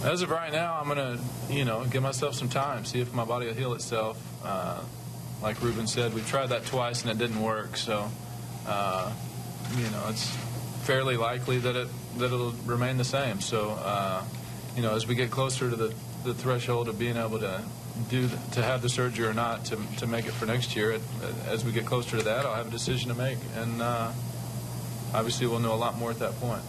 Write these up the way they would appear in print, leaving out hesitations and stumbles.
As of right now, I'm going to, give myself some time, see if my body will heal itself. Like Ruben said, we've tried that twice and it didn't work. So, it's fairly likely that it'll remain the same. So, as we get closer to the threshold of being able to have the surgery or not to make it for next year, as we get closer to that, I'll have a decision to make, and obviously we'll know a lot more at that point.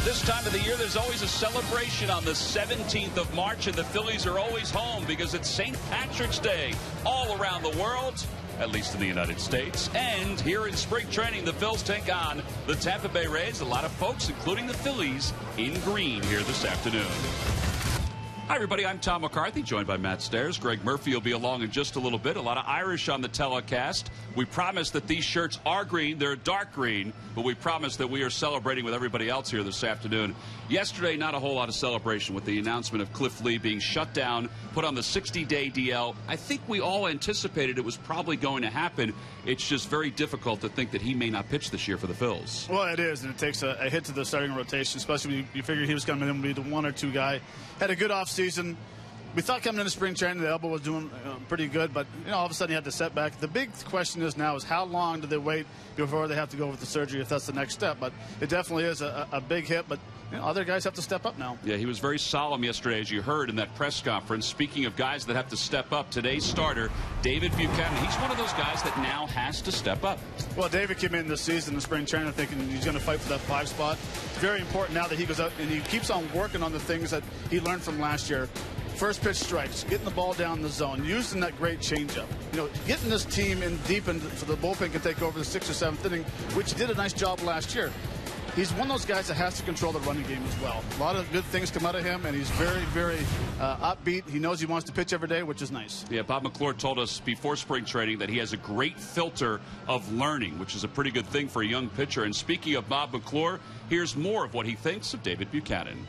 This time of the year, there's always a celebration on the 17th of March, and the Phillies are always home because it's St. Patrick's Day all around the world, at least in the United States. And here in spring training, the Phils take on the Tampa Bay Rays. A lot of folks, including the Phillies, in green here this afternoon. Hi, everybody. I'm Tom McCarthy, joined by Matt Stairs. Greg Murphy will be along in just a little bit. A lot of Irish on the telecast. We promise that these shirts are green. They're dark green, but we promise that we are celebrating with everybody else here this afternoon. Yesterday, not a whole lot of celebration with the announcement of Cliff Lee being shut down, put on the 60-day DL. I think we all anticipated it was probably going to happen. It's just very difficult to think that he may not pitch this year for the Phils. Well, it is, and it takes a hit to the starting rotation, especially when you figure he was going to be the one or two guy. Had a good offseason. We thought coming into spring training the elbow was doing pretty good, but all of a sudden he had the setback. The big question is now is how long do they wait before they have to go with the surgery if that's the next step? But it definitely is a big hit, but other guys have to step up now. Yeah, he was very solemn yesterday, as you heard in that press conference. Speaking of guys that have to step up, today's starter, David Buchanan, he's one of those guys that now has to step up. Well, David came in this season in spring training thinking he's going to fight for that 5 spot. It's very important now that he goes out and he keeps on working on the things that he learned from last year. First pitch strikes, getting the ball down the zone, using that great changeup. Getting this team in deep and so the bullpen can take over the 6th or 7th inning, which he did a nice job last year. He's one of those guys that has to control the running game as well. A lot of good things come out of him, and he's very, very upbeat. He knows he wants to pitch every day, which is nice. Yeah, Bob McClure told us before spring training that he has a great filter of learning, which is a pretty good thing for a young pitcher. And speaking of Bob McClure, here's more of what he thinks of David Buchanan.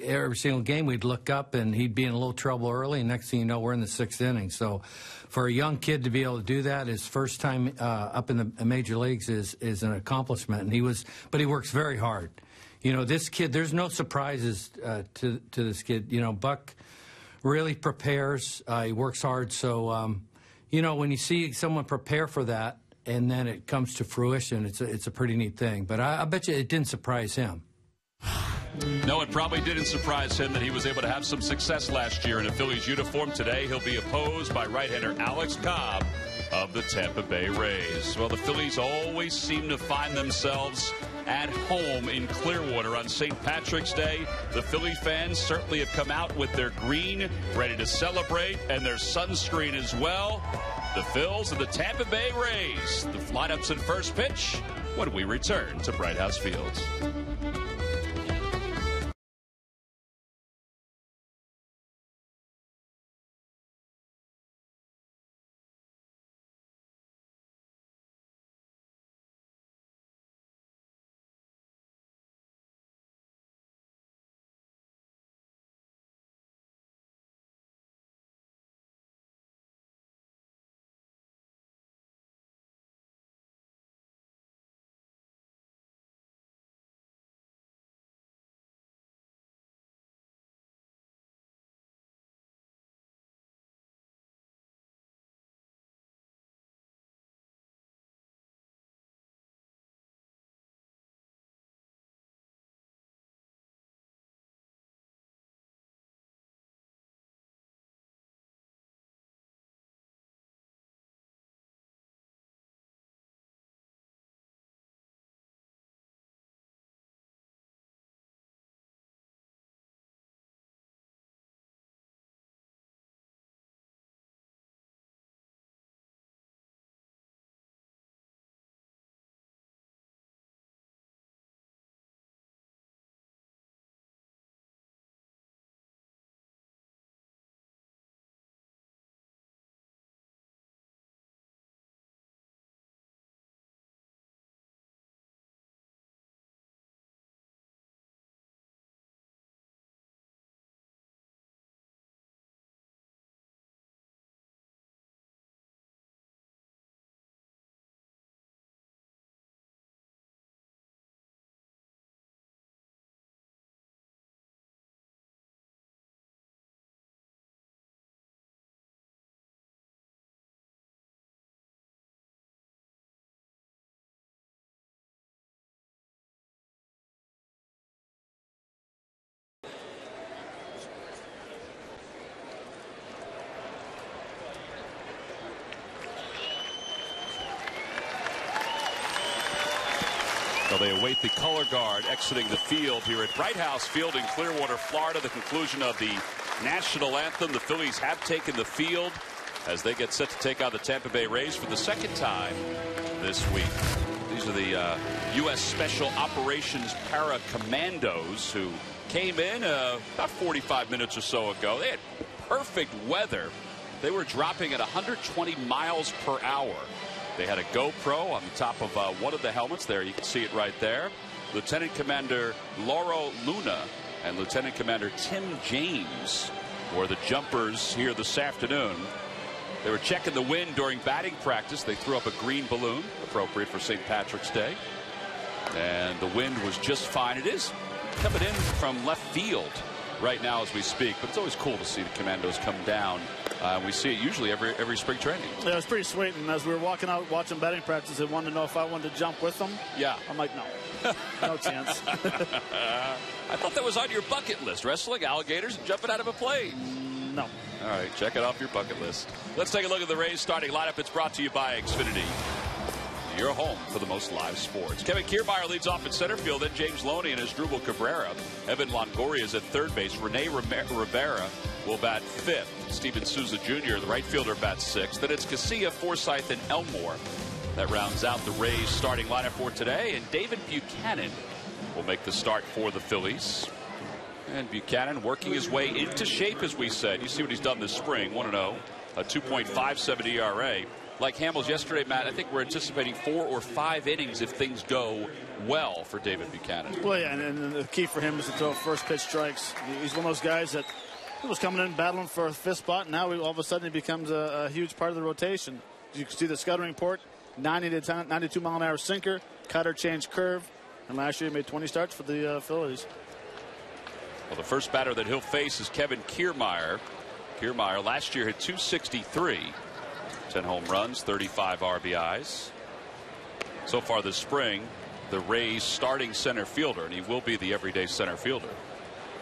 Every single game we'd look up and he'd be in a little trouble early, and next thing you know we're in the 6th inning. So for a young kid to be able to do that, his first time up in the major leagues is an accomplishment. And but he works very hard. This kid, there's no surprises to this kid. Buck really prepares. He works hard. So when you see someone prepare for that and then it comes to fruition, it's a pretty neat thing. But I bet you it didn't surprise him. No, it probably didn't surprise him that he was able to have some success last year in a Phillies uniform. Today, he'll be opposed by right-hander Alex Cobb of the Tampa Bay Rays. Well, the Phillies always seem to find themselves at home in Clearwater on St. Patrick's Day. The Philly fans certainly have come out with their green, ready to celebrate, and their sunscreen as well. The Phils and the Tampa Bay Rays. The lineups at first pitch when we return to Bright House Fields. So they await the color guard exiting the field here at Bright House Field in Clearwater, Florida. The conclusion of the national anthem. The Phillies have taken the field as they get set to take on the Tampa Bay Rays for the second time this week. These are the U.S. Special Operations Para Commandos who came in about 45 minutes or so ago. They had perfect weather. They were dropping at 120 miles per hour. They had a GoPro on the top of one of the helmets there. You can see it right there. Lieutenant Commander Lauro Luna and Lieutenant Commander Tim James were the jumpers here this afternoon. They were checking the wind during batting practice. They threw up a green balloon, appropriate for St. Patrick's Day. And the wind was just fine. It is coming in from left field right now as we speak, but it's always cool to see the Commandos come down. We see it usually every spring training. Yeah, it was pretty sweet. And as we were walking out watching batting practice, they wanted to know if I wanted to jump with them. Yeah. I'm like, no. No chance. I thought that was on your bucket list, wrestling alligators and jumping out of a plane. No. All right, check it off your bucket list. Let's take a look at the Rays starting lineup. It's brought to you by Xfinity, your home for the most live sports. Kevin Kiermaier leads off at center field. Then James Loney and Asdrubal Cabrera. Evan Longoria is at third base. Rene Rivera will bat fifth. Steven Souza Jr., the right fielder, bats sixth. Then it's Casilla, Forsythe, and Elmore. That rounds out the Rays starting lineup for today. And David Buchanan will make the start for the Phillies. And Buchanan working his way into shape, as we said. You see what he's done this spring. 1-0, a 2.57 ERA. Like Hamels yesterday, Matt, I think we're anticipating 4 or 5 innings if things go well for David Buchanan. Well, yeah, and the key for him is to throw first pitch strikes. He's one of those guys that was coming in battling for a fifth spot, and now all of a sudden he becomes a huge part of the rotation. You can see the scouting report, 90 to 92 mile an hour sinker, cutter, change curve, and last year he made 20 starts for the Phillies. Well, the first batter that he'll face is Kevin Kiermaier. Kiermaier last year hit .263. 10 home runs, 35 RBIs. So far this spring, the Rays starting center fielder, and he will be the everyday center fielder,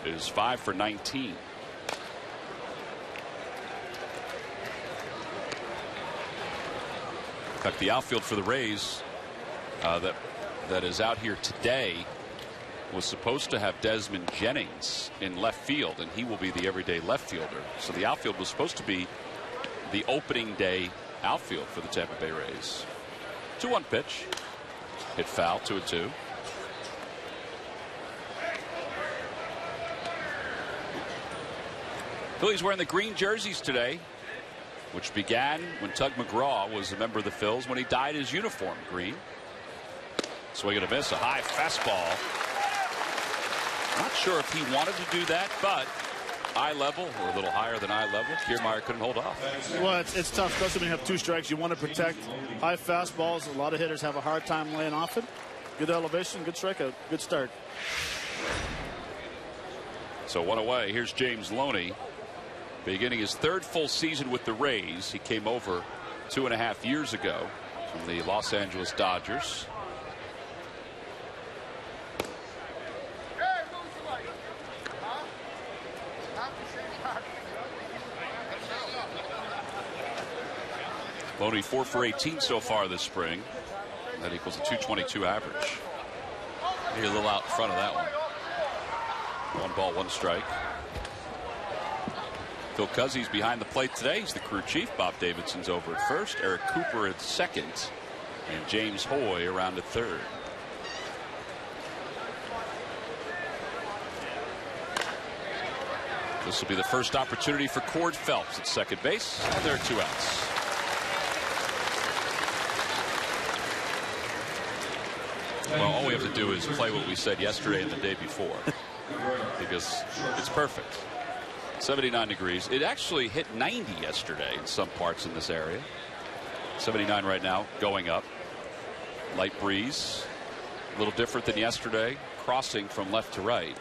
is 5 for 19. In fact, the outfield for the Rays that is out here today was supposed to have Desmond Jennings in left field, and he will be the everyday left fielder. So the outfield was supposed to be the opening day outfield for the Tampa Bay Rays. 2-1 pitch. Hit foul, 2-2. Phillies wearing the green jerseys today, which began when Tug McGraw was a member of the Phils when he dyed his uniform green. Swing and a miss, a high fastball. Not sure if he wanted to do that, but eye level, or a little higher than eye level, Kiermaier couldn't hold off. Well, it's tough, especially when you have 2 strikes. You want to protect high fastballs. A lot of hitters have a hard time laying off it. Good elevation, good strikeout, good start. So 1 away. Here's James Loney, beginning his 3rd full season with the Rays. He came over 2.5 years ago from the Los Angeles Dodgers. Loney 4 for 18 so far this spring. That equals a 222 average. Maybe a little out in front of that one. 1 ball, 1 strike. Phil Cuzzy's behind the plate today. He's the crew chief. Bob Davidson's over at first. Eric Cooper at second. And James Hoy around at third. This will be the first opportunity for Cord Phelps at second base. And there are 2 outs. Well, all we have to do is play what we said yesterday and the day before, because it's perfect. 79 degrees. It actually hit 90 yesterday in some parts in this area. 79 right now, going up. Light breeze. A little different than yesterday, crossing from left to right.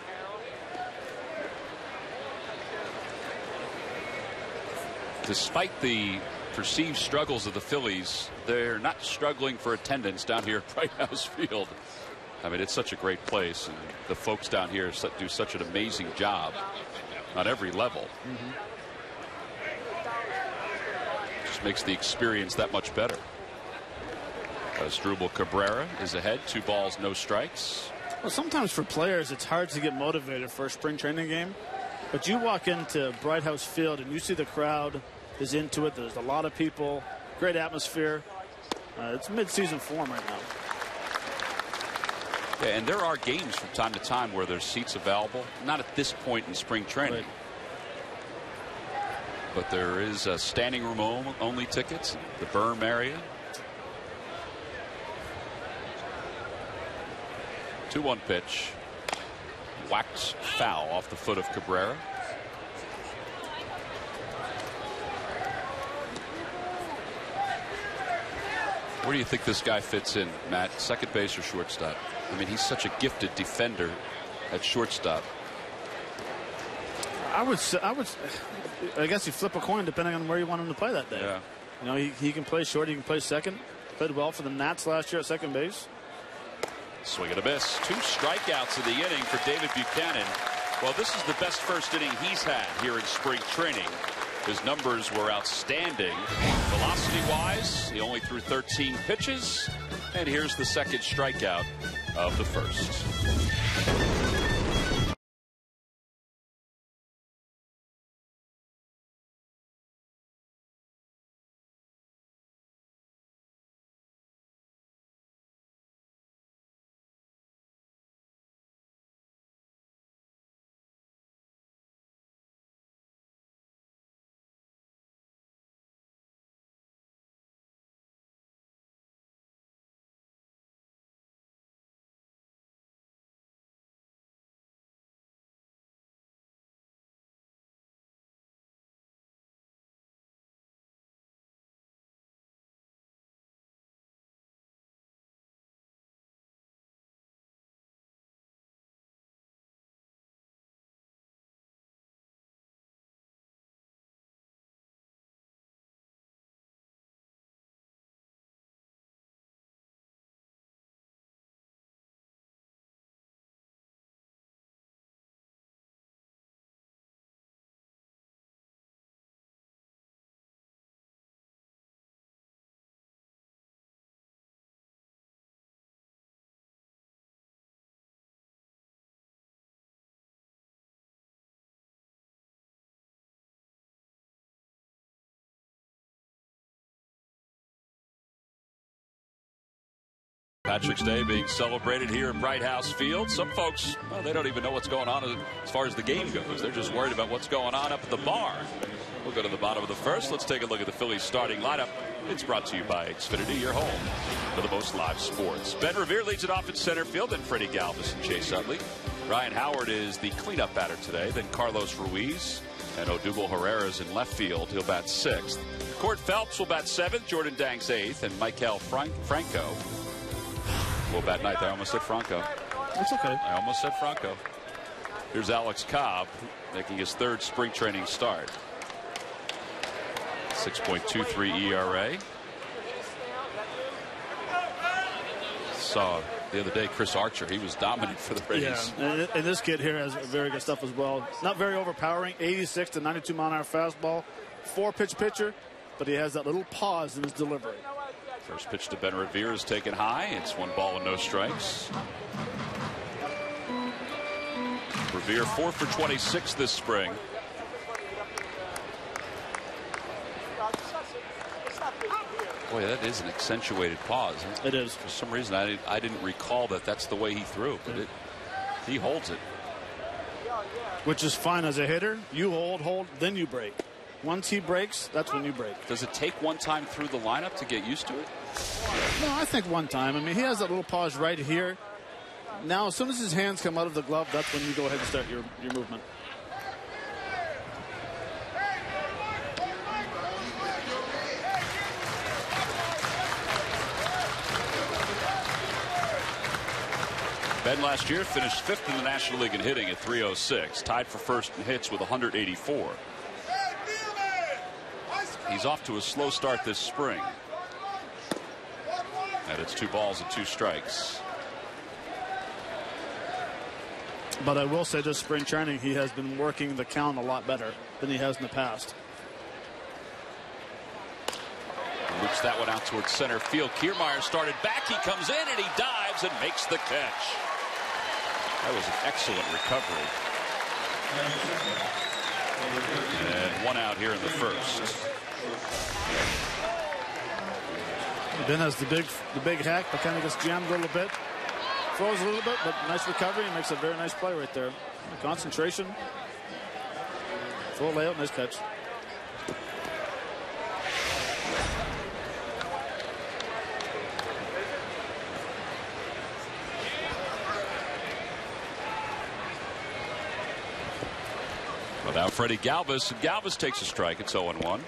Despite the perceived struggles of the Phillies, they're not struggling for attendance down here at Bright House Field. I mean, it's such a great place, and the folks down here do such an amazing job on every level. Just makes the experience that much better. Asdrubal Cabrera is ahead. 2 balls, no strikes. Well, sometimes for players, it's hard to get motivated for a spring training game. But you walk into Bright House Field and you see the crowd is into it. There's a lot of people. Great atmosphere. It's mid-season form right now. Yeah, and there are games from time to time where there's seats available. Not at this point in spring training. Right. But there is standing room only tickets. The berm area. 2-1 pitch. Whacked foul off the foot of Cabrera. Where do you think this guy fits in, Matt? Second base or shortstop? I mean, he's such a gifted defender at shortstop. I guess you flip a coin depending on where you want him to play that day. Yeah. You know, he can play short, he can play second. Played well for the Nats last year at second base. Swing and a miss. 2 strikeouts in the inning for David Buchanan. Well, this is the best first inning he's had here in spring training. His numbers were outstanding. Velocity-wise, he only threw 13 pitches. And here's the second strikeout of the first. Patrick's Day being celebrated here in Bright House Field. Some folks, well, they don't even know what's going on as far as the game goes. They're just worried about what's going on up at the bar. We'll go to the bottom of the first. Let's take a look at the Phillies starting lineup. It's brought to you by Xfinity, your home for the most live sports. Ben Revere leads it off in center field, then Freddie Galvis and Chase Utley. Ryan Howard is the cleanup batter today, then Carlos Ruiz and Odubel Herrera's in left field. He'll bat 6th. Court Phelps will bat 7th, Jordan Danks 8th, and Michael Franco will bat 9th. I almost said Franco. That's okay. I almost said Franco. Here's Alex Cobb making his 3rd spring training start. 6.23 ERA. Saw the other day Chris Archer. He was dominant for the Rays. Yeah, and this kid here has very good stuff as well. Not very overpowering. 86 to 92 mile an hour fastball. 4-pitch pitcher, but he has that little pause in his delivery. First pitch to Ben Revere is taken high. It's 1 ball and no strikes. Revere 4 for 26 this spring. Boy, that is an accentuated pause. It is. For some reason, I didn't recall that that's the way he threw, but he holds it. Which is fine as a hitter. You hold, then you break. Once he breaks, that's when you break. Does it take one time through the lineup to get used to it? No, I think one time. I mean, he has that little pause right here. Now, as soon as his hands come out of the glove, that's when you go ahead and start your movement. Ben last year finished 5th in the National League in hitting at 306, tied for 1st in hits with 184. He's off to a slow start this spring. And it's 2 balls and 2 strikes. But I will say this spring training, he has been working the count a lot better than he has in the past. Loops Rips that one out towards center field. Kiermaier started back. He comes in and he dives and makes the catch. That was an excellent recovery. And one out here in the first. Ben has the big hack, but kind of gets jammed a little bit. Throws a little bit, but nice recovery and makes a very nice play right there. Concentration. Full layout, nice catch. Without Freddie Galvis, Galvis takes a strike. It's 0-1.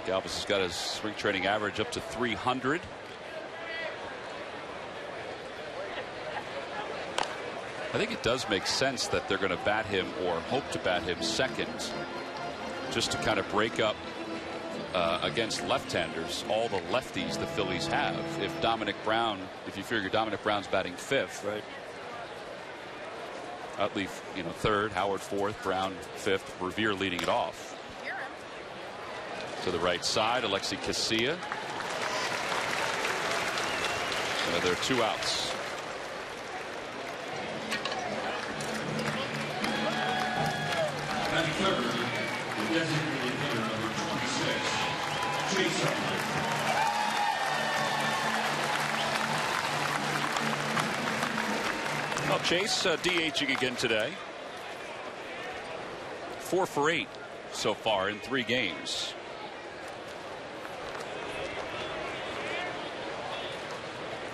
Galvis has got his spring training average up to 300. I think it does make sense that they're going to bat him or hope to bat him second, just to kind of break up against left-handers all the lefties the Phillies have. If you figure Dominic Brown's batting fifth, right? Utley, third, Howard fourth, Brown fifth, Revere leading it off. To the right side, Alexi Casilla. There are 2 outs. Well, Chase DHing again today. 4 for 8 so far in 3 games.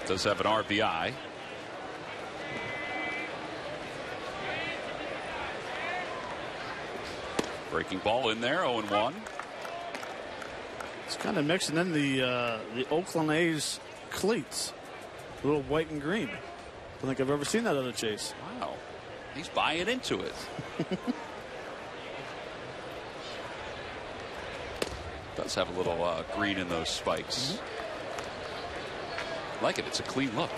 Does have an RBI. Breaking ball in there, 0-1. It's kind of mixing in the Oakland A's cleats, a little white and green. I don't think I've ever seen that on a Chase. Wow, he's buying into it. Does have a little green in those spikes. Like it. It's a clean look.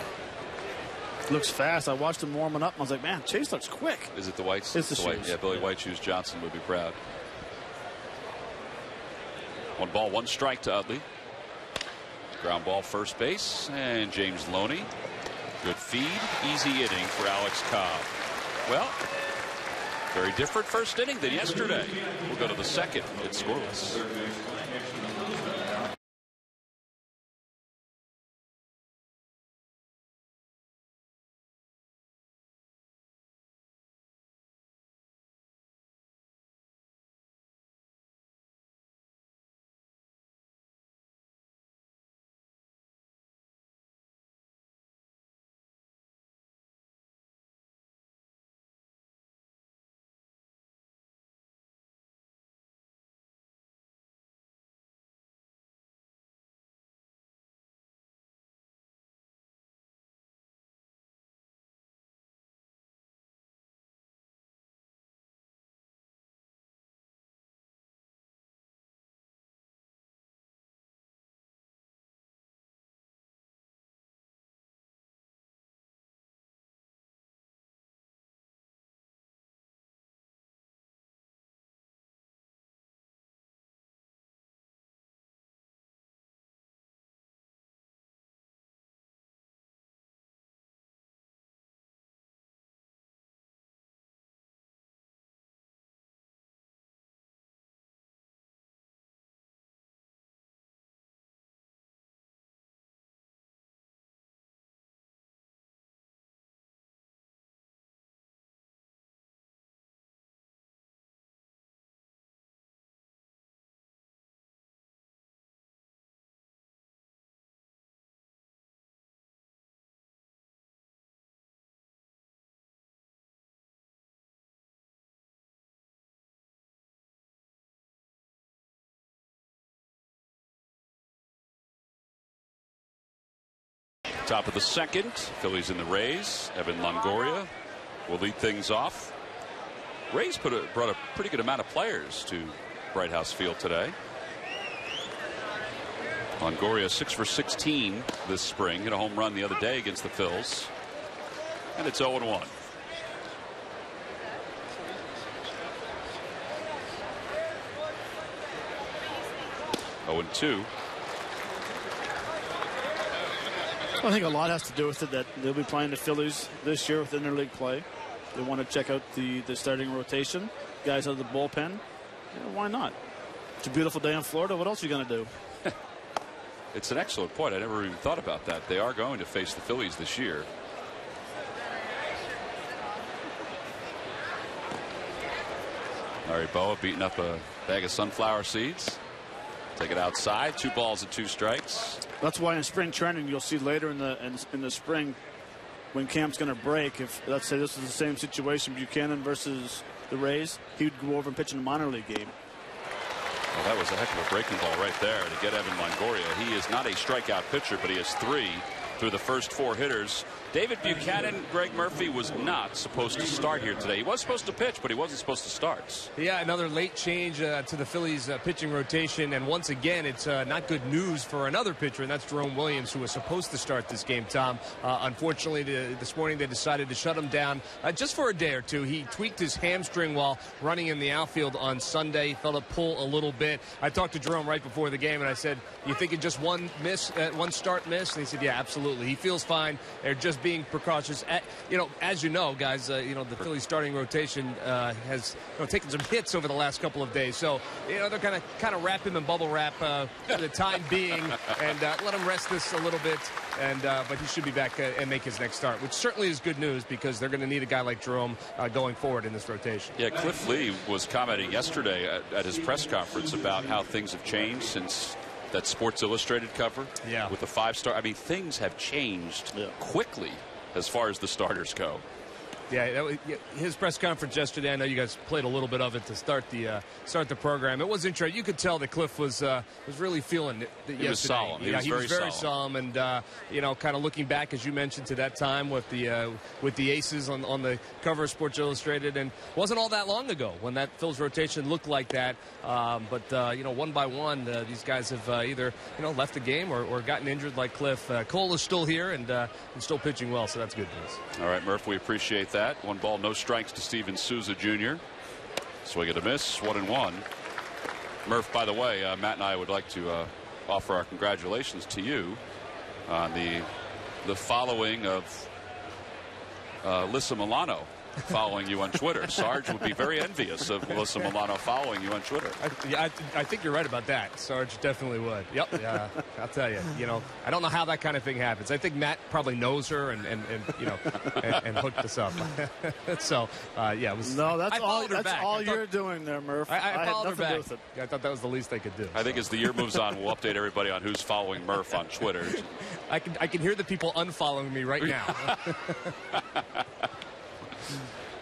Looks fast. I watched him warming up and I was like, man, Chase looks quick. Is it the whites? It's the shoes. White. Yeah, Billy White Shoes Johnson would be proud. 1 ball, 1 strike to Utley. Ground ball first base, and James Loney. Good feed, easy inning for Alex Cobb. Well, very different first inning than yesterday. We'll go to the second. It's scoreless. Top of the second, Phillies and the Rays. Evan Longoria will lead things off. Rays brought a pretty good amount of players to Bright House Field today. Longoria 6 for 16 this spring, hit a home run the other day against the Phils, and it's 0-1. Oh, 2. I think a lot has to do with it that they'll be playing the Phillies this year within their league play. They want to check out the starting rotation, guys out of the bullpen. Yeah, why not? It's a beautiful day in Florida. What else are you going to do? It's an excellent point. I never even thought about that. They are going to face the Phillies this year. Larry Boa beating up a bag of sunflower seeds. Take it outside. 2 balls and 2 strikes. That's why in spring training you'll see later in the spring when camp's going to break. If let's say this is the same situation, Buchanan versus the Rays, he would go over and pitch in a minor league game. Well, that was a heck of a breaking ball right there to get Evan Longoria. He is not a strikeout pitcher, but he has 3 through the first 4 hitters. David Buchanan, Greg Murphy, was not supposed to start here today. He was supposed to pitch, but he wasn't supposed to start. Yeah, another late change to the Phillies pitching rotation. And once again, it's not good news for another pitcher, and that's Jerome Williams, who was supposed to start this game, Tom. Unfortunately, this morning they decided to shut him down just for a day or two. He tweaked his hamstring while running in the outfield on Sunday. He felt it pull a little bit. I talked to Jerome right before the game, and I said, you think it just one start miss? And he said, yeah, absolutely. He feels fine. They're just being precautious. As you know, guys, the Phillies starting rotation has taken some hits over the last couple of days. So, they're kind of wrap him in bubble wrap for the time being and let him rest this a little bit. But he should be back and make his next start, which certainly is good news because they're going to need a guy like Jerome going forward in this rotation. Yeah, Cliff Lee was commenting yesterday at his press conference about how things have changed since that Sports Illustrated cover with the 5-star. I mean, things have changed quickly as far as the starters go. Yeah, his press conference yesterday. I know you guys played a little bit of it to start the program. It was interesting. You could tell that Cliff was really feeling it yesterday. He was solemn. He was very solemn, and kind of looking back, as you mentioned, to that time with the Aces on the cover of Sports Illustrated, and it wasn't all that long ago when that Phil's rotation looked like that. But one by one, these guys have either left the game or gotten injured, like Cliff. Cole is still here and still pitching well, so that's good news. All right, Murph, we appreciate that. 1 ball, no strikes to Steven Souza Jr. Swing and a miss, 1-1. Murph, by the way, Matt and I would like to offer our congratulations to you on the following of Lissa Milano following you on Twitter. Sarge would be very envious of Lissa Milano following you on Twitter. I think you're right about that. Sarge definitely would. Yep. Yeah, I'll tell you. I don't know how that kind of thing happens. I think Matt probably knows her and hooked us up. So yeah, it was. No, that's all you're doing there, Murph. I followed her back. With it. I thought that was the least they could do. I think as the year moves on, we'll update everybody on who's following Murph on Twitter. I can hear the people unfollowing me right now.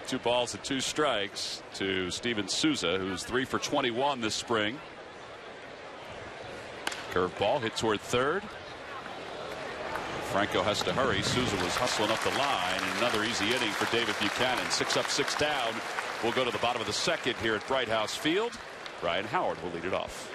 2 balls and 2 strikes to Steven Souza, who's 3 for 21 this spring. Curveball hit toward third. Franco has to hurry. Souza was hustling up the line, and another easy inning for David Buchanan. 6 up, 6 down. We'll go to the bottom of the second here at Bright House Field. Ryan Howard will lead it off.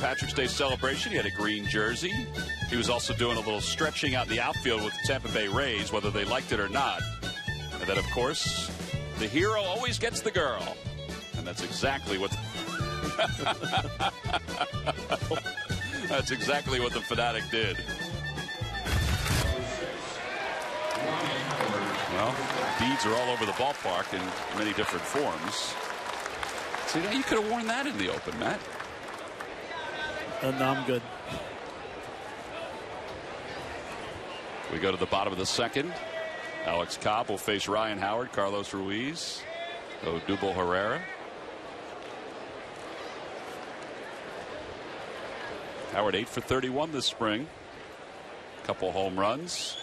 Patrick's Day celebration. He had a green jersey. He was also doing a little stretching out in the outfield with the Tampa Bay Rays, whether they liked it or not. And then, of course, the hero always gets the girl. And that's exactly what... That's exactly what the Fanatic did. Well, beads are all over the ballpark in many different forms. See, you could have worn that in the open, Matt. And now I'm good. We go to the bottom of the second. Alex Cobb will face Ryan Howard, Carlos Ruiz, Odubel Herrera. Howard 8 for 31 this spring. A couple home runs.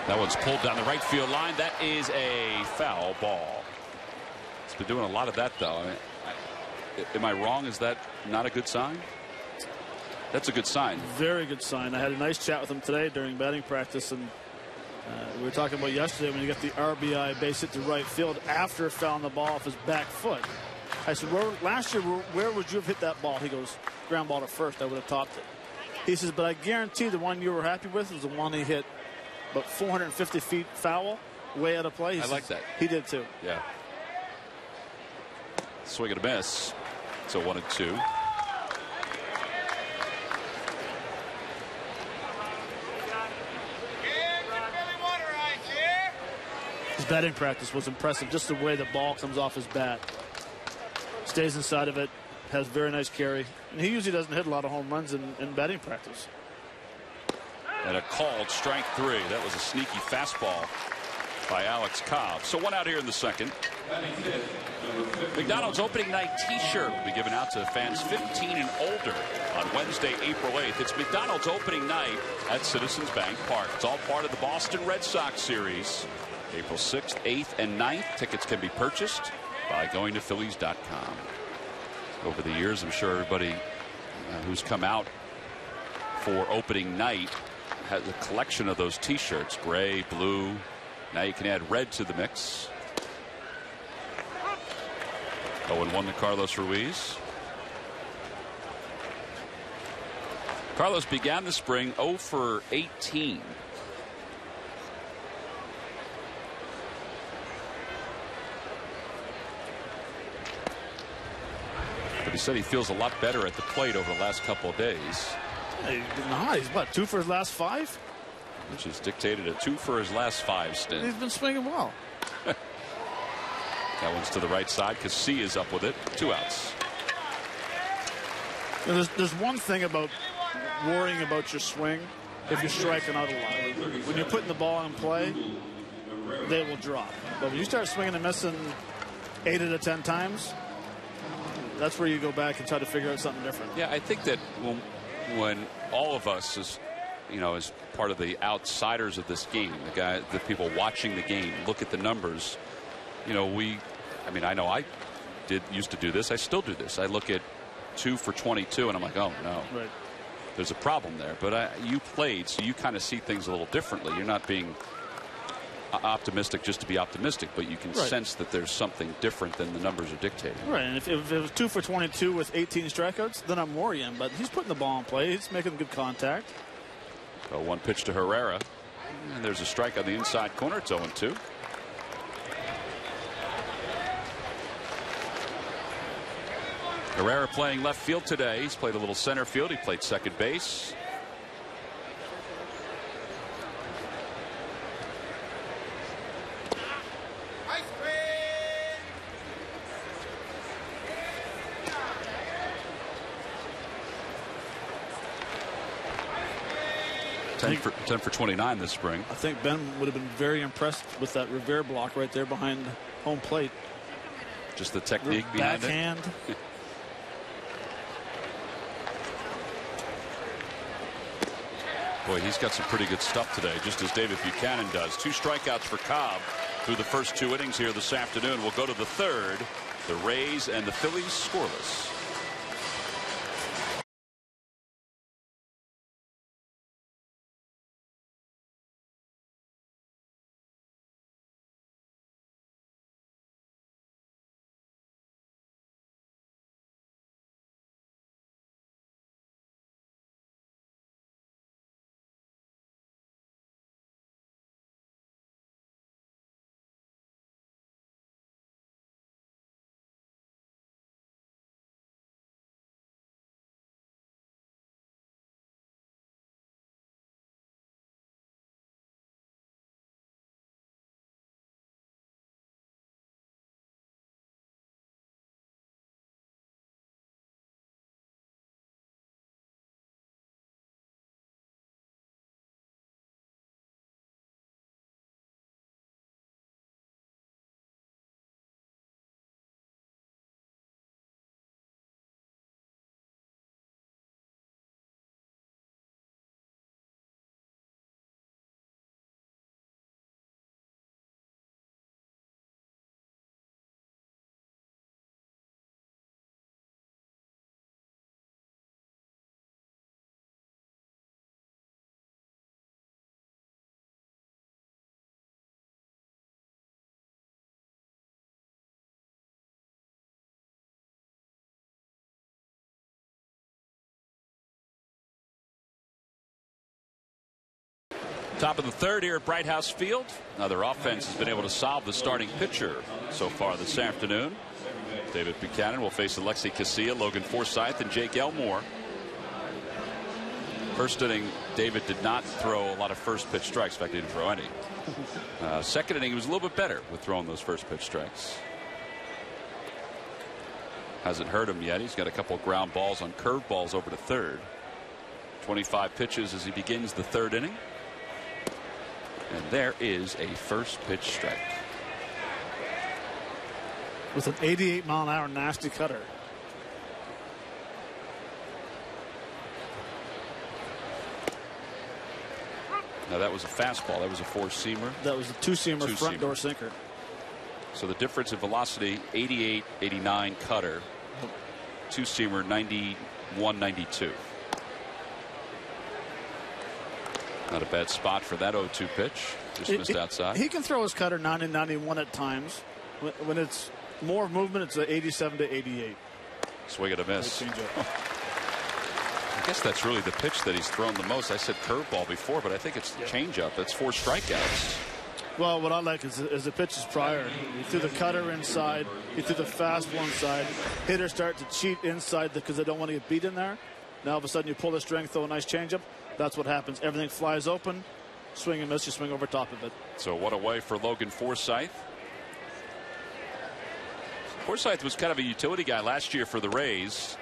That one's pulled down the right field line. That is a foul ball. It's been doing a lot of that, though. Am I wrong? Is that not a good sign? That's a good sign. Very good sign. I had a nice chat with him today during batting practice, and we were talking about yesterday when you get the RBI base hit to right field after fouling the ball off his back foot. I said, last year, where would you have hit that ball? He goes, ground ball to first. I would have topped it. He says, but I guarantee the one you were happy with was the one he hit about 450 feet foul, way out of play. I like that. He did too. Yeah. Swing and a miss. So 1-2. His batting practice was impressive. Just the way the ball comes off his bat. Stays inside of it. Has very nice carry. And he usually doesn't hit a lot of home runs in batting practice. And a called strike 3. That was a sneaky fastball by Alex Cobb. So one out here in the second. McDonald's opening night t-shirt will be given out to fans 15 and older on Wednesday, April 8th. It's McDonald's opening night at Citizens Bank Park. It's all part of the Boston Red Sox series. April 6th, 8th, and 9th. Tickets can be purchased by going to Phillies.com. Over the years, I'm sure everybody who's come out for opening night has a collection of those t-shirts, gray, blue. Now you can add red to the mix. 0-1 to Carlos Ruiz. Carlos began the spring 0 for 18. But he said he feels a lot better at the plate over the last couple of days. He's what, 2 for his last 5? Which has dictated a 2 for his last 5 stint. He's been swinging well. That one's to the right side because C is up with it. 2 outs. There's one thing about worrying about your swing if you're striking out a lot. When you're putting the ball in play, they will drop. But when you start swinging and missing 8 out of 10 times, that's where you go back and try to figure out something different. Yeah, I think that when all of us as part of the outsiders of this game, the people watching the game, look at the numbers, I know I used to do this. I still do this. I look at 2 for 22 and I'm like, oh no, right. There's a problem there. But you played, so you kind of see things a little differently. You're not being optimistic just to be optimistic, but you can sense that there's something different than the numbers are dictating. Right, and if it was 2 for 22 with 18 strikeouts, then I'm worrying. But he's putting the ball in play. He's making good contact. So 1 pitch to Herrera, and there's a strike on the inside corner. It's 0-2. Herrera playing left field today. He's played a little center field. He played second base. Ten for 29 this spring. I think Ben would have been very impressed with that Rivera block right there behind home plate. Just the technique behind backhand. it. Boy, he's got some pretty good stuff today, just as David Buchanan does. 2 strikeouts for Cobb through the first 2 innings here this afternoon. We'll go to the third. The Rays and the Phillies scoreless. Top of the third here at Bright House Field. Another offense has been able to solve the starting pitcher so far this afternoon. David Buchanan will face Alexi Casilla, Logan Forsythe, and Jake Elmore. First inning, David did not throw a lot of first pitch strikes. In fact, he didn't throw any. Second inning, he was a little bit better with throwing those first pitch strikes. Hasn't hurt him yet. He's got a couple ground balls on curved balls over to third. 25 pitches as he begins the third inning. And there is a first pitch strike. With an 88-mile-an-hour nasty cutter. Now that was a fastball. That was a four-seamer. That was a two-seamer front door sinker. So the difference in velocity, 88, 89 cutter. Two-seamer, 91, 92. Not a bad spot for that 0-2 pitch. Just missed outside. He can throw his cutter 90, 91 at times. When it's more movement, it's an 87 to 88. Swing and a miss. I guess that's really the pitch that he's thrown the most. I said curveball before, but I think it's changeup. That's 4 strikeouts. Well, what I like is the pitches prior. He threw the cutter inside. He threw the fastball inside. Hitters start to cheat inside because they don't want to get beat in there. Now all of a sudden you pull the string, throw a nice changeup. That's what happens. Everything flies open. Swing and miss. You swing over top of it. So what a way for Logan Forsythe. Forsythe was kind of a utility guy last year for the Rays.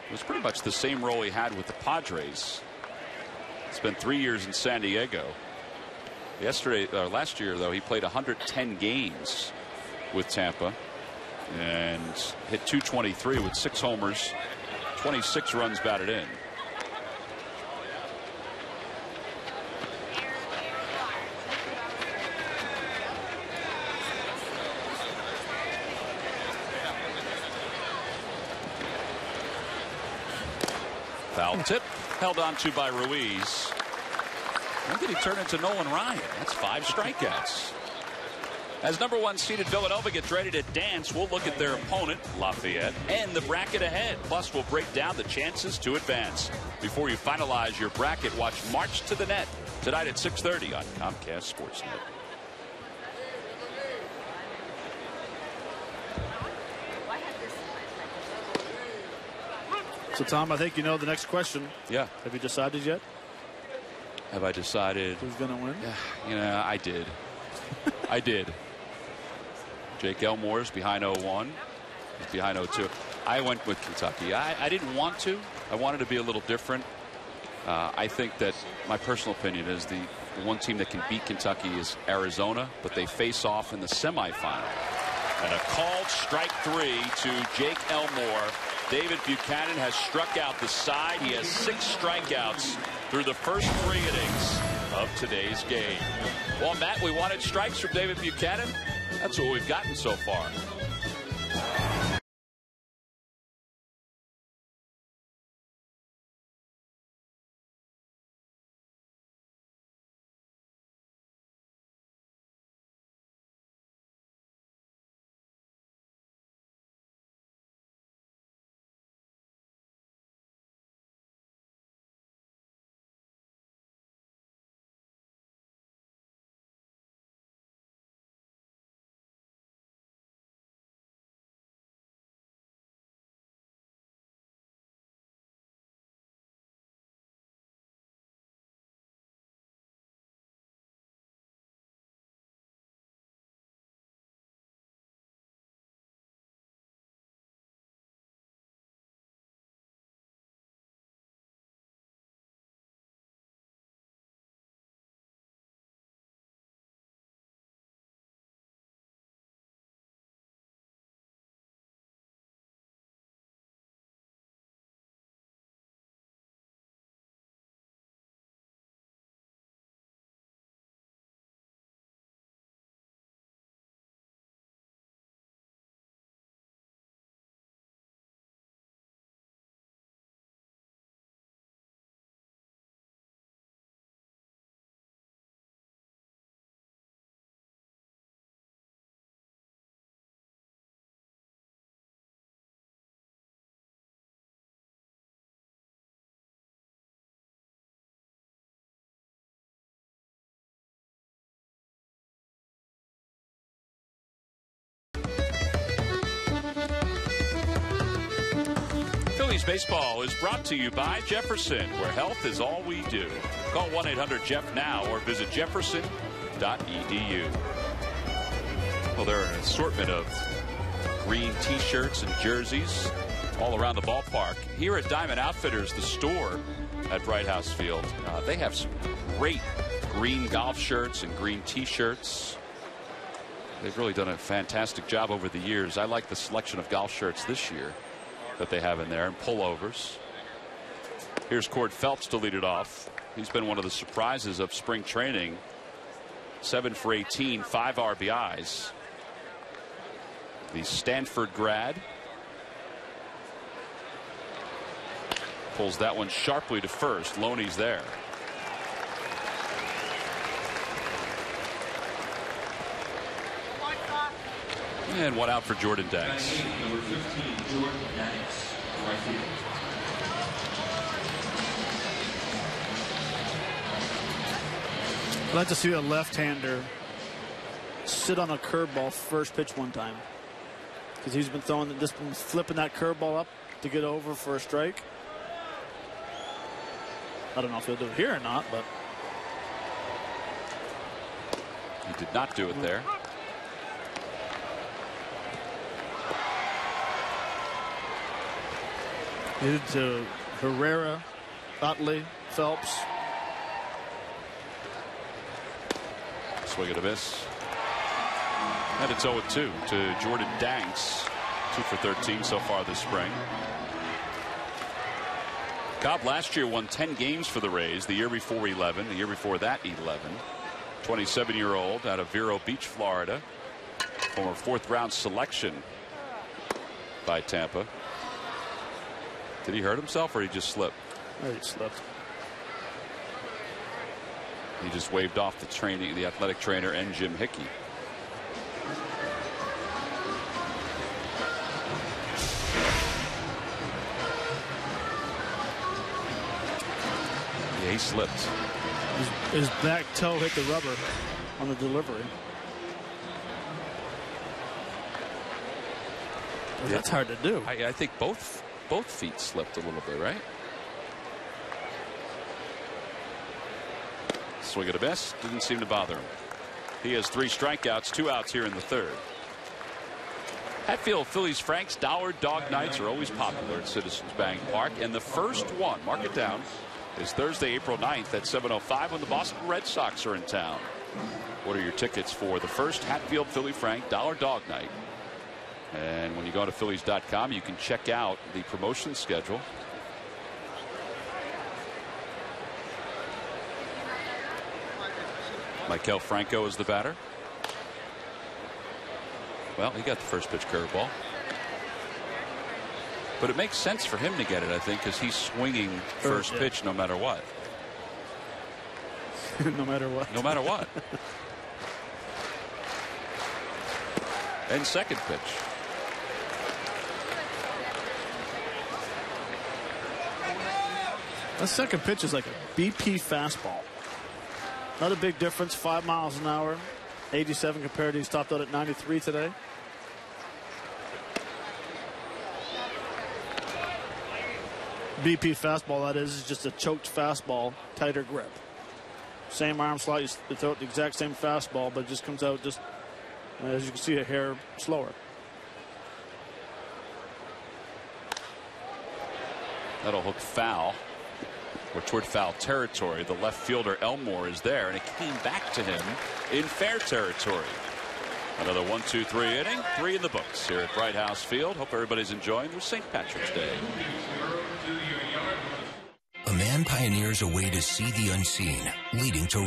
It was pretty much the same role he had with the Padres. Spent 3 years in San Diego. Last year, though, he played 110 games with Tampa and hit .223 with 6 homers, 26 runs batted in. Foul tip held on to by Ruiz. When did he turn into Nolan Ryan? That's 5 strikeouts. As number 1 seeded Villanova gets ready to dance, we'll look at their opponent, Lafayette, and the bracket ahead. Plus, we'll break down the chances to advance. Before you finalize your bracket, watch March to the Net tonight at 6:30 on Comcast Sportsnet. So, Tom, I think you know the next question. Yeah. Have you decided yet? Have I decided who's going to win? Yeah, I did. I did. Jake Elmore's behind 0-1. He's behind 0-2. I went with Kentucky. I didn't want to. I wanted to be a little different. I think that my personal opinion is the one team that can beat Kentucky is Arizona, but they face off in the semifinal. And a called strike 3 to Jake Elmore. David Buchanan has struck out the side. He has 6 strikeouts through the first 3 innings of today's game. Well, Matt, we wanted strikes from David Buchanan. That's what we've gotten so far. Phillies baseball is brought to you by Jefferson, where health is all we do. Call 1-800-JEFF now or visit jefferson.edu. Well, there are an assortment of green T-shirts and jerseys all around the ballpark. Here at Diamond Outfitters, the store at Bright House Field, they have some great green golf shirts and green T-shirts. They've really done a fantastic job over the years. I like the selection of golf shirts this year that they have in there, and pullovers. Here's Cord Phelps to lead it off. He's been one of the surprises of spring training. 7 for 18, 5 RBIs. The Stanford grad pulls that one sharply to first. Loney's there. And one out for Jordan Danks. Number 15, Jordan Danks, right field. I'd like to see a left-hander sit on a curveball first pitch one time, because he's been flipping that curveball up to get over for a strike. I don't know if he'll do it here or not, but he did not do it there. He did to Herrera, Utley, Phelps. Swing and a miss. And it's 0-2 to Jordan Danks. 2 for 13 so far this spring. Cobb last year won 10 games for the Rays. The year before 11. The year before that 11. 27-year-old out of Vero Beach, Florida. Former 4th round selection by Tampa. Did he hurt himself or he just slipped? Oh, he slipped. He just waved off the athletic trainer and Jim Hickey. Yeah, he slipped. His back toe hit the rubber on the delivery. Yeah. That's hard to do. I think both feet slipped a little bit, right? Swing and a miss. Didn't seem to bother him. He has 3 strikeouts, 2 outs here in the 3rd. Hatfield Phillies Frank's Dollar Dog Nights are always popular at Citizens Bank Park, and the first one, mark it down, is Thursday, April 9th at 7:05 when the Boston Red Sox are in town. What are your tickets for the first Hatfield Philly Frank Dollar Dog Night? And when you go to Phillies.com, you can check out the promotion schedule. Maikel Franco is the batter. Well, he got the first pitch curveball. But it makes sense for him to get it, I think, because he's swinging first pitch no matter what. No matter what. No matter what. And second pitch. That second pitch is like a BP fastball. Not a big difference. 5 miles an hour. 87 compared to he's topped out at 93 today. BP fastball, that is just a choked fastball, tighter grip. Same arm slot, you throw it the exact same fastball, but it just comes out just, as you can see, a hair slower. That'll hook foul, or toward foul territory. The left fielder Elmore is there, and it came back to him in fair territory. Another 1-2-3 inning, 3 in the books here at Bright House Field. Hope everybody's enjoying their St. Patrick's Day. A man pioneers a way to see the unseen, leading to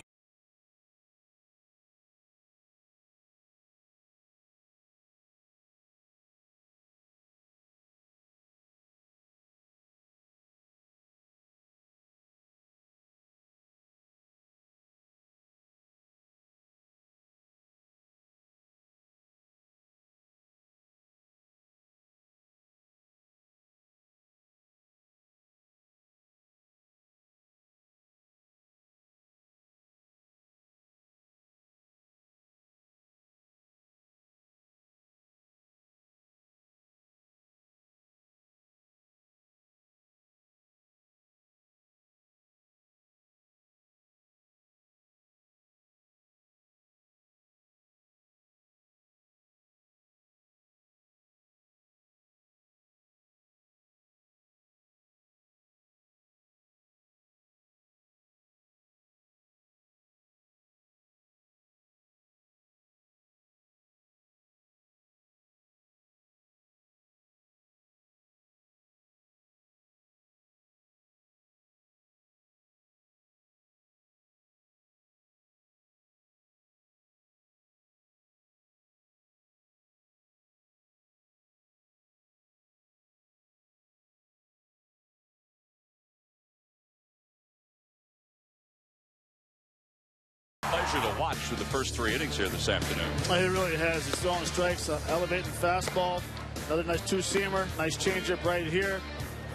Pleasure to watch through the first 3 innings here this afternoon. He really has. He's throwing strikes, elevating fastball, another nice two-seamer, nice changeup right here,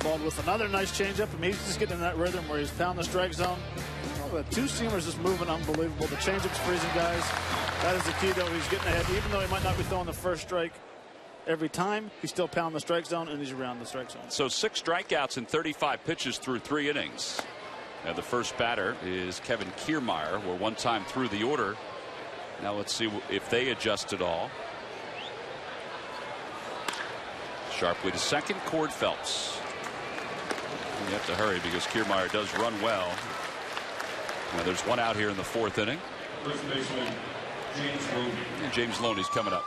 followed with another nice changeup. I mean, he's just getting in that rhythm where he's pounding the strike zone. Oh, the two-seamer's just moving unbelievable. The changeup's freezing guys. That is the key, though. He's getting ahead, even though he might not be throwing the first strike every time. He's still pounding the strike zone, and he's around the strike zone. So 6 strikeouts and 35 pitches through 3 innings. And the first batter is Kevin Kiermaier. We're 1 time through the order. Now let's see if they adjust at all. Sharply to second, Cord Phelps. You have to hurry because Kiermaier does run well. Now there's 1 out here in the 4th inning. First baseman, James Loney. And James Loney's coming up.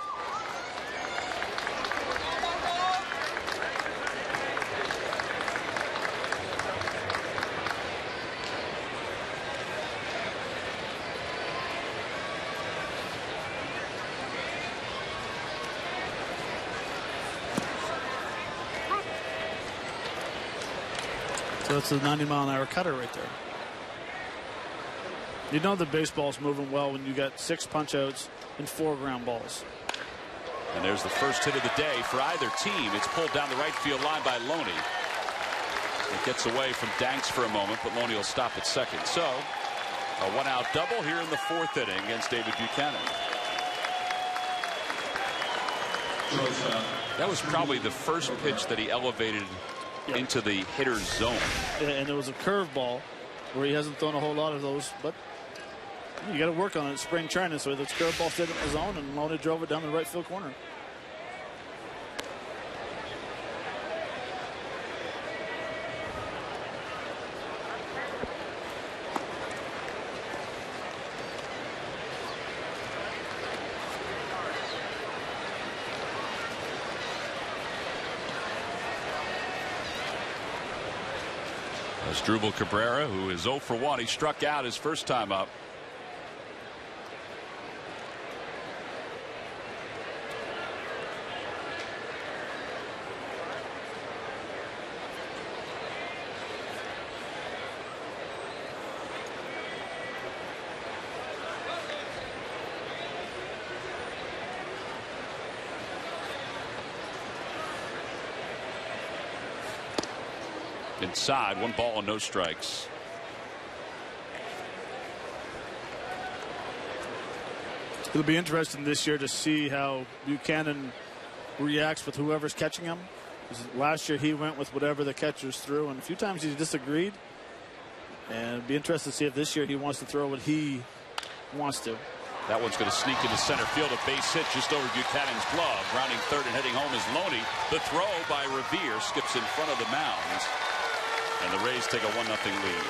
So it's a 90-mile-an-hour cutter right there. You know the baseball's moving well when you got 6 punch-outs and 4 ground balls. And there's the first hit of the day for either team. It's pulled down the right field line by Loney. It gets away from Danks for a moment, but Loney will stop at second. So a 1-out double here in the 4th inning against David Buchanan. That was probably the first pitch that he elevated into the hitter's zone. And it was a curveball where he hasn't thrown a whole lot of those, but you got to work on it. Spring training, so this curveball stayed in the zone, and Loney drove it down the right field corner. Asdrubal Cabrera, who is 0 for 1. He struck out his first time up. Inside, 1 ball and no strikes. It'll be interesting this year to see how Buchanan reacts with whoever's catching him. Last year he went with whatever the catchers threw, and a few times he disagreed. And it'd be interesting to see if this year he wants to throw what he wants to. That one's going to sneak into center field. A base hit just over Buchanan's glove. Rounding third and heading home is Loney. The throw by Revere skips in front of the mound. And the Rays take a 1-0 lead.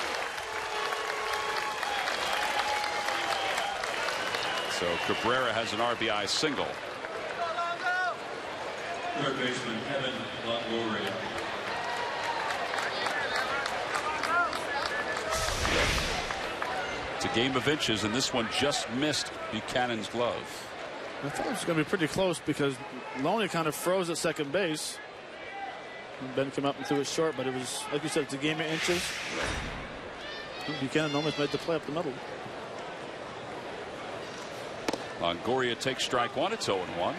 So Cabrera has an RBI single. Third baseman, Kevin Longoria. It's a game of inches, and this one just missed Buchanan's glove. I thought it was going to be pretty close because Loney kind of froze at second base. And Ben came up and threw it short, but it was, like you said, it's a game of inches. Buchanan almost made the play up the middle. Longoria takes strike 1. It's 0-1.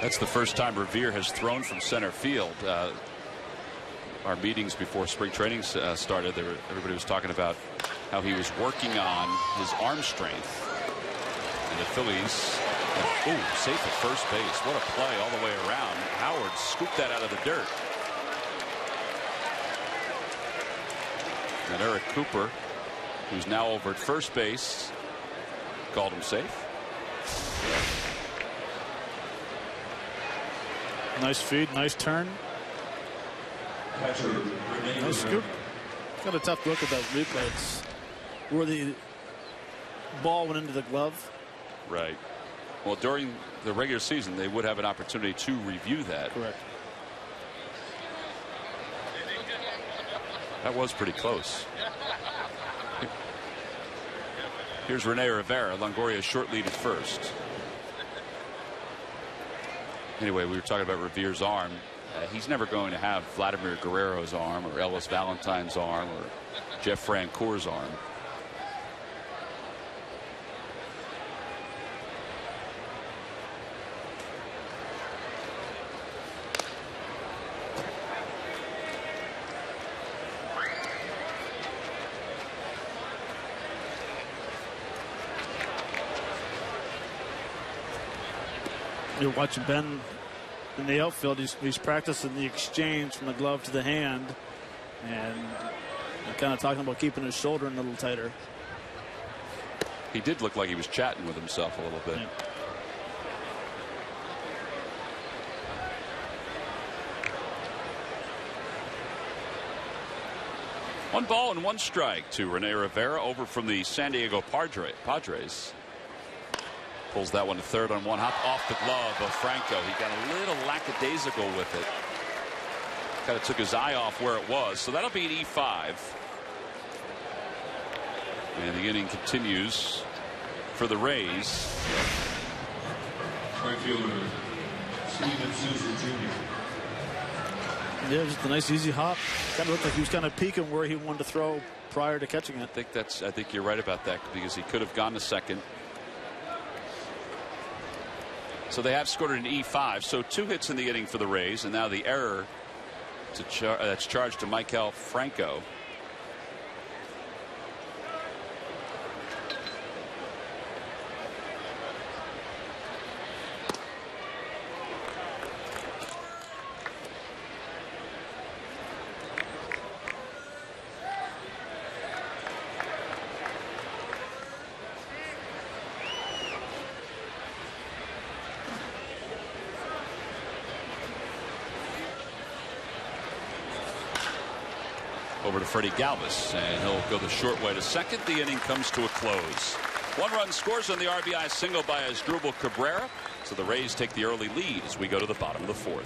That's the first time Revere has thrown from center field. Our meetings before spring training started, everybody was talking about how he was working on his arm strength. And the Phillies, safe at first base. What a play all the way around. Howard scooped that out of the dirt. And Eric Cooper, who's now over at first base, called him safe. Nice feed, nice turn. Nice scoop. Got a tough look at that replay. It's where the ball went into the glove. Right. Well, during the regular season, they would have an opportunity to review that. Correct. That was pretty close. Here's Rene Rivera. Longoria short lead at first. Anyway, we were talking about Revere's arm. he's never going to have Vladimir Guerrero's arm or Ellis Valentine's arm or Jeff Francoeur's arm. You're watching Ben in the outfield. He's practicing the exchange from the glove to the hand, and kind of talking about keeping his shoulder in a little tighter. He did look like he was chatting with himself a little bit. Yeah. One ball and one strike to Rene Rivera over from the San Diego Padres. Pulls that one to third on one hop off the glove of Franco. He got a little lackadaisical with it. Kind of took his eye off where it was. So that'll be an E5. And the inning continues for the Rays. Right fielder, Steven Souza Jr. Yeah, just a nice easy hop. Kind of looked like he was kind of peeking where he wanted to throw prior to catching it. I think you're right about that, because he could have gone to second. So they have scored an E5. So 2 hits in the inning for the Rays, and now the error that's charged to Maikel Franco. Over to Freddie Galvis, and he'll go the short way to second. The inning comes to a close. 1 run scores on the RBI single by Asdrubal Cabrera. So the Rays take the early lead as we go to the bottom of the 4th.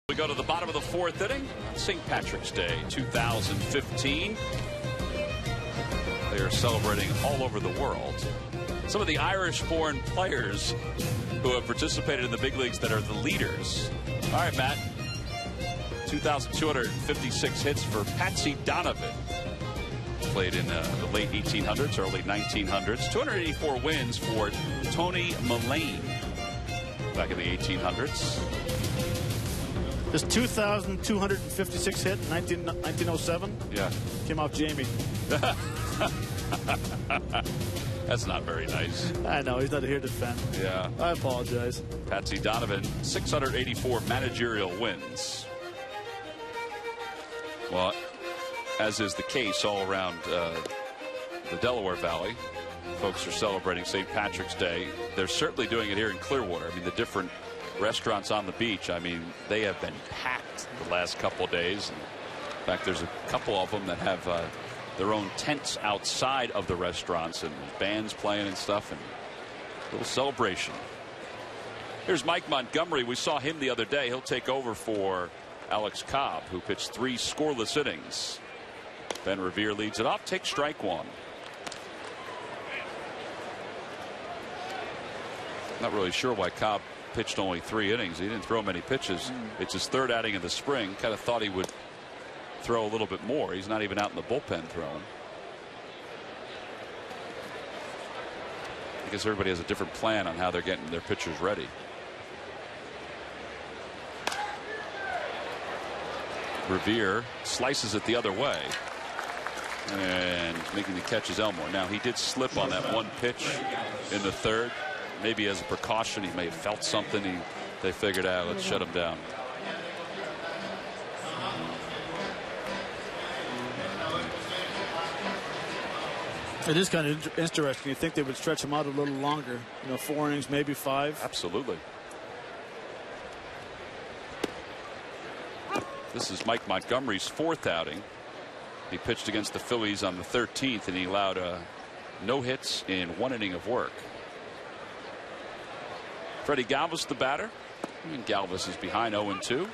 We go to the bottom of the 4th inning. St. Patrick's Day 2015. They are celebrating all over the world. Some of the Irish-born players who have participated in the big leagues that are the leaders. All right, Matt. 2,256 hits for Patsy Donovan. Played in the late 1800s, early 1900s. 284 wins for Tony Mullane back in the 1800s. This 2,256 hit in 1907. Yeah. Came off Jamie. That's not very nice. I know, he's not here to defend. Yeah. I apologize. Patsy Donovan, 684 managerial wins. Well, as is the case all around the Delaware Valley, folks are celebrating St. Patrick's Day. They're certainly doing it here in Clearwater. I mean, the different restaurants on the beach, I mean, they have been packed the last couple of days. In fact, there's a couple of them that have their own tents outside of the restaurants, and bands playing and stuff. And Little celebration. Here's Mike Montgomery. We saw him the other day. He'll take over for Alex Cobb, who pitched 3 scoreless innings. Ben Revere leads it off. Takes strike 1. Not really sure why Cobb pitched only 3 innings. He didn't throw many pitches. It's his 3rd outing of the spring. Kind of thought he would throw a little bit more. He's not even out in the bullpen throwing. I guess everybody has a different plan on how they're getting their pitchers ready. Revere slices it the other way. And making the catch is Elmore. Now, he did slip on that 1 pitch in the 3rd. Maybe as a precaution, he may have felt something. They figured out, let's shut him down. It is kind of interesting. You think they would stretch him out a little longer. 4 innings, maybe 5. Absolutely. This is Mike Montgomery's 4th outing. He pitched against the Phillies on the 13th, and he allowed no hits in 1 inning of work. Freddie Galvis, the batter. And Galvis is behind 0-2.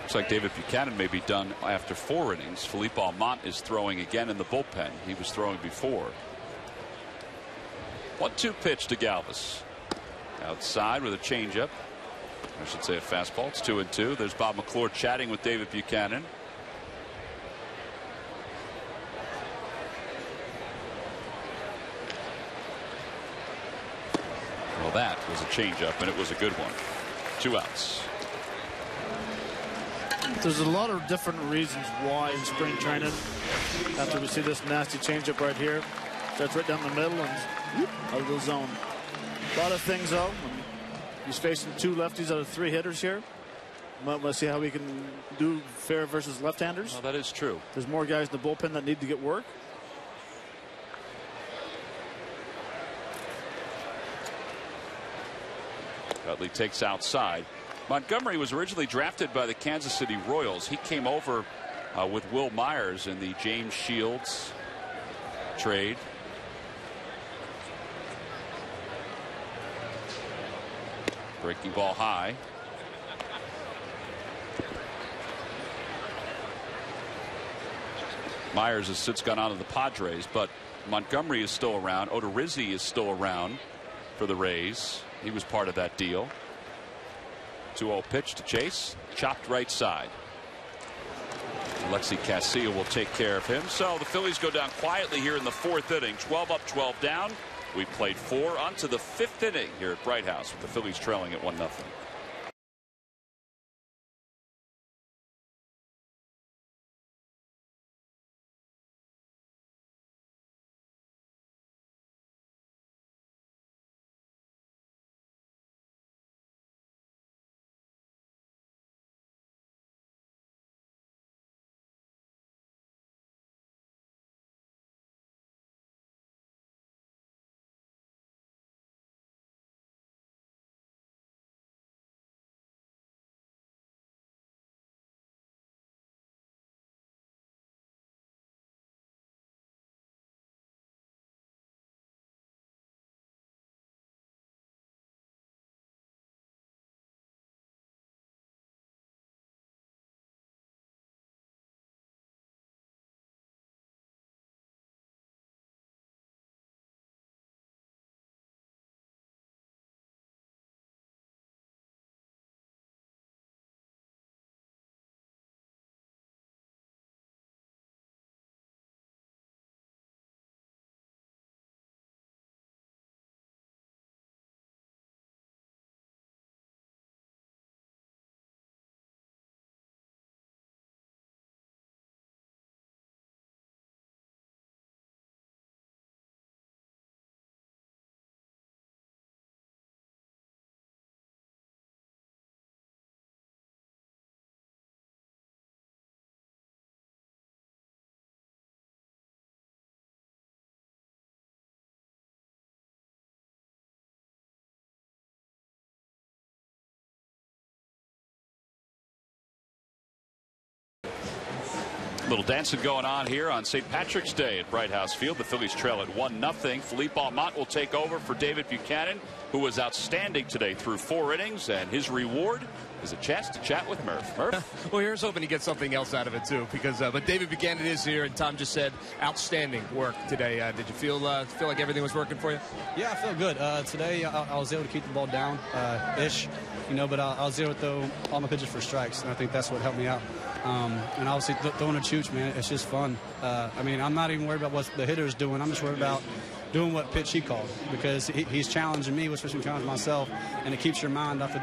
Looks like David Buchanan may be done after 4 innings. Philippe Almont is throwing again in the bullpen. He was throwing before. 1-2 pitch to Galvis. Outside with a changeup. I should say a fastball. It's 2-2. There's Bob McClure chatting with David Buchanan. Well, that was a changeup, and it was a good one. 2 outs. There's a lot of different reasons why in spring training, after we see this nasty changeup right here, starts right down the middle and out of the zone. A lot of things though. He's facing 2 lefties out of 3 hitters here. Might want to see how we can do fair versus left-handers. Well, that is true. There's more guys in the bullpen that need to get work. Utley takes outside. Montgomery was originally drafted by the Kansas City Royals. He came over with Will Myers in the James Shields trade. Breaking ball high. Myers has since gone on to the Padres, but Montgomery is still around. Odorizzi is still around for the Rays. He was part of that deal. 2-0 pitch to Chase. Chopped right side. Alexi Casilla will take care of him. So the Phillies go down quietly here in the 4th inning. 12 up, 12 down. We played 4 on to the 5th inning here at Bright House with the Phillies trailing at 1-0. Little dancing going on here on St. Patrick's Day at Bright House Field. The Phillies trail at 1-0. Philippe Almont will take over for David Buchanan, who was outstanding today through 4 innings, and his reward is a chance to chat with Murph. Murph? Well, here's hoping he gets something else out of it, too, because but David Buchanan is here, and Tom just said outstanding work today. Did you feel like everything was working for you? Yeah, I feel good. Today, I was able to keep the ball down, ish, but I was able to throw all my pitches for strikes, and I think that's what helped me out. And obviously, throwing a chooch, man, it's just fun. I'm not even worried about what the hitter's doing. I'm just worried about doing what pitch he called, because he's challenging me, which I'm challenging myself, and it keeps your mind off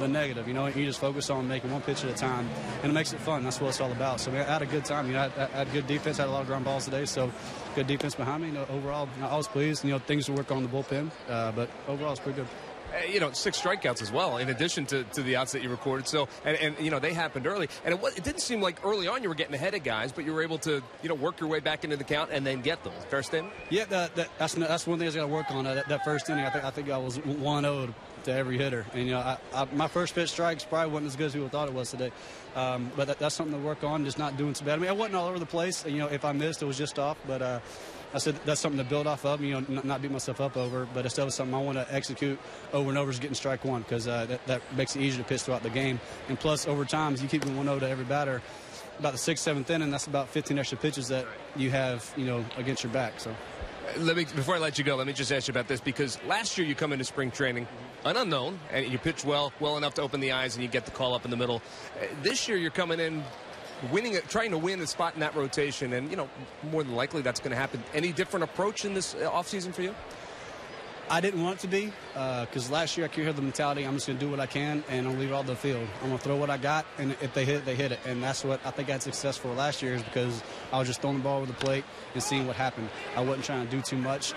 the negative. You just focus on making one pitch at a time, and it makes it fun. That's what it's all about. So, man, I had a good time. I had good defense. I had a lot of ground balls today, so good defense behind me. Overall, I was pleased. Things to work on in the bullpen, but overall, it's pretty good. 6 strikeouts as well, in addition to the outs that you recorded. So, and they happened early. And it didn't seem like early on you were getting ahead of guys, but you were able to, work your way back into the count and then get them. Fair statement? Yeah, that's one thing I got to work on. That first inning, I think I was 1-0 to every hitter. And, my first pitch strikes probably wasn't as good as people thought it was today. But that's something to work on, just not doing so bad. I wasn't all over the place. If I missed, it was just off. But I said that's something to build off of, not beat myself up over. But it's still something I want to execute over and over, is getting strike one, because that makes it easier to pitch throughout the game. And plus, over time, you keep going 1-0 to every batter. About the 6th, 7th inning, that's about 15 extra pitches that you have, against your back. So. Before I let you go, let me just ask you about this, because last year you come into spring training an unknown, and you pitch well enough to open the eyes, and you get the call up in the middle. This year you're coming in trying to win a spot in that rotation, and more than likely that's going to happen. Any different approach in this offseason for you? I didn't want it to be, because last year I could hear the mentality, I'm just going to do what I can, and I'll leave it all to the field. I'm going to throw what I got, and if they hit it, they hit it. And that's what I think I had success for last year, is because I was just throwing the ball over the plate and seeing what happened. I wasn't trying to do too much.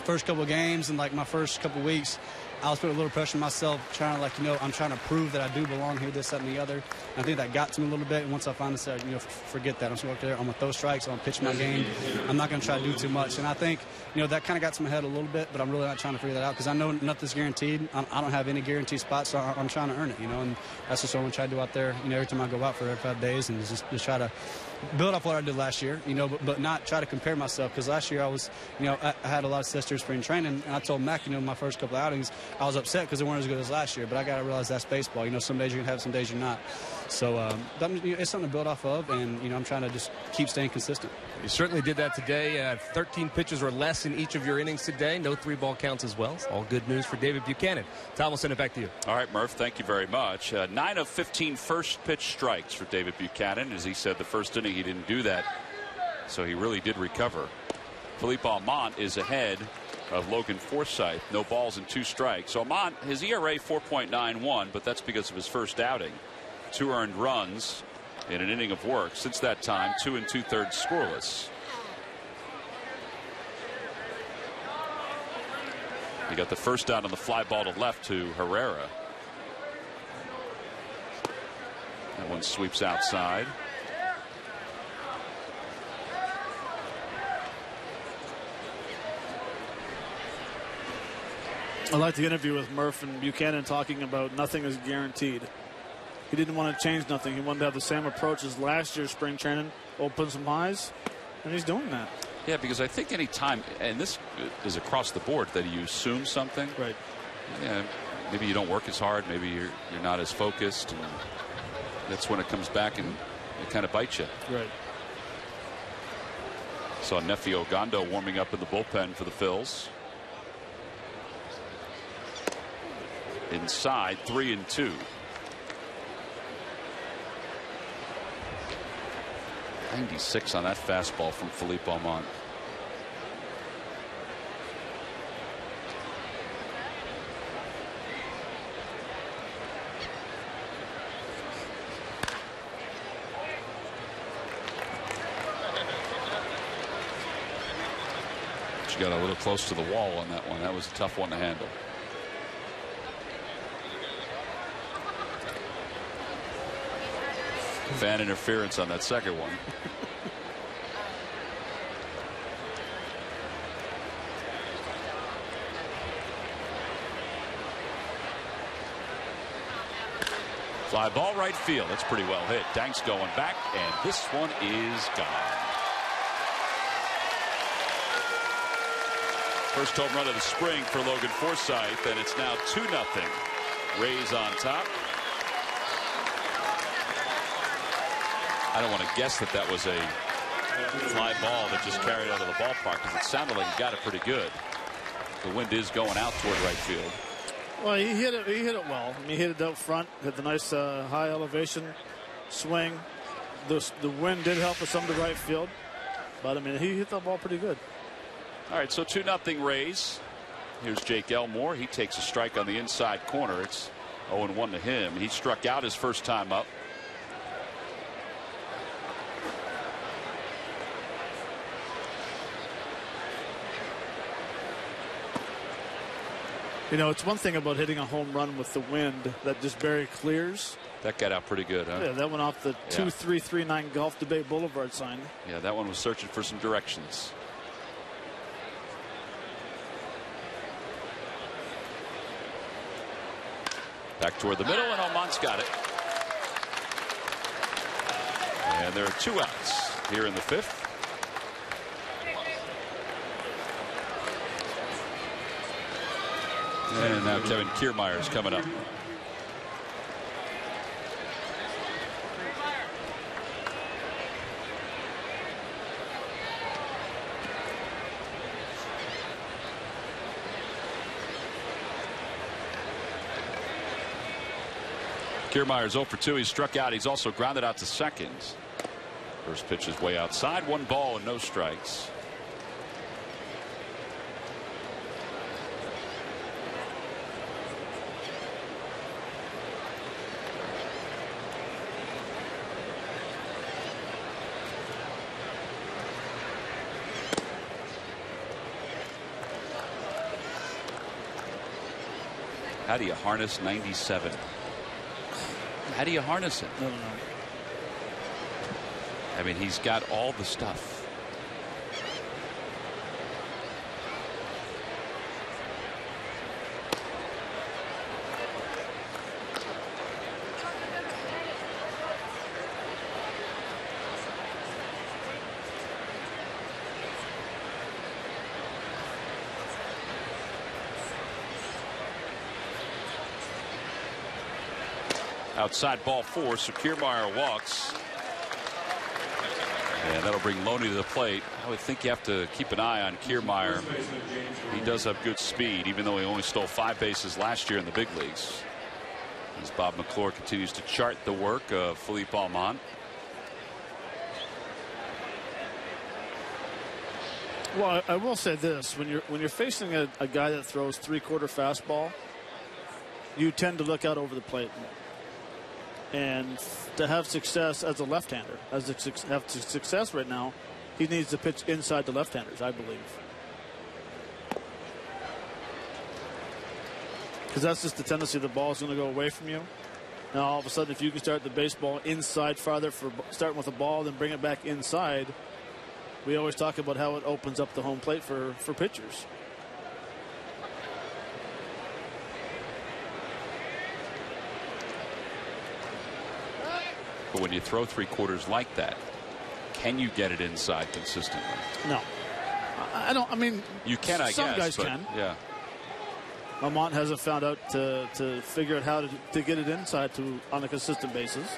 First couple of games and my first couple of weeks, I was putting a little pressure on myself, trying to, I'm trying to prove that I do belong here, this, that, and the other. And I think that got to me a little bit. And once I finally said, forget that. I'm just going to go there. I'm going to throw strikes. I'm going to pitch my game. I'm not going to try to do too much. And I think, that kind of got to my head a little bit, but I'm really not trying to figure that out, because I know nothing's guaranteed. I don't have any guaranteed spots, so I'm trying to earn it, and that's just what I'm going to try to do out there, every time I go out for every 5 days, and just try to build off what I did last year, but not try to compare myself, because last year I was, I had a lot of sisters spring training, and I told Mac, my first couple of outings, I was upset because they weren't as good as last year, but I got to realize that's baseball. Some days you're going to have, some days you're not. So it's something to build off of, and, I'm trying to just keep staying consistent. You certainly did that today. 13 pitches or less in each of your innings today. No 3-ball counts as well. All good news for David Buchanan. Tom, we'll send it back to you. All right, Murph, thank you very much. 9 of 15 first pitch strikes for David Buchanan. As he said, the first inning he didn't do that, so he really did recover. Philippe Almont is ahead of Logan Forsythe. No balls and 2 strikes. Almont, his ERA 4.91, but that's because of his first outing. 2 earned runs in an inning of work. Since that time, 2 2/3 scoreless. He got the first out on the fly ball to left to Herrera. That one sweeps outside. I like the interview with Murph and Buchanan talking about nothing is guaranteed. He didn't want to change nothing. He wanted to have the same approach as last year's spring training, open some highs, and he's doing that. Yeah, because I think any time, and this is across the board, that you assume something. Right. Yeah, maybe you don't work as hard. Maybe you're not as focused, and that's when it comes back and it kind of bites you. Right. Saw Nefi Ogando warming up in the bullpen for the Phils. Inside, 3-2. .96 on that fastball from Philippe Almont. She got a little close to the wall on that one. That was a tough one to handle. Fan interference on that second one. Fly ball right field. That's pretty well hit. Dank's going back, and this one is gone. First home run of the spring for Logan Forsythe, and it's now 2-0. Rays on top. I don't want to guess that that was a fly ball that just carried out of the ballpark, because it sounded like he got it pretty good. The wind is going out toward right field. Well, he hit it well. I mean, he hit it out front, hit the nice high elevation swing. The wind did help with some of the right field, but I mean, he hit that ball pretty good. All right, so 2-0 Rays. Here's Jake Elmore. He takes a strike on the inside corner. It's 0-1 to him. He struck out his first time up. You know, it's one thing about hitting a home run with the wind that just barely clears. That got out pretty good, huh? Yeah, that went off the 2339 Gulf to Bay Boulevard sign. Yeah, that one was searching for some directions. Back toward the middle, and Almont's got it. And there are 2 outs here in the 5th. And now Kevin Kiermaier is coming up. Kiermaier's 0 for 2. He struck out. He's also grounded out to second. First pitch is way outside. 1 ball and no strikes. How do you harness 97? How do you harness it? I don't know. I mean, he's got all the stuff. Outside ball 4, so Kiermaier walks. And that'll bring Loney to the plate. I would think you have to keep an eye on Kiermaier. He does have good speed, even though he only stole 5 bases last year in the big leagues. As Bob McClure continues to chart the work of Philippe Almont. Well, I will say this: when you're facing a guy that throws 3/4 fastball, you tend to look out over the plate. And to have success as a left-hander, have success right now, he needs to pitch inside the left-handers, I believe. Because that's just the tendency. The ball is going to go away from you. Now, all of a sudden, if you can start the baseball inside farther, for starting with a ball, then bring it back inside, we always talk about how it opens up the home plate for pitchers. But when you throw 3/4 like that, can you get it inside consistently? No. I don't. I mean, you can, I guess. Some guys can. Yeah. Almont hasn't found out to figure out how to get it inside on a consistent basis.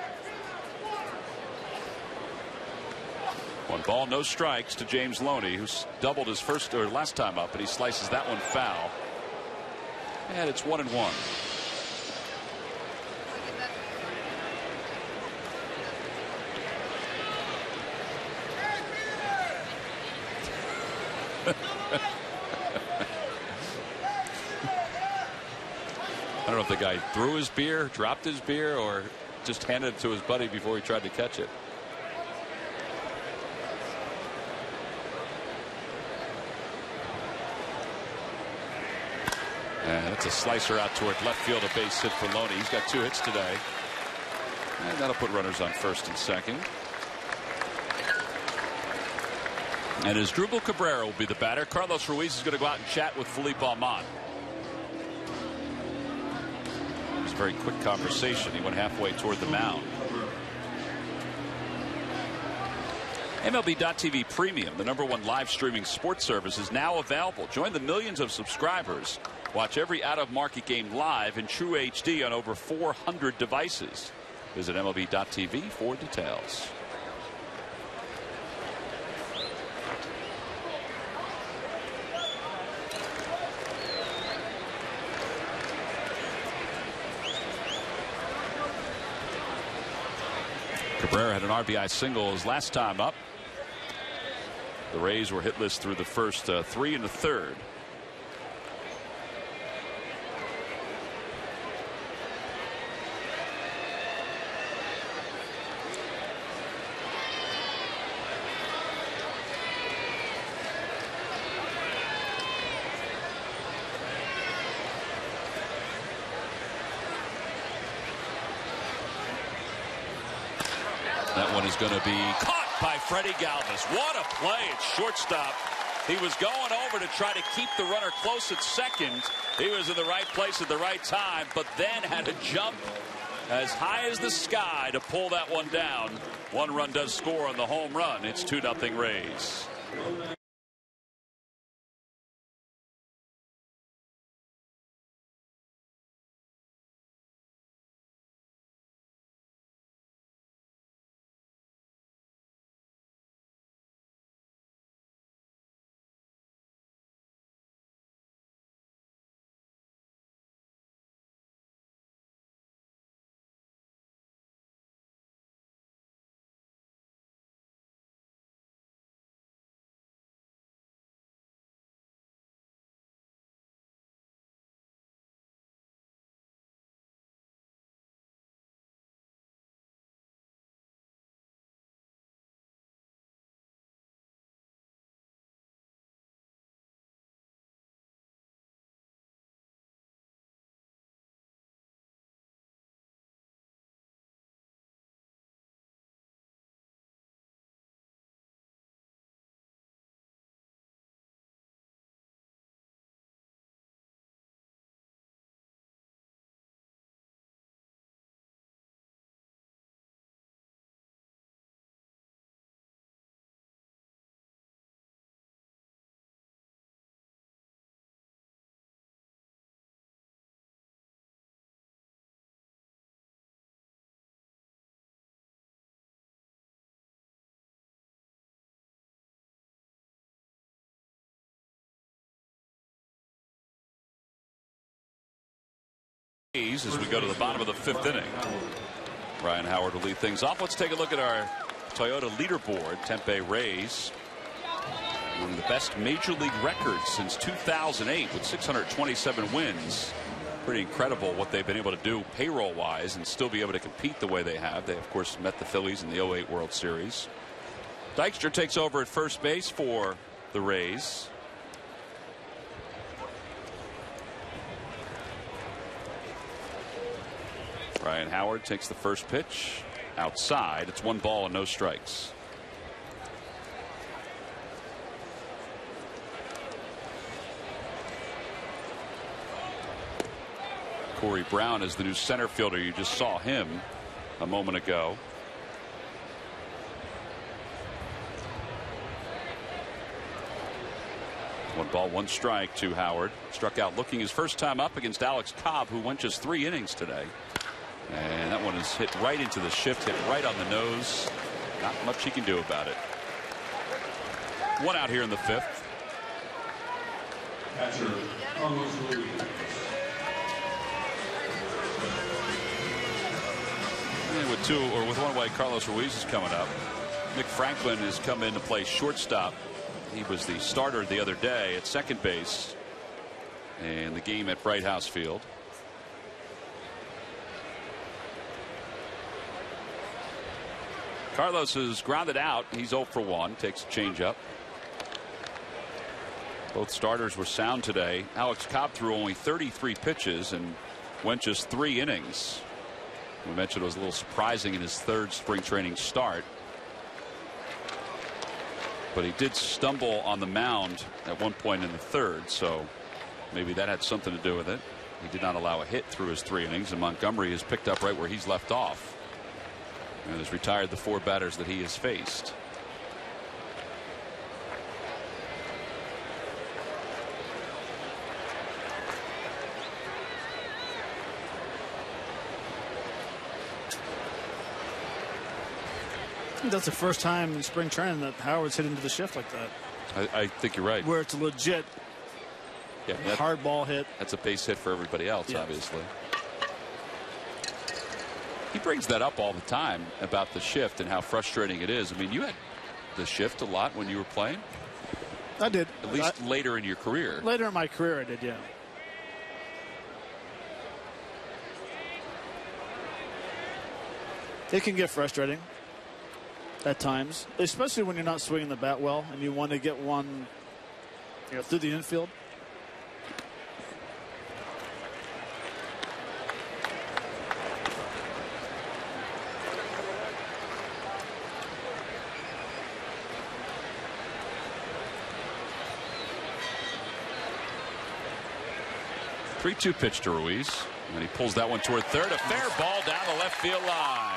1 ball, no strikes to James Loney, who's doubled his last time up, and he slices that one foul. And it's 1-1. I don't know if the guy threw his beer, dropped his beer, or just handed it to his buddy before he tried to catch it. And it's a slicer out toward left field, a base hit for Loney. He's got 2 hits today. And that'll put runners on first and second. And Asdrubal Cabrera will be the batter. Carlos Ruiz is going to go out and chat with Philippe Almont. a very quick conversation. He went halfway toward the mound. MLB.TV Premium, the #1 live streaming sports service, is now available. Join the millions of subscribers. Watch every out-of-market game live in true HD on over 400 devices. Visit MLB.TV for details. Cabrera had an RBI single his last time up. The Rays were hitless through the first 3 and the third. That one is going to be caught by Freddie Galvis. What a play at shortstop. He was going over to try to keep the runner close at second. He was in the right place at the right time, but then had to jump as high as the sky to pull that one down. One run does score on the home run. It's 2-0 Rays. As we go to the bottom of the 5th inning. Ryan Howard will lead things off. Let's take a look at our Toyota leaderboard. Tampa Rays, one of the best major league records since 2008 with 627 wins. Pretty incredible what they've been able to do payroll wise and still be able to compete the way they have. They of course met the Phillies in the 08 World Series. Dykstra takes over at first base for the Rays. Ryan Howard takes the first pitch outside. It's 1 ball and no strikes. Corey Brown is the new center fielder. You just saw him a moment ago. One ball, 1 strike to Howard. Struck out looking his first time up against Alex Cobb, who went just 3 innings today. And that one is hit right into the shift, hit right on the nose. Not much he can do about it. 1 out here in the 5th. Catcher, Carlos Ruiz. And with 1 away, Carlos Ruiz is coming up. Nick Franklin has come in to play shortstop. He was the starter the other day at second base in the game at Bright House Field. Carlos is grounded out. He's 0 for 1. Takes a changeup. Both starters were sound today. Alex Cobb threw only 33 pitches and went just 3 innings. We mentioned it was a little surprising in his 3rd spring training start. But he did stumble on the mound at one point in the 3rd, so maybe that had something to do with it. He did not allow a hit through his 3 innings, and Montgomery has picked up right where he's left off and has retired the 4 batters that he has faced. That's the first time in spring training that Howard's hit into the shift like that. I think you're right. Where it's a legit hard ball hit. That's a base hit for everybody else, yeah. Obviously. He brings that up all the time about the shift and how frustrating it is. I mean, you had the shift a lot when you were playing. I did. At least later in your career. Later in my career, I did, yeah. It can get frustrating at times, especially when you're not swinging the bat well and you want to get one through the infield. The 3-2 pitch to Ruiz, and he pulls that one toward third. A fair ball down the left field line.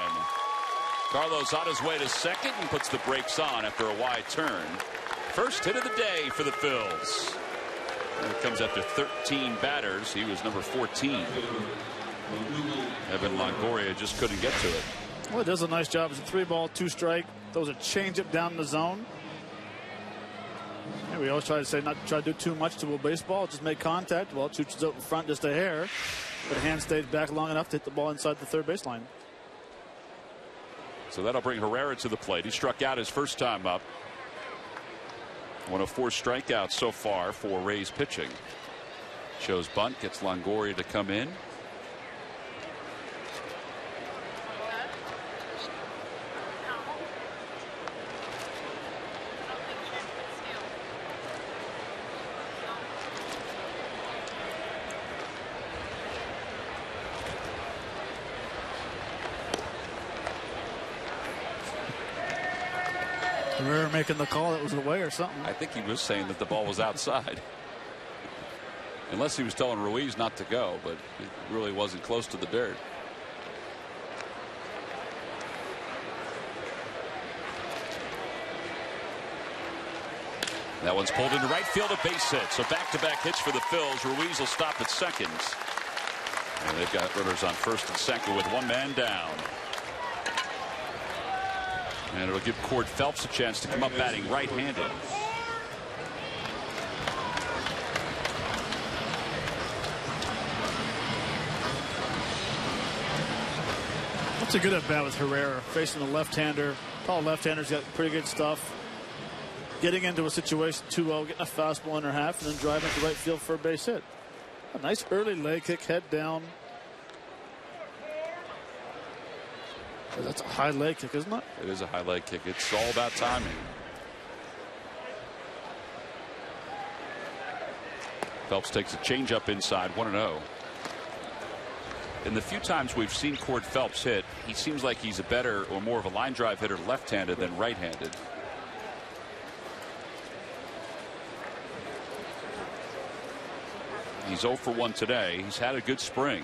Carlos on his way to second and puts the brakes on after a wide turn. First hit of the day for the Phils. And it comes after 13 batters. He was number 14. Evan Longoria just couldn't get to it. Well, it does a nice job. It's a 3-ball, 2-strike. Throws a changeup down the zone. And we always try to say not to try to do too much to a baseball. Just make contact. Well, Chooch is out in front just a hair. But hand stayed back long enough to hit the ball inside the third baseline. So that'll bring Herrera to the plate. He struck out his first time up. One of 4 strikeouts so far for Rays pitching. Shows bunt, gets Longoria to come in. Herrera making the call that was away or something. I think he was saying that the ball was outside. Unless he was telling Ruiz not to go, but it really wasn't close to the dirt. That one's pulled into right field, a base hit. So back-to-back hits for the Phils. Ruiz will stop at second. And they've got runners on first and second with 1 man down. And it'll give Cord Phelps a chance to come up batting right-handed. That's a good at bat with Herrera facing the left-hander. Tall left-hander's got pretty good stuff. Getting into a situation 2-0, getting a fastball in her half, and then driving to right field for a base hit. A nice early leg kick, head down. That's a high leg kick, isn't it? It is a high leg kick. It's all about timing. Phelps takes a changeup inside, 1-0. In the few times we've seen Cord Phelps hit, he seems like he's a better or more of a line drive hitter left-handed than right-handed. He's 0 for 1 today. He's had a good spring.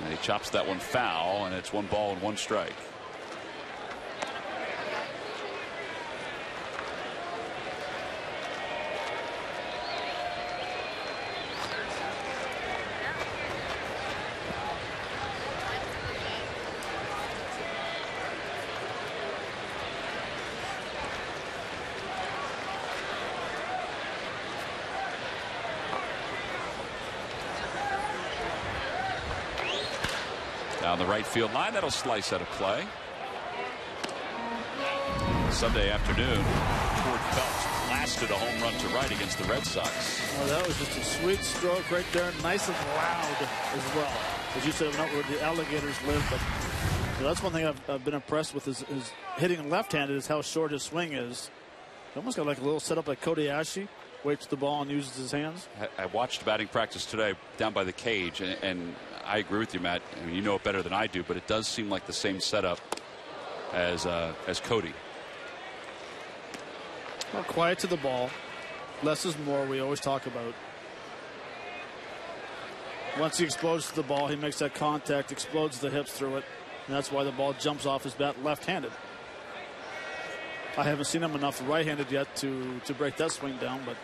And he chops that one foul, and it's 1 ball and 1 strike. Down the right field line, that'll slice out of play. Sunday afternoon, Cord Phelps blasted a home run to right against the Red Sox. Well, that was just a sweet stroke right there, nice and loud as well. As you said, not where the alligators live, but that's one thing I've been impressed with is hitting left-handed is how short his swing is. He almost got like a little setup like Cody Ashley. Waits the ball and uses his hands. I watched batting practice today down by the cage, and I agree with you, Matt. I mean, you know it better than I do, but it does seem like the same setup as Cody. Well, quiet to the ball. Less is more, we always talk about. Once he explodes to the ball, he makes that contact, explodes the hips through it, and that's why the ball jumps off his bat left-handed. I haven't seen him enough right-handed yet to break that swing down, but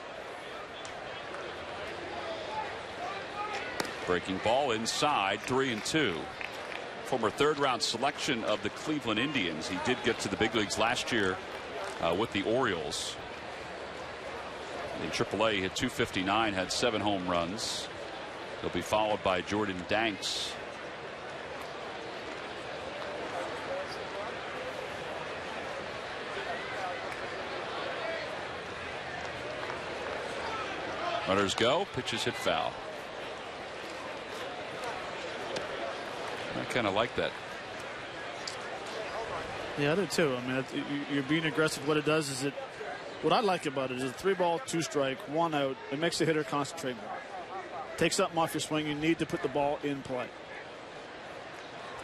breaking ball inside, 3-2. Former third-round selection of the Cleveland Indians. He did get to the big leagues last year with the Orioles. In AAA, he hit .259, had 7 home runs. He'll be followed by Jordan Danks. Runners go. Pitches hit foul. I kind of like that. Yeah, I do too. I mean, you're being aggressive. What it does is what I like about it is a 3-ball, 2-strike, 1 out. It makes the hitter concentrate more. Take something off your swing. You need to put the ball in play.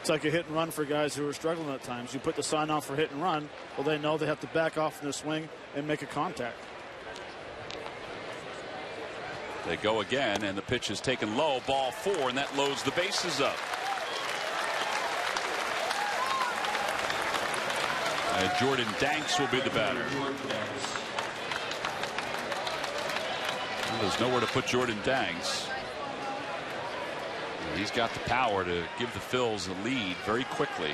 It's like a hit and run for guys who are struggling at times. You put the sign off for hit and run. Well, they know they have to back off in their swing and make a contact. They go again, and the pitch is taken low. Ball 4, and that loads the bases up. And Jordan Danks will be the batter. Well, there's nowhere to put Jordan Danks. He's got the power to give the Phils a lead very quickly.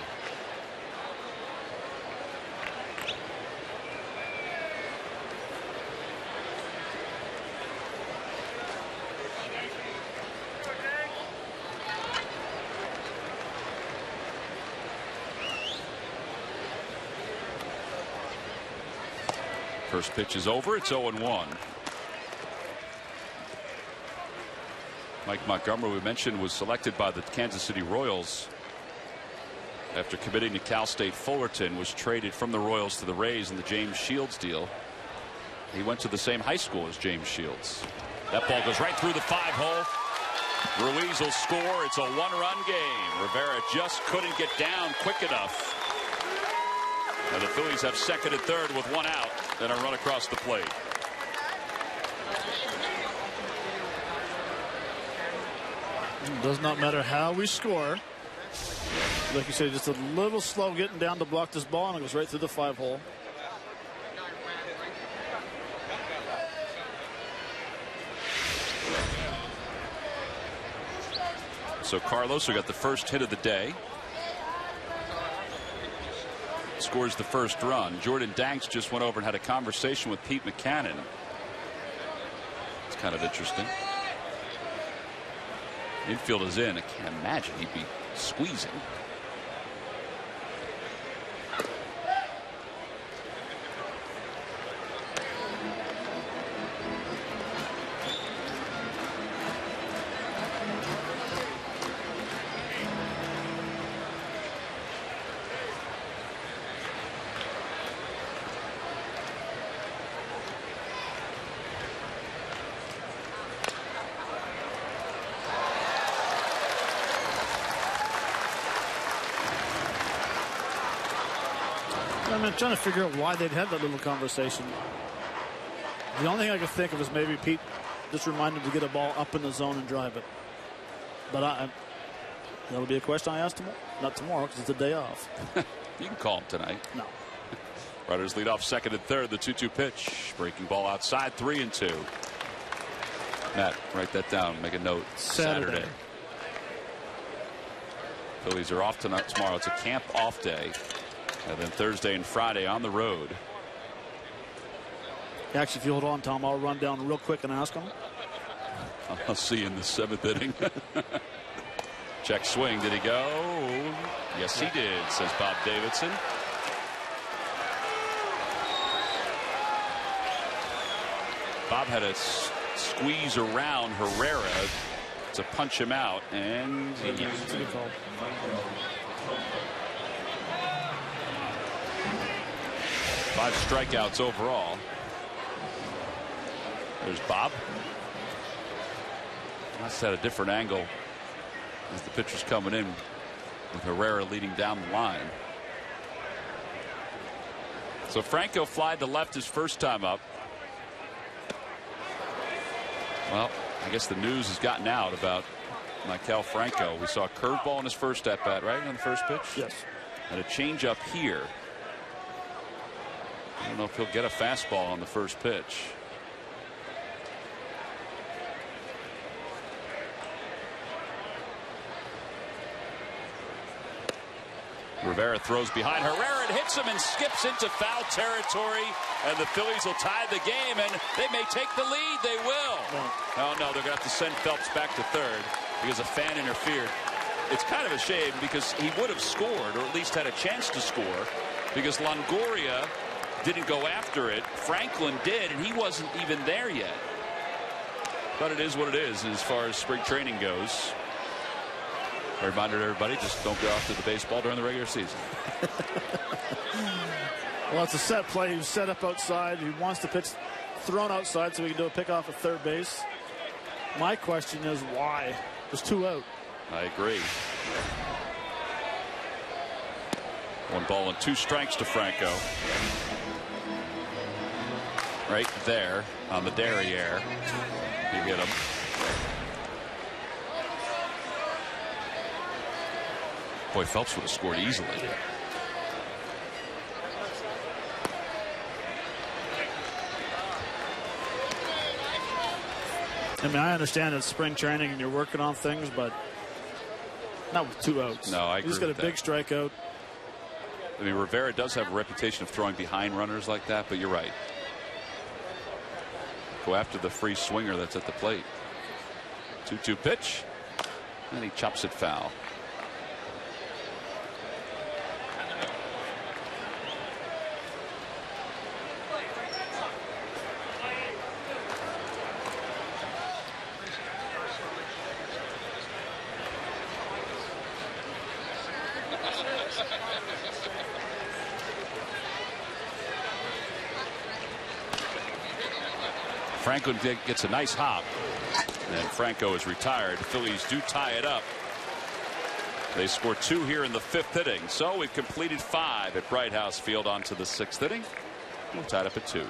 First pitch is over. It's 0-1. Mike Montgomery, we mentioned, was selected by the Kansas City Royals after committing to Cal State Fullerton, was traded from the Royals to the Rays in the James Shields deal. He went to the same high school as James Shields. That ball goes right through the 5-hole. Ruiz will score. It's a 1-run game. Rivera just couldn't get down quick enough. Now the Phillies have second and third with 1 out and a run across the plate. It does not matter how we score. Like you said, just a little slow getting down to block this ball, and it goes right through the 5-hole. So Carlos, who got the first hit of the day, scores the first run. Jordan Danks just went over and had a conversation with Pete McCannon. It's kind of interesting. Infield is in. I can't imagine he'd be squeezing. I'm trying to figure out why they'd had that little conversation. The only thing I could think of is maybe Pete just reminded him to get a ball up in the zone and drive it. But that'll be a question I ask tomorrow. Not tomorrow, because it's a day off. You can call him tonight. No. Runners lead off second and third. The 2-2 pitch. Breaking ball outside. 3-2. Matt, write that down. Make a note. Saturday. Phillies are off tonight. Tomorrow. It's a camp off day. And then Thursday and Friday on the road. Actually, if you hold on, Tom, I'll run down real quick and ask him. I'll see you in the 7th inning. Check swing. Did he go? Yes, he did, says Bob Davidson. Bob had a squeeze around Herrera to punch him out, and yeah. 5 strikeouts overall. There's Bob. That's at a different angle as the pitcher's coming in, with Herrera leading down the line. So Franco flied to left his first time up. Well, I guess the news has gotten out about Maikel Franco. We saw a curveball in his first at bat, right, on the first pitch? Yes. And a changeup here. I don't know if he'll get a fastball on the first pitch. Rivera throws behind Herrera and hits him and skips into foul territory, and the Phillies will tie the game, and they may take the lead. They will. Oh no, they're going to have to send Phelps back to third because a fan interfered. It's kind of a shame because he would have scored, or at least had a chance to score, because Longoria didn't go after it. Franklin did, and he wasn't even there yet. But it is what it is as far as spring training goes. A reminder to everybody, just don't go after the baseball during the regular season. Well, it's a set play. He was set up outside. He wants the pitch thrown outside so he can do a pickoff at third base. My question is why? There's 2 out. I agree. 1 ball and 2 strikes to Franco. Right there on the derriere. You hit him. Boy, Phelps would have scored easily. I mean, I understand it's spring training and you're working on things, but not with 2 outs. No, I agree. He's got a big strikeout. I mean, Rivera does have a reputation of throwing behind runners like that, but you're right. Go after the free swinger that's at the plate. 2-2 pitch, and he chops it foul. Franklin gets a nice hop, and Franco is retired. The Phillies do tie it up. They score 2 here in the 5th inning, so we've completed 5 at Bright House Field. On to the 6th inning. We're tied up at 2.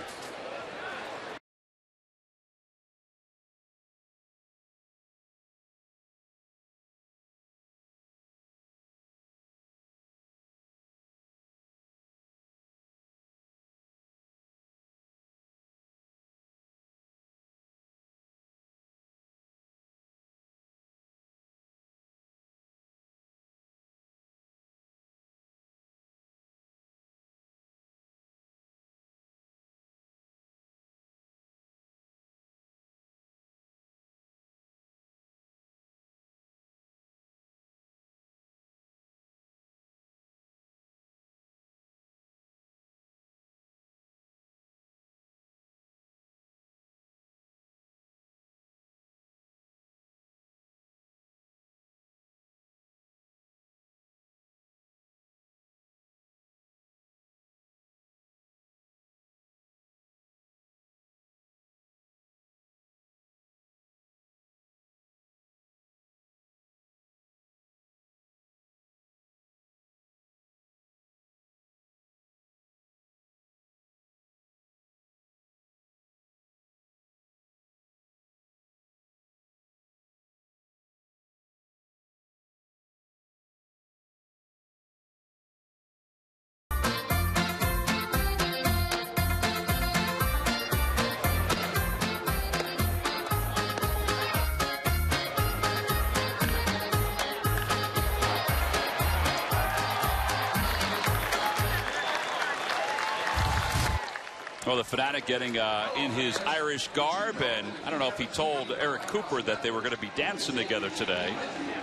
Well, the Fanatic getting in his Irish garb, and I don't know if he told Eric Cooper that they were going to be dancing together today,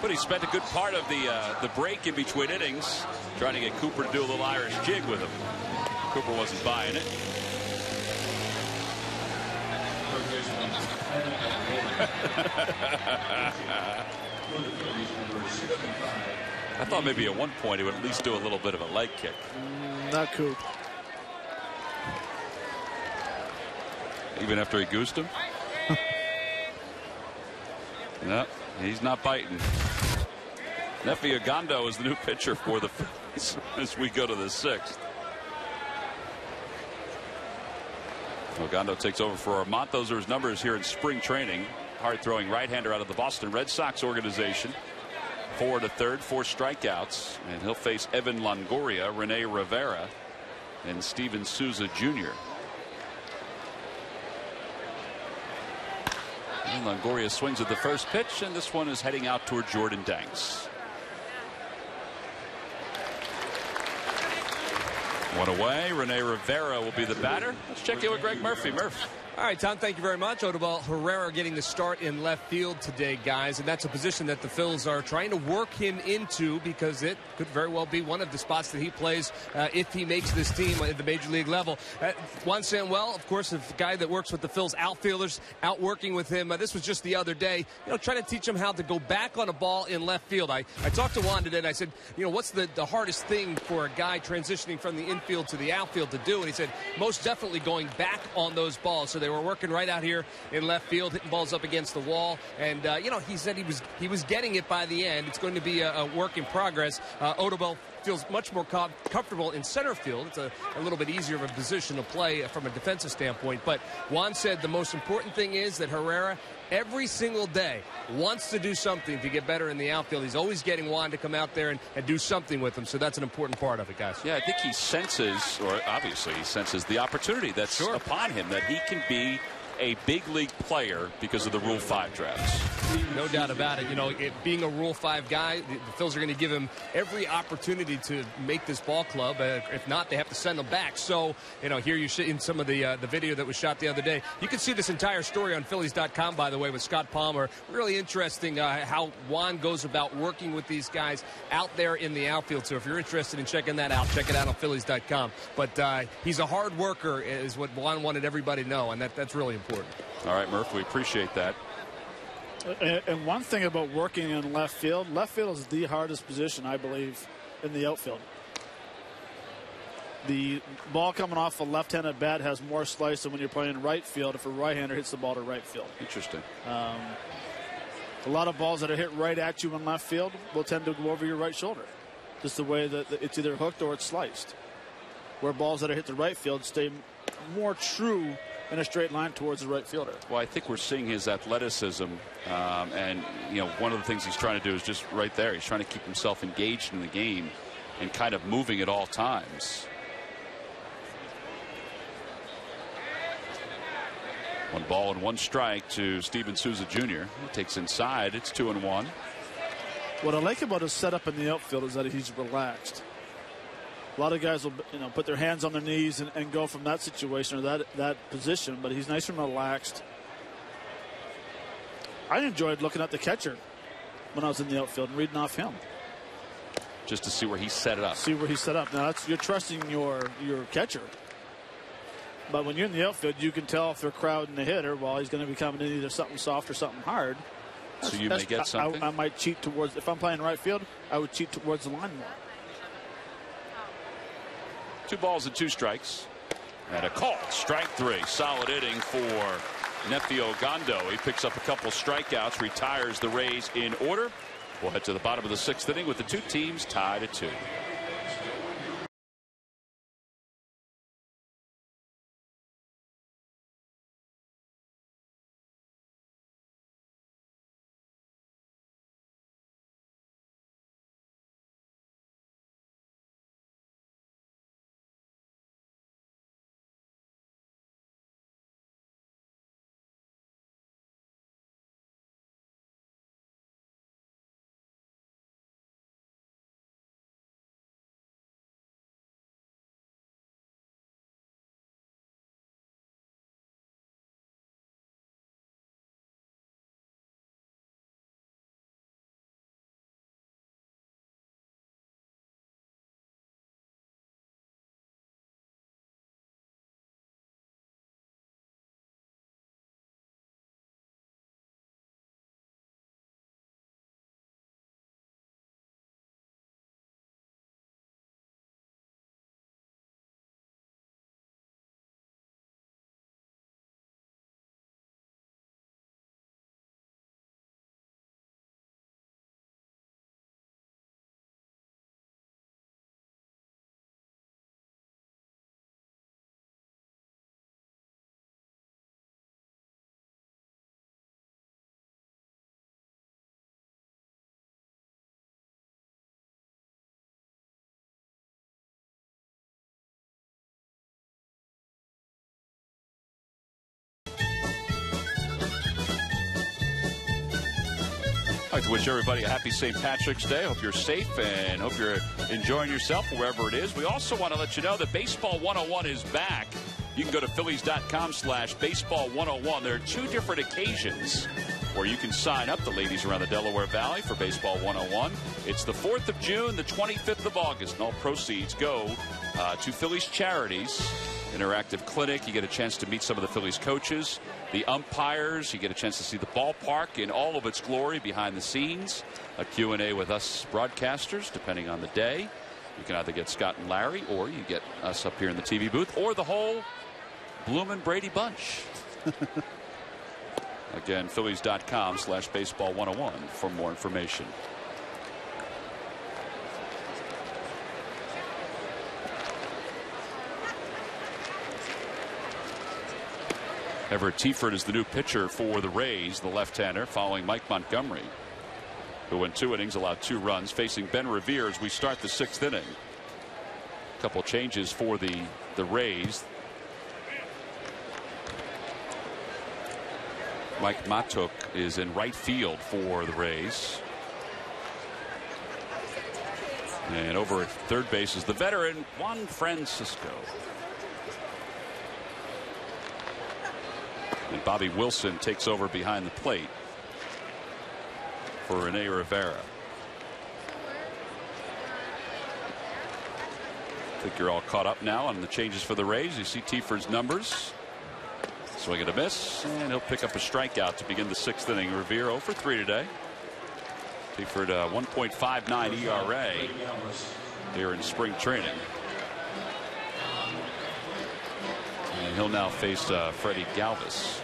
but he spent a good part of the break in between innings trying to get Cooper to do a little Irish jig with him. Cooper wasn't buying it. I thought maybe at one point he would at least do a little bit of a leg kick. Not Coop. Even after he goosed him? No, he's not biting. Nefi Ogando is the new pitcher for the Phillies as we go to the 6th. Ogando takes over for Armont. Those are his numbers here in spring training. hard-throwing right-hander out of the Boston Red Sox organization. 4 to third, 4 strikeouts, and he'll face Evan Longoria, Rene Rivera, and Steven Souza Jr. And Longoria swings at the first pitch, and this one is heading out toward Jordan Danks. 1 away. Rene Rivera will be the batter. Let's check in with Greg Murphy. Murph. All right, Tom, thank you very much. Odubel Herrera getting the start in left field today, guys, and that's a position that the Phils are trying to work him into because it could very well be one of the spots that he plays if he makes this team at the major league level. Juan Samuel, of course, a guy that works with the Phils outfielders, out working with him. This was just the other day, trying to teach him how to go back on a ball in left field. I talked to Juan today, and I said, what's the hardest thing for a guy transitioning from the infield to the outfield to do? And he said, most definitely going back on those balls. So they were working right out here in left field, hitting balls up against the wall, and he said he was getting it by the end. It's going to be a work in progress. Odubel feels much more comfortable in center field. It's a little bit easier of a position to play from a defensive standpoint. But Juan said the most important thing is that Herrera every single day wants to do something to get better in the outfield. He's always getting Juan to come out there and do something with him. So that's an important part of it, guys. Yeah, I think he senses, or obviously he senses the opportunity that's upon him, that he can be a big league player because of the Rule 5 drafts. No doubt about it. Being a Rule 5 guy, the Phils are going to give him every opportunity to make this ball club. If not, they have to send him back. So, here you see in some of the video that was shot the other day. You can see this entire story on Phillies.com, by the way, with Scott Palmer. Really interesting how Juan goes about working with these guys out there in the outfield. So if you're interested in checking that out, check it out on Phillies.com. But he's a hard worker, is what Juan wanted everybody to know, and that's really important. All right, Murph, we appreciate that. And one thing about working in left field is the hardest position, I believe, in the outfield. The ball coming off a left-handed bat has more slice than when you're playing right field if a right-hander hits the ball to right field. Interesting. A lot of balls that are hit right at you in left field will tend to go over your right shoulder. Just the way that it's either hooked or it's sliced. Where balls that are hit to right field stay more true in a straight line towards the right fielder. Well, I think we're seeing his athleticism, and one of the things he's trying to do is just right there. He's trying to keep himself engaged in the game and kind of moving at all times. 1 ball and 1 strike to Steven Souza Jr. He takes inside. It's 2-1. What I like about his setup in the outfield is that he's relaxed. A lot of guys will, put their hands on their knees and go from that situation or that position, but he's nice and relaxed. I enjoyed looking at the catcher when I was in the outfield and reading off him. Just to see where he set it up. See where he set up. Now you're trusting your catcher. But when you're in the outfield, you can tell if they're crowding the hitter. Well, he's going to be coming in either something soft or something hard. So you may get something. I might cheat towards. If I'm playing right field, I would cheat towards the line more. 2 balls and 2 strikes. And a call. Strike 3. Solid inning for Nefi Ogando. He picks up a couple strikeouts, retires the Rays in order. We'll head to the bottom of the 6th inning with the 2 teams tied at 2. I'd like to wish everybody a happy St. Patrick's Day. Hope you're safe and hope you're enjoying yourself wherever it is. We also want to let you know that Baseball 101 is back. You can go to Phillies.com/Baseball101. There are 2 different occasions where you can sign up, the ladies around the Delaware Valley, for Baseball 101. It's the 4th of June, the 25th of August, and all proceeds go to Phillies charities. Interactive clinic. You get a chance to meet some of the Phillies coaches, the umpires. You get a chance to see the ballpark in all of its glory behind the scenes. A Q&A with us broadcasters, depending on the day. You can either get Scott and Larry, or you get us up here in the TV booth, or the whole Bloomin' Brady bunch. Again, Phillies.com/Baseball101 for more information. Everett Teaford is the new pitcher for the Rays, the left-hander, following Mike Montgomery, who went 2 innings, allowed 2 runs, facing Ben Revere as we start the 6th inning. A couple changes for the Rays. Mike Matuk is in right field for the Rays. And over at third base is the veteran Juan Francisco. And Bobby Wilson takes over behind the plate for Rene Rivera. I think you're all caught up now on the changes for the Rays. You see Teaford's numbers. Swing and a miss, and he'll pick up a strikeout to begin the 6th inning. Revere 0 for 3 today. Teaford 1.59 ERA here in spring training. And he'll now face Freddie Galvis.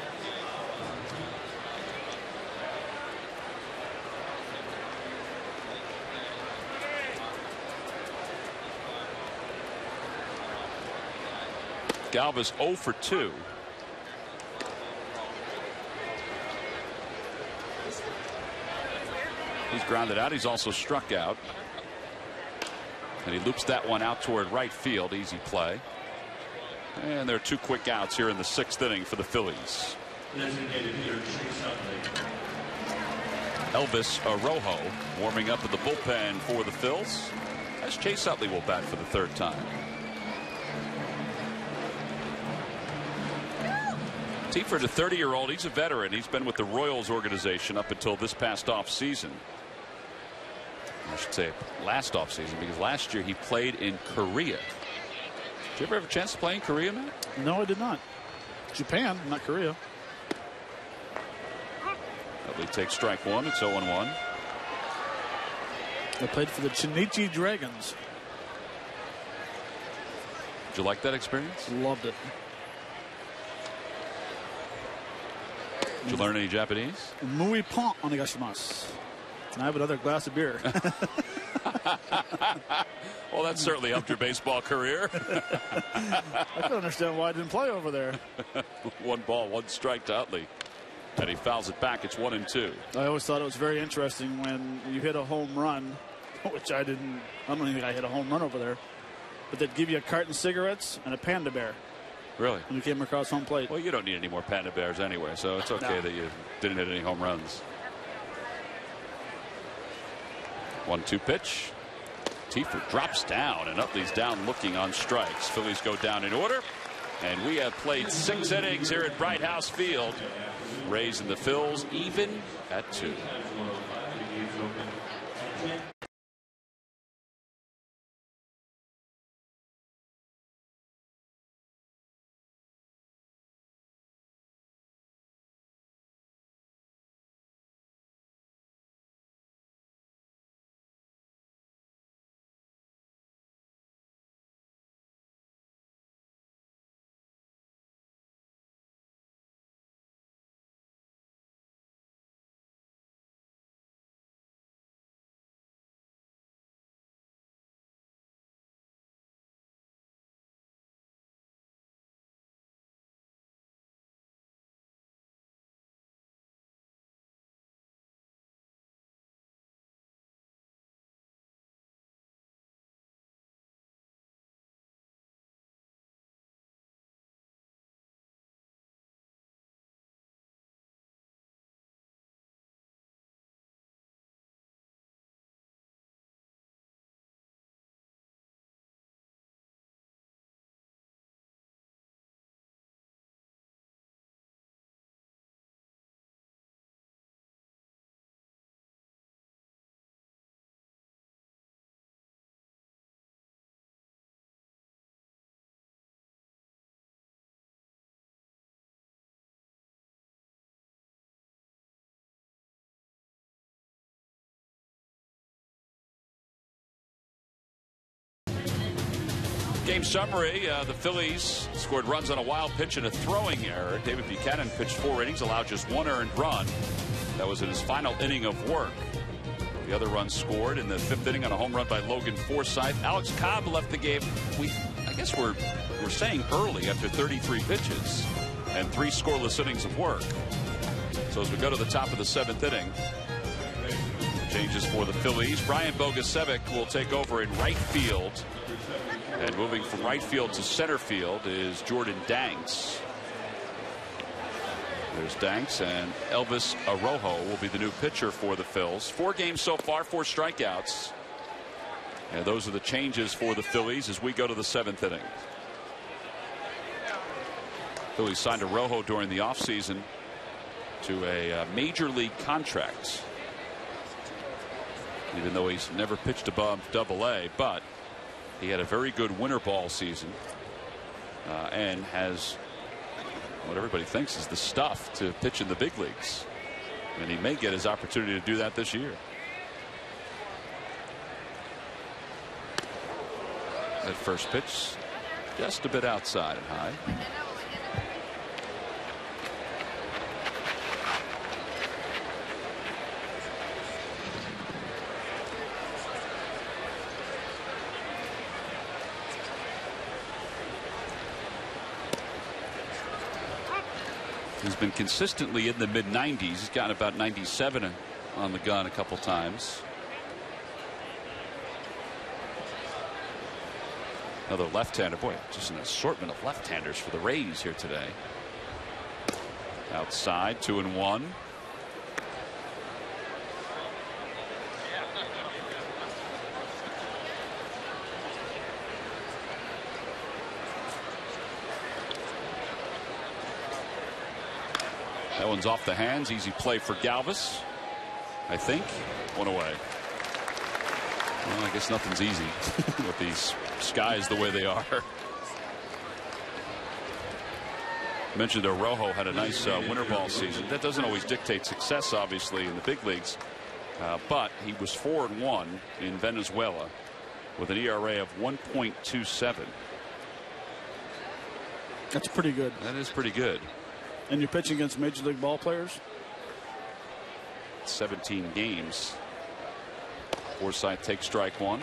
Galvis 0 for 2. He's grounded out. He's also struck out. And he loops that one out toward right field. Easy play. And there are 2 quick outs here in the 6th inning for the Phillies. Elvis Arrojo warming up in the bullpen for the Phils, as Chase Utley will bat for the 3rd time. Teaford, a 30-year-old, he's a veteran. He's been with the Royals organization up until this past offseason. I should say last offseason, because last year he played in Korea. Did you ever have a chance to play in Korea, man? No, I did not. Japan, not Korea. Utley takes strike 1. It's 0-1. I played for the Chinichi Dragons. Did you like that experience? Loved it. Did you learn any Japanese? Mui pon onegashimasu. Can I have another glass of beer? Well, that certainly helped your baseball career. I couldn't understand why I didn't play over there. 1 ball, 1 strike to Utley. And he fouls it back. It's 1-2. I always thought it was very interesting when you hit a home run, which I don't think I hit a home run over there. But they'd give you a carton of cigarettes and a panda bear. Really? When you came across home plate. Well, you don't need any more panda bears anyway, so it's okay that you didn't hit any home runs. 1-2 pitch. Teaford drops down, and Utley's down looking on strikes. Phillies go down in order, and we have played 6 innings here at Bright House Field. Rays and the Phils even at 2. Game summary, the Phillies scored runs on a wild pitch and a throwing error. David Buchanan pitched 4 innings, allowed just 1 earned run. That was in his final inning of work. The other runs scored in the 5th inning on a home run by Logan Forsythe. Alex Cobb left the game, I guess we're saying early, after 33 pitches and 3 scoreless innings of work. So as we go to the top of the 7th inning, changes for the Phillies. Brian Bogusevic will take over in right field. And moving from right field to center field is Jordan Danks. There's Danks, and Elvis Arrojo will be the new pitcher for the Phils. 4 games so far, 4 strikeouts. And those are the changes for the Phillies as we go to the 7th inning. Phillies signed Arrojo during the offseason to a major league contract. Even though he's never pitched above AA, but he had a very good winter ball season and has what everybody thinks is the stuff to pitch in the big leagues. And he may get his opportunity to do that this year. That first pitch just a bit outside and high. He's been consistently in the mid-90s. He's gotten about 97 on the gun a couple times. Another left-hander. Boy, just an assortment of left-handers for the Rays here today. Outside, 2-1. That one's off the hands. Easy play for Galvis, I think. 1 away. Well, I guess nothing's easy with these skies the way they are. Mentioned Arrojo had a nice winter ball season. That doesn't always dictate success, obviously, in the big leagues. But he was 4-1 in Venezuela with an ERA of 1.27. That's pretty good. That is pretty good. And you're pitching against major league ball players? 17 games. Forsythe takes strike 1.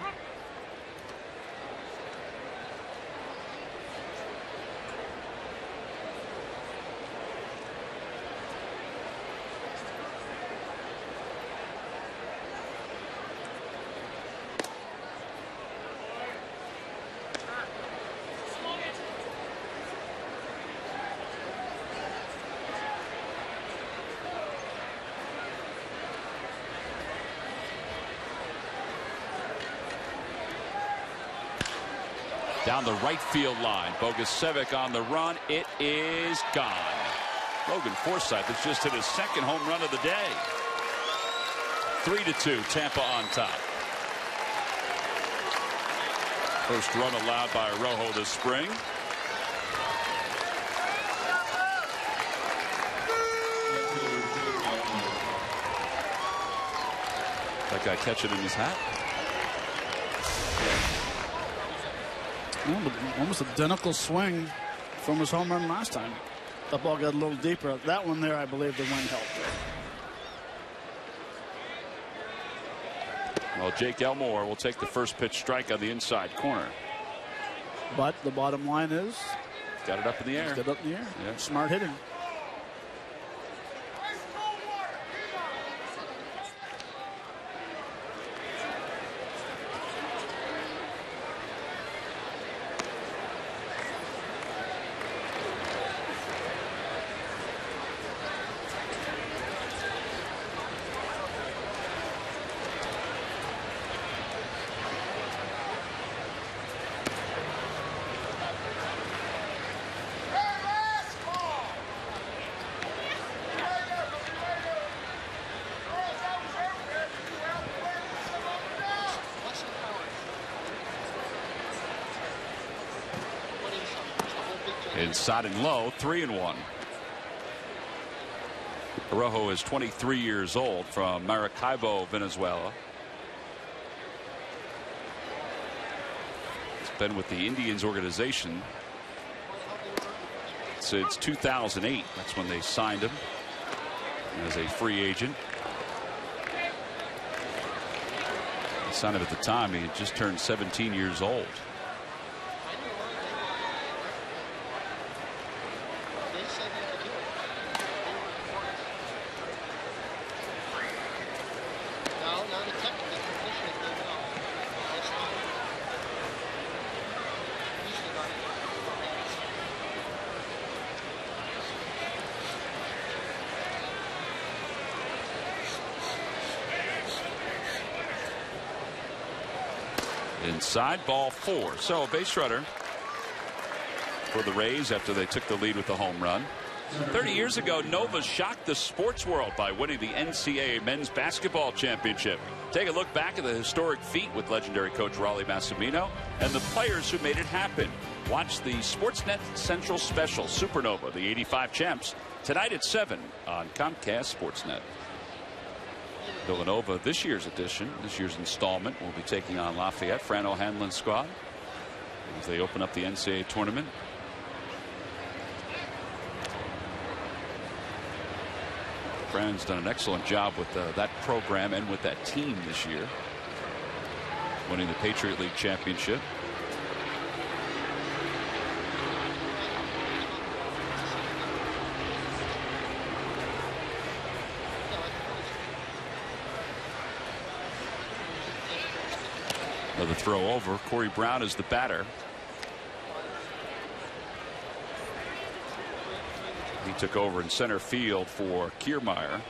Down the right field line. Bogusevic on the run. It is gone. Logan Forsythe has just hit his 2nd home run of the day. 3-2, Tampa on top. First run allowed by Arrojo this spring. That guy catching in his hat. Almost identical swing from his home run last time. The ball got a little deeper. That one there, I believe the wind helped. Well, Jake Elmore will take the first pitch strike on the inside corner. But the bottom line is, got it up in the air. Got it up in the air. Yeah. Smart hitting. Inside and low, 3-1. Arrojo is 23 years old from Maracaibo, Venezuela. Been with the Indians organization since 2008. That's when they signed him as a free agent. They signed him at the time. He had just turned 17 years old. Inside, ball 4. So a base runner for the Rays after they took the lead with the home run. 30 years ago, Nova shocked the sports world by winning the NCAA men's basketball championship. Take a look back at the historic feat with legendary coach Raleigh Massimino and the players who made it happen. Watch the Sportsnet Central Special Supernova, the 85 champs, tonight at 7 on Comcast Sportsnet. Villanova, this year's edition, this year's installment, will be taking on Lafayette, Fran O'Hanlon's squad, as they open up the NCAA tournament. Fran's done an excellent job with that program and with that team this year, winning the Patriot League championship. Another throw over. Corey Brown is the batter. He took over in center field for Kiermaier.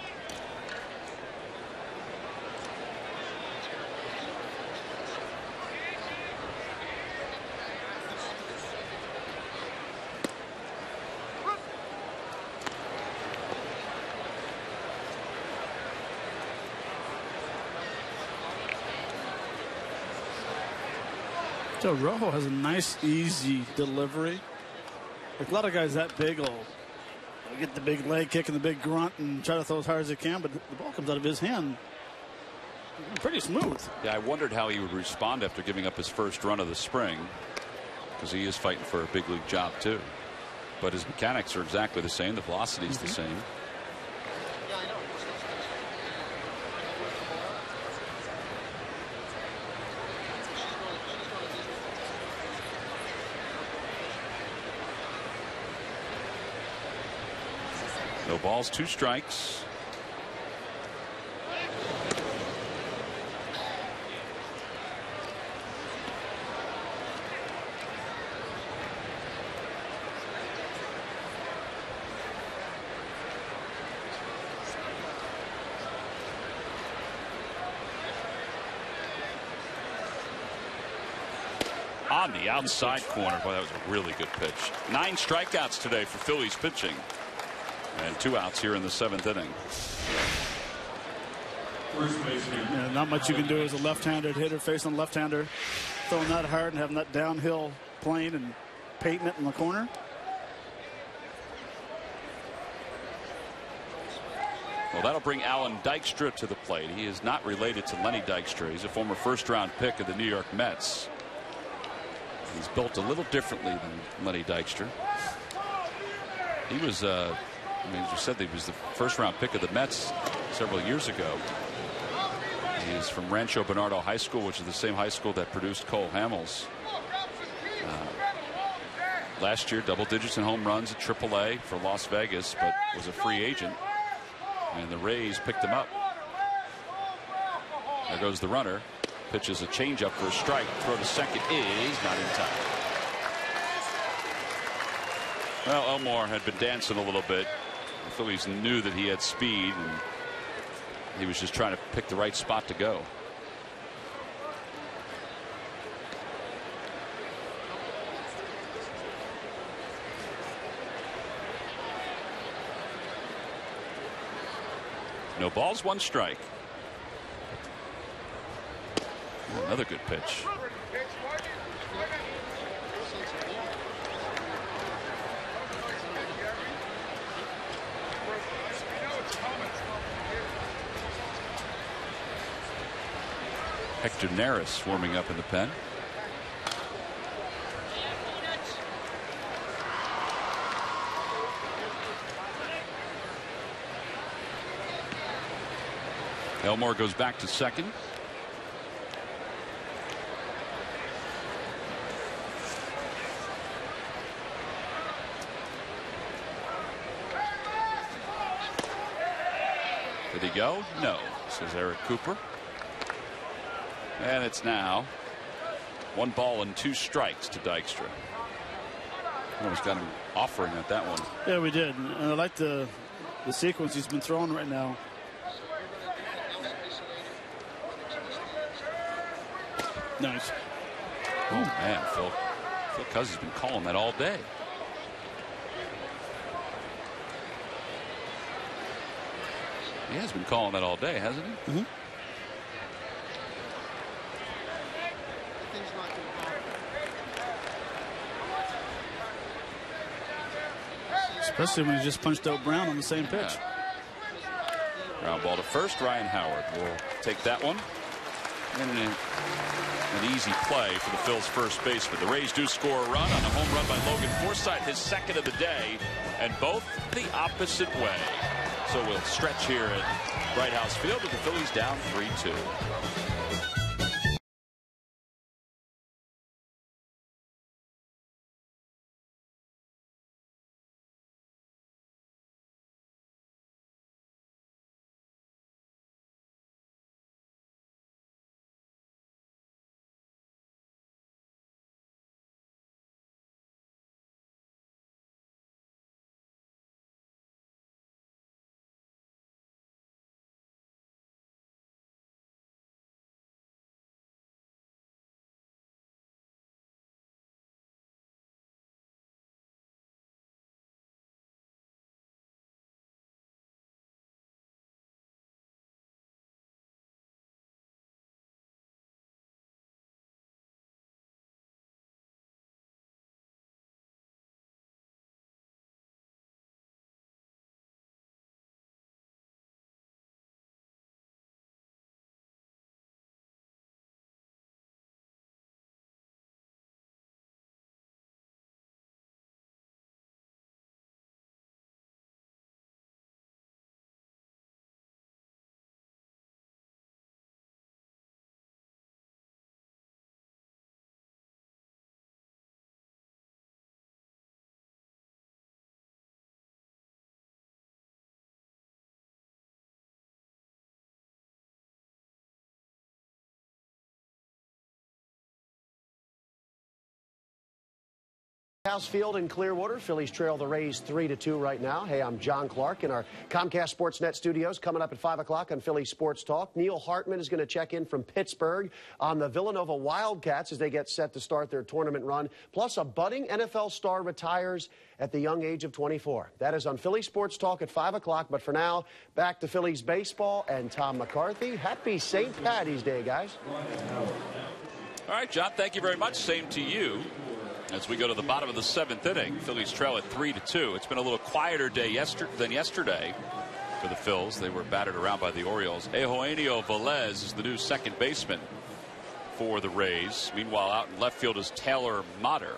So Rojo has a nice, easy delivery. Like a lot of guys that big will get the big leg kick and the big grunt and try to throw as hard as they can, but the ball comes out of his hand pretty smooth. Yeah, I wondered how he would respond after giving up his first run of the spring, because he is fighting for a big league job too. But his mechanics are exactly the same. The velocity is the same. No balls, 2 strikes. On the outside corner. Boy, that was a really good pitch. 9 strikeouts today for Phillies pitching. And 2 outs here in the 7th inning. Yeah, not much you can do as a left-handed hitter facing a left-hander, throwing that hard and having that downhill plane and painting it in the corner. Well, that'll bring Alan Dykstra to the plate. He is not related to Lenny Dykstra. He's a former first-round pick of the New York Mets. He's built a little differently than Lenny Dykstra. He was I mean, as you said, he was the first-round pick of the Mets several years ago. He is from Rancho Bernardo High School, which is the same high school that produced Cole Hamels. Last year, double digits in home runs at AAA for Las Vegas, but was a free agent. And the Rays picked him up. There goes the runner. Pitches a changeup for a strike. Throw to second is not in time. Well, Elmore had been dancing a little bit. The Phillies knew that he had speed, and he was just trying to pick the right spot to go. No balls, 1 strike. Another good pitch. Hector Neris warming up in the pen. Elmore goes back to second. Did he go? No, says Eric Cooper. And it's now 1 ball and 2 strikes to Dykstra. Almost got him offering at that one. Yeah, we did. And I like the sequence he's been throwing right now. Nice. Oh, man, Phil Cousins has been calling that all day. He has been calling that all day, hasn't he? Mm-hmm. Especially when he just punched out Brown on the same pitch. Yeah. Ground ball to first. Ryan Howard will take that one. And an easy play for the Phil's first baseman. The Rays do score a run on a home run by Logan Forsythe, his second of the day, and both the opposite way. So we'll stretch here at Bright House Field with the Phillies down 3-2. House Field in Clearwater. Phillies trail the Rays 3-2 right now. Hey, I'm John Clark in our Comcast Sportsnet studios. Coming up at 5 o'clock on Philly Sports Talk, Neil Hartman is going to check in from Pittsburgh on the Villanova Wildcats as they get set to start their tournament run. Plus, a budding NFL star retires at the young age of 24. That is on Philly Sports Talk at 5 o'clock. But for now, back to Phillies baseball and Tom McCarthy. Happy St. Paddy's Day, guys. All right, John, thank you very much. Same to you. As we go to the bottom of the 7th inning, Phillies trail at 3-2. It's been a little quieter day than yesterday for the Phils. They were battered around by the Orioles. Eugenio Velez is the new second baseman for the Rays. Meanwhile, out in left field is Taylor Motter.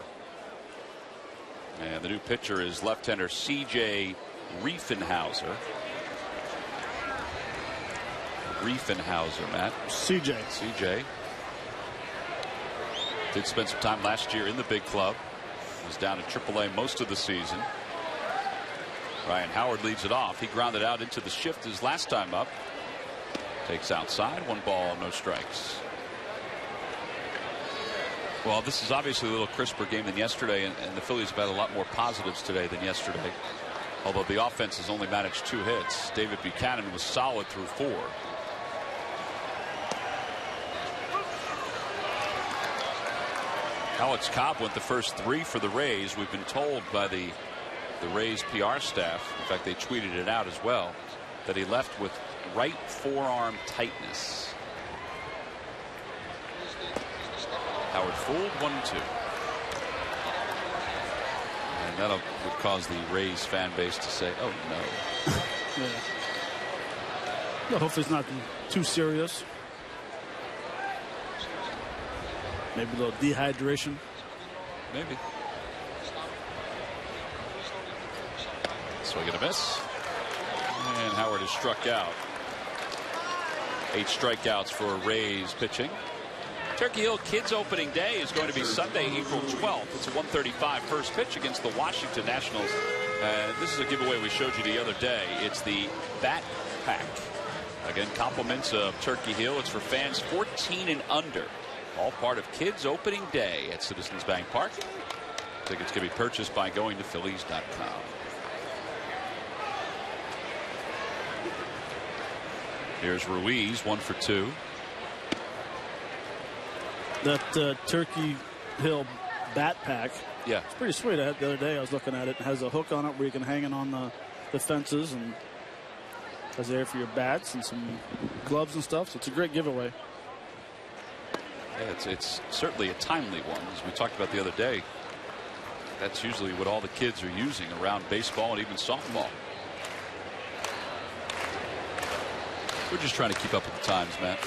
And the new pitcher is left-hander C.J. Riefenhauser. Matt. C.J. Did spend some time last year in the big club. Was down in AAA most of the season. Ryan Howard leads it off. He grounded out into the shift his last time up. Takes outside. 1 ball, no strikes. Well, this is obviously a little crisper game than yesterday, and the Phillies have had a lot more positives today than yesterday. Although the offense has only managed 2 hits. David Buchanan was solid through 4. Alex Cobb went the first 3 for the Rays. We've been told by the Rays PR staff, in fact they tweeted it out as well, that he left with right forearm tightness. Howard fooled 1-2. And that would cause the Rays fan base to say, oh no. Yeah. No, hopefully it's not too serious. Maybe a little dehydration. Maybe. Swing and a miss. And Howard is struck out. 8 strikeouts for Rays pitching. Turkey Hill Kids opening day is going to be Sunday, April 12th. It's a 1:35 first pitch against the Washington Nationals. This is a giveaway we showed you the other day. It's the Bat Pack. Again, compliments of Turkey Hill. It's for fans 14 and under. All part of Kids opening day at Citizens Bank Park. Tickets can be purchased by going to Phillies.com. Here's Ruiz, 1 for 2. That Turkey Hill Bat Pack. Yeah, it's pretty sweet. The other day I was looking at it. It has a hook on it where you can hang it on the fences, and has there for your bats and some gloves and stuff. So it's a great giveaway. Yeah, it's certainly a timely one, as we talked about the other day. That's usually what all the kids are using around baseball and even softball. We're just trying to keep up with the times, Matt.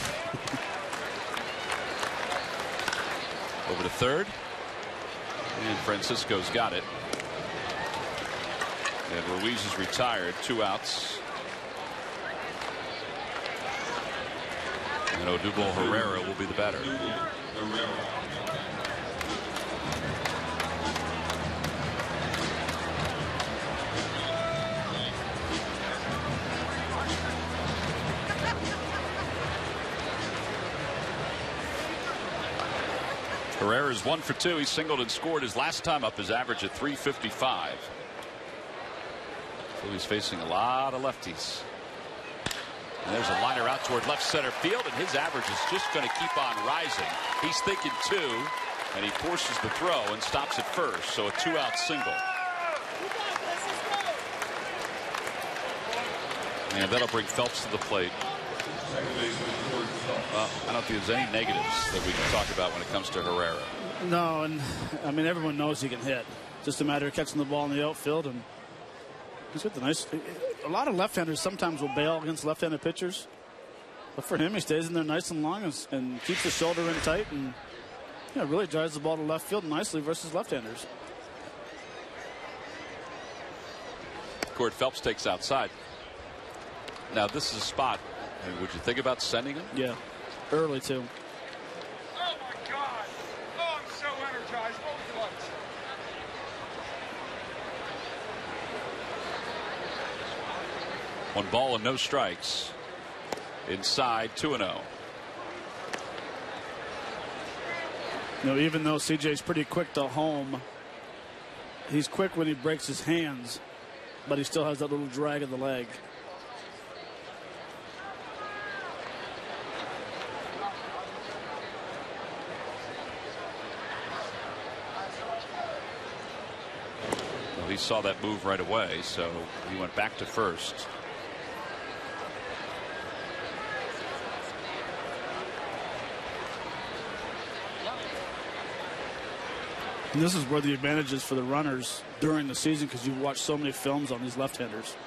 Over to third. And Francisco's got it. And Ruiz is retired. 2 outs. And Odubel Herrera will be the batter. Herrera's 1 for 2. He singled and scored his last time up, his average at .355. So he's facing a lot of lefties. And there's a liner out toward left center field, and his average is just going to keep on rising. He's thinking 2, and he forces the throw and stops at first. So a 2-out single. And that'll bring Phelps to the plate. I don't think there's any negatives that we can talk about when it comes to Herrera. No, and I mean, everyone knows he can hit. Just a matter of catching the ball in the outfield, and he's got the nice. A lot of left-handers sometimes will bail against left-handed pitchers, but for him, he stays in there nice and long and keeps the shoulder in tight, and really drives the ball to left field nicely versus left-handers. Cord Phelps takes outside. Now this is a spot. Would you think about sending him? Yeah, early too. Oh my God! Oh, I'm so energized. What would you like? 1 ball and no strikes. Inside, 2-0. Even though CJ's pretty quick to home, he's quick when he breaks his hands, but he still has that little drag of the leg. He saw that move right away, so he went back to first. And this is where the advantage is for the runners during the season, because you've watched so many films on these left-handers.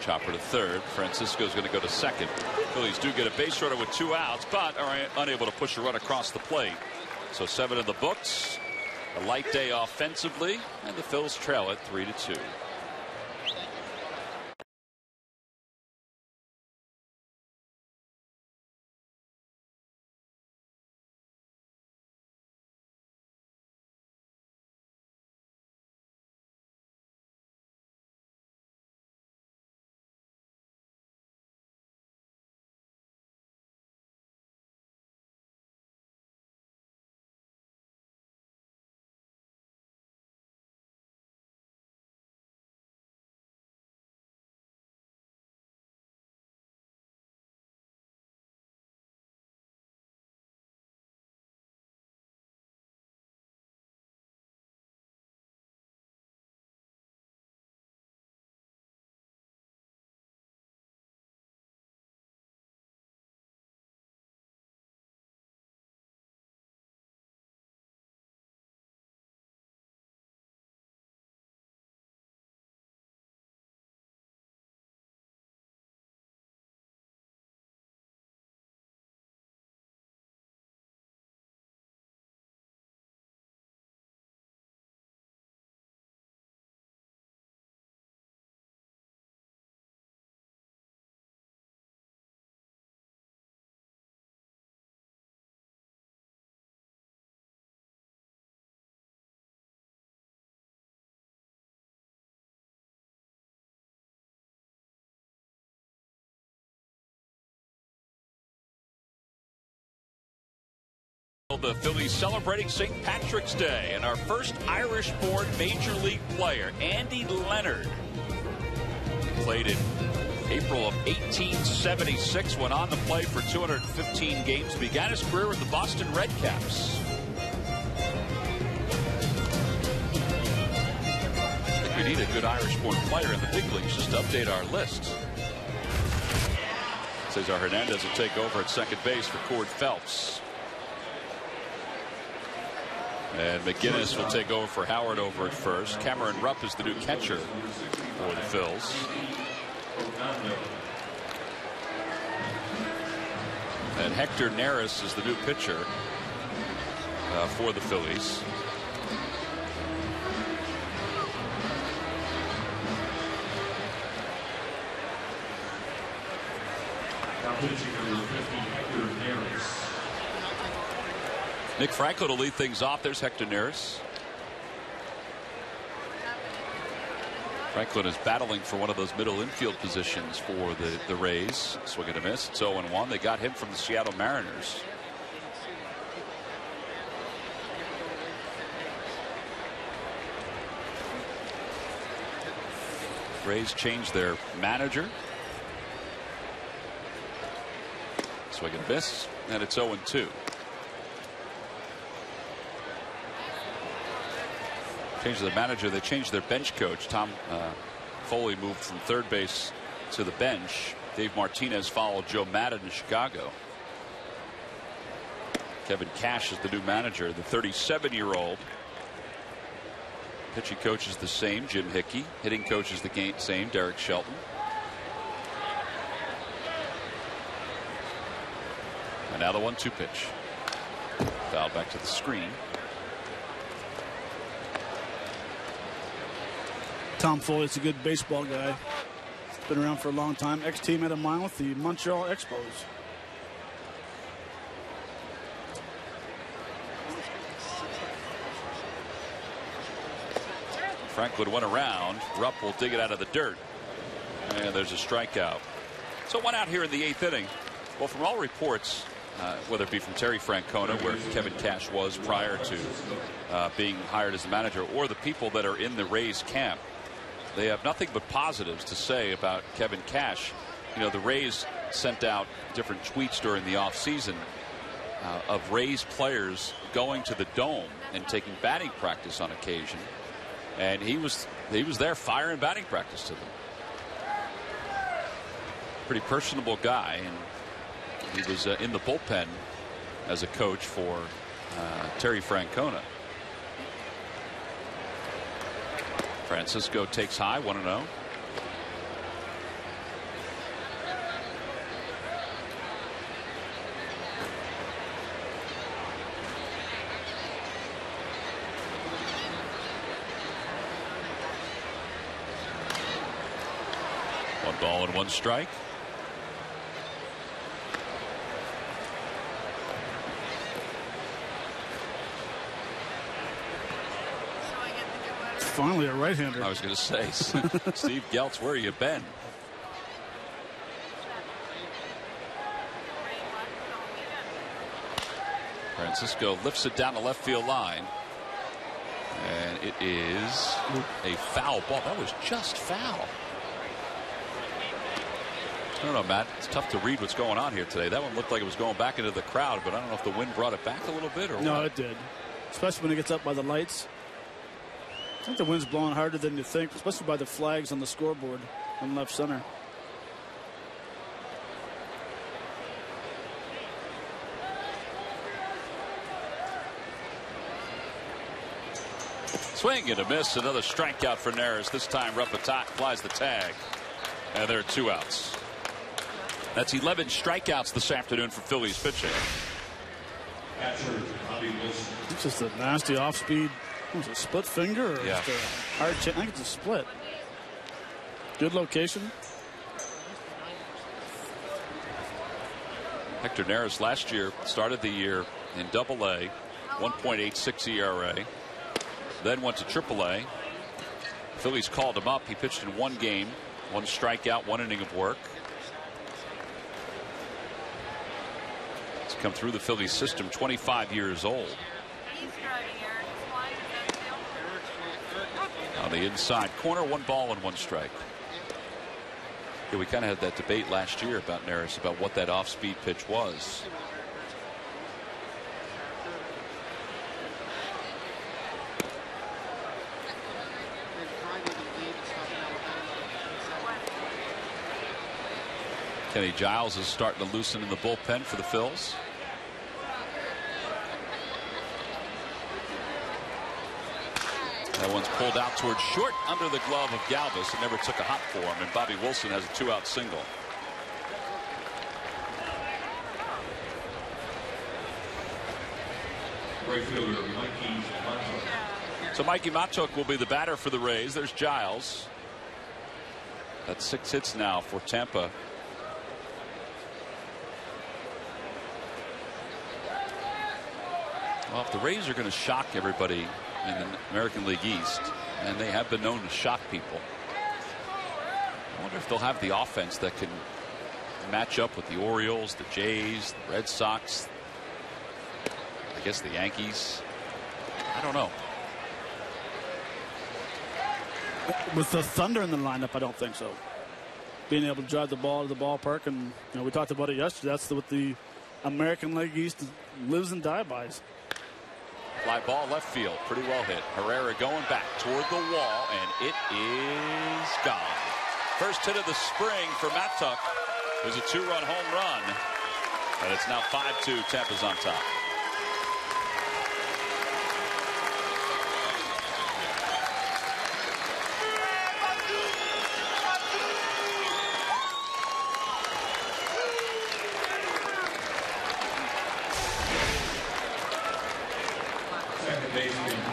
Chopper to third. Francisco's going to go to second. Phillies do get a base runner with 2 outs, but are unable to push a run across the plate. So 7 in the books. A light day offensively, and the Phils trail it 3-2. Field, the Phillies celebrating St. Patrick's Day, and our first Irish-born Major League player, Andy Leonard, played in April of 1876, went on to play for 215 games, began his career with the Boston Red Caps. I think we need a good Irish-born player in the big leagues just to update our list. Cesar Hernandez will take over at second base for Cord Phelps. And McGinnis will take over for Howard over at first. Cameron Rupp is the new catcher for the Phils. And Hector Neris is the new pitcher for the Phillies. Nick Franco to lead things off. There's Hector Neris. Franklin is battling for one of those middle infield positions for the Rays. Swing and a miss. It's 0-1. They got him from the Seattle Mariners. Rays changed their manager. Swing and a miss. And it's 0-2. Changed the manager. They changed their bench coach. Tom Foley moved from third base to the bench. Dave Martinez followed Joe Maddon in Chicago. Kevin Cash is the new manager, the 37-year-old. Pitching coach is the same, Jim Hickey. Hitting coach is the same, Derek Shelton. And now the 1-2 pitch. Foul back to the screen. Tom Foley's a good baseball guy. He's been around for a long time. Ex-teammate of mine with the Montreal Expos. Franklin went around. Rupp will dig it out of the dirt. And there's a strikeout. So one out here in the 8th inning. Well, from all reports, whether it be from Terry Francona, where Kevin Cash was prior to being hired as the manager, or the people that are in the Rays camp, they have nothing but positives to say about Kevin Cash. You know, the Rays sent out different tweets during the offseason of Rays players going to the Dome and taking batting practice on occasion. And he was there firing batting practice to them. Pretty personable guy, and he was in the bullpen as a coach for Terry Francona. Francisco takes high, 1-0. One ball and one strike. Finally a right-hander. I was going to say, Steve Geltz, where you been? Francisco lifts it down the left field line. And it is a foul ball. That was just foul. I don't know, Matt. It's tough to read what's going on here today. That one looked like it was going back into the crowd, but I don't know if the wind brought it back a little bit or no, what. it did. Especially when it gets up by the lights. I think the wind's blowing harder than you think, especially by the flags on the scoreboard in left center. Swing and a miss. Another strikeout for Neris. This time Rupp flies the tag. And there are 2 outs. That's 11 strikeouts this afternoon for Phillies pitching. It's just a nasty off-speed. Was it a split finger or just a hard I think it's a split. Good location. Hector Neris last year started the year in Double-A, 1.86 ERA. Then went to Triple-A. Phillies called him up. He pitched in 1 game, 1 strikeout, 1 inning of work. come through the Phillies system, 25 years old. On the inside corner, 1 ball and 1 strike. Yeah, we kind of had that debate last year about Neris, about what that off-speed pitch was. Kenny Giles is starting to loosen in the bullpen for the Phils. That one's pulled out towards short under the glove of Galvis. It never took a hop for him, and Bobby Wilson has a 2-out single. So Mikey Matuk will be the batter for the Rays. There's Giles. That's 6 hits now for Tampa. Well, if the Rays are going to shock everybody in the American League East, and they have been known to shock people, I wonder if they'll have the offense that can match up with the Orioles, the Jays, the Red Sox, I guess the Yankees. I don't know. With the Thunder in the lineup, I don't think so. Being able to drive the ball to the ballpark, and we talked about it yesterday. That's what the American League East lives and dies by. Fly ball left field, pretty well hit. Herrera going back toward the wall, and it is gone. First hit of the spring for Matuk was a 2-run home run, and it's now 5-2. Tampa's on top.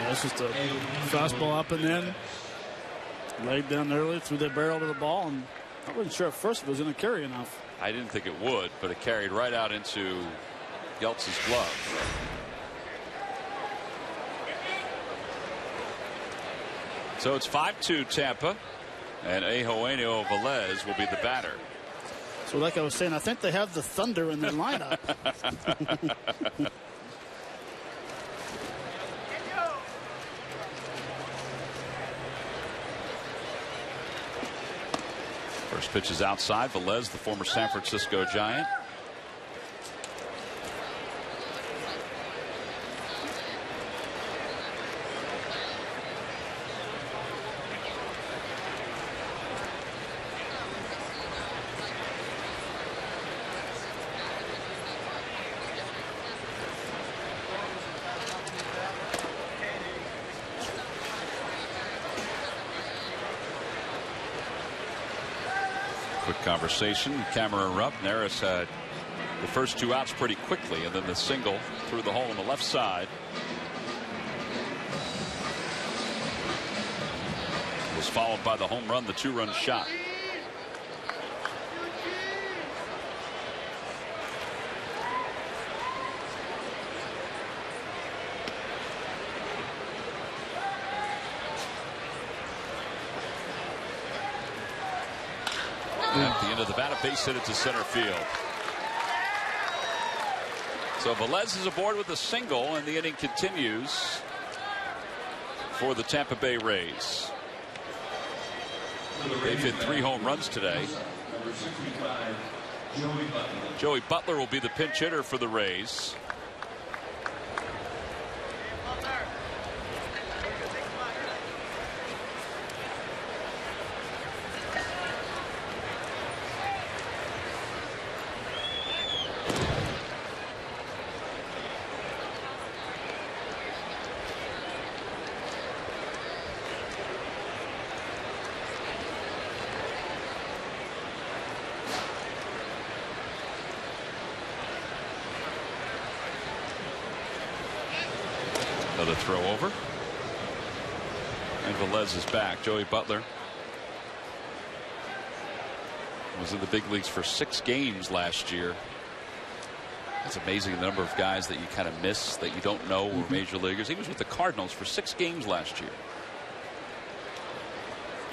It's just a fastball up and in. Laid down early, threw the barrel to the ball, and I wasn't sure at first if it was going to carry enough. I didn't think it would, but it carried right out into Geltz's glove. So it's 5-2 Tampa, and Eugenio Velez will be the batter. So like I was saying, I think they have the Thunder in their lineup. First pitch is outside. Velez, the former San Francisco Giant. Quick conversation. Camera up. Neris had the first 2 outs pretty quickly, and then the single through the hole on the left side was followed by the home run, the 2-run shot. At the end of the bat, a base hit it to center field. So Velez is aboard with a single, and the inning continues for the Tampa Bay Rays. They've hit 3 home runs today. Joey Butler will be the pinch hitter for the Rays. Another throw over. And Velez is back. Joey Butler was in the big leagues for 6 games last year. That's amazing, the number of guys that you kind of miss, that you don't know were major leaguers. He was with the Cardinals for 6 games last year.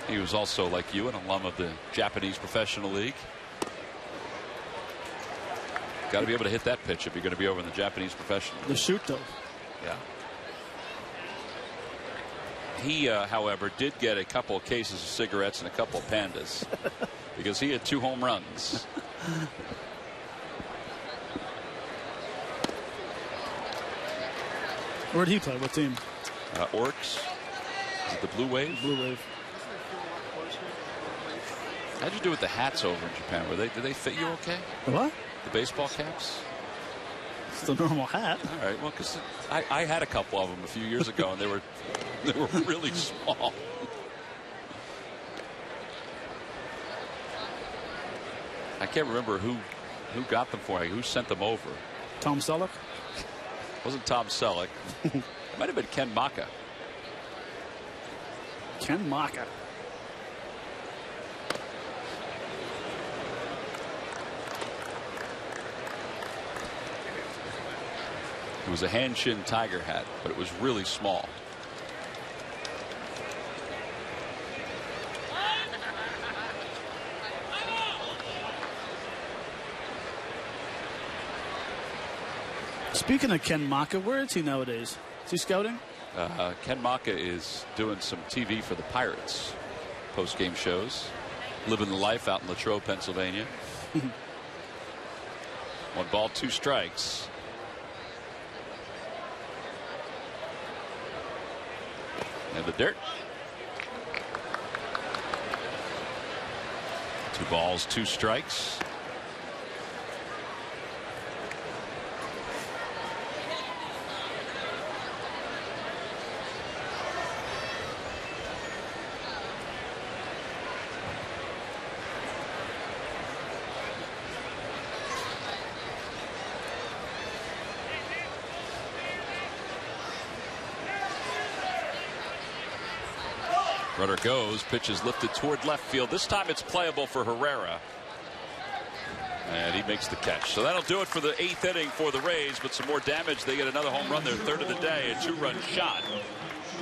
He was also, like you, an alum of the Japanese Professional League. Got to be able to hit that pitch if you're going to be over in the Japanese professional. The shoot, though. Yeah. He, however, did get a couple of cases of cigarettes and a couple of pandas because he had 2 home runs. Where did he play? What team? Orcs. Is it the Blue Wave? Blue Wave. How'd you do with the hats over in Japan? Did they fit you okay? What? The baseball caps? It's the normal hat. All right. Well, because I had a couple of them a few years ago, and they were really small. I can't remember who got them for me. Who sent them over? Tom Selleck? Wasn't Tom Selleck. Might have been Ken Maka. Ken Maka. It was a hand-shin tiger hat, but it was really small. Speaking of Ken Maka, where is he nowadays? Is he scouting? Ken Maka is doing some TV for the Pirates, post-game shows, living the life out in Latrobe, Pennsylvania. 1 ball, 2 strikes. And the dirt. 2 balls, 2 strikes. Runner goes. Pitch is lifted toward left field. This time it's playable for Herrera. And he makes the catch. So that'll do it for the 8th inning for the Rays. But some more damage. They get another home run. Their 3rd of the day. A 2-run shot.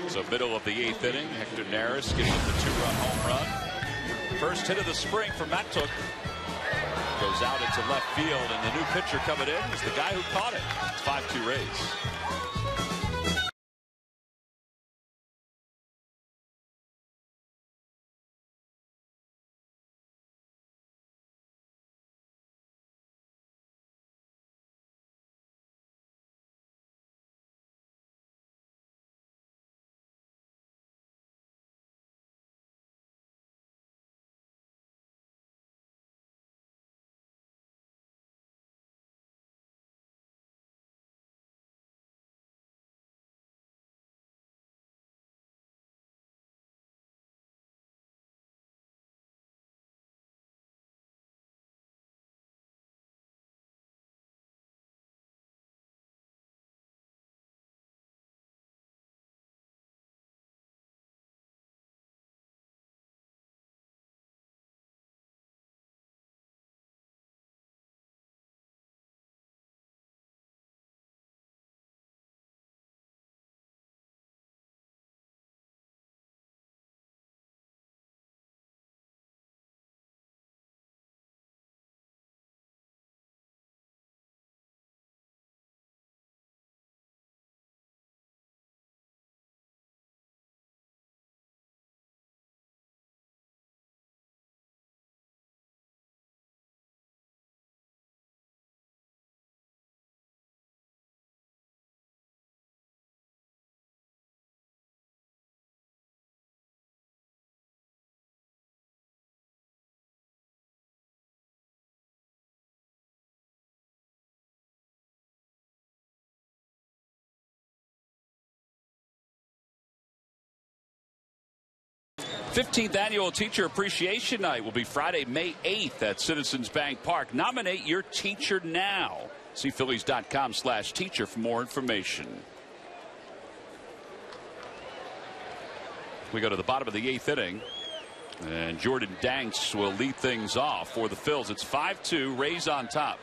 So middle of the 8th inning. Hector Neris getting the 2-run home run. First hit of the spring for Matt Took. Goes out into left field. And the new pitcher coming in is the guy who caught it. 5-2 Rays. '15th Annual Teacher Appreciation Night will be Friday, May 8th at Citizens Bank Park. Nominate your teacher now. See Phillies.com/teacher for more information. We go to the bottom of the 8th inning. And Jordan Danks will lead things off for the Phils. It's 5-2, Rays on top.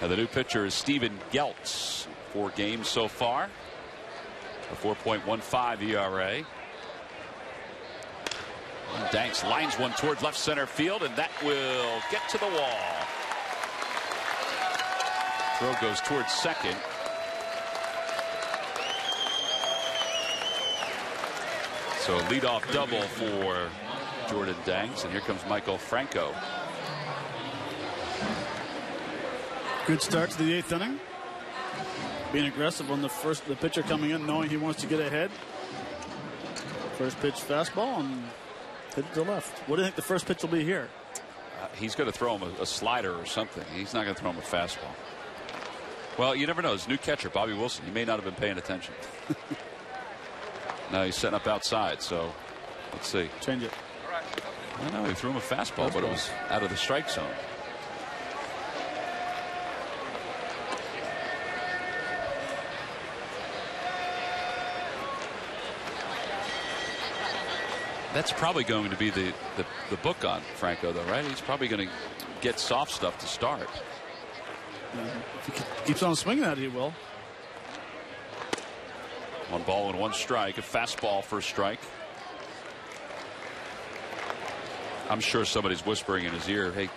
And the new pitcher is Steven Geltz. 4 games so far. A 4.15 ERA. Danks lines one toward left center field, and that will get to the wall. Throw goes towards second. So a leadoff double for Jordan Danks, and here comes Michael Franco. Good start to the 8th inning. Being aggressive on the pitcher coming in, knowing he wants to get ahead. First pitch fastball and hit it to left. What do you think the first pitch will be here? He's going to throw him a slider or something. He's not going to throw him a fastball. Well, you never know. His new catcher, Bobby Wilson, he may not have been paying attention. Now he's setting up outside, so let's see. Change it. I don't know. He threw him a fastball, but it was out of the strike zone. That's probably going to be the book on Franco, though, right? He's probably going to get soft stuff to start. If he keeps on swinging at it, he will. 1 ball and 1 strike. A fastball for a strike. I'm sure somebody's whispering in his ear, hey,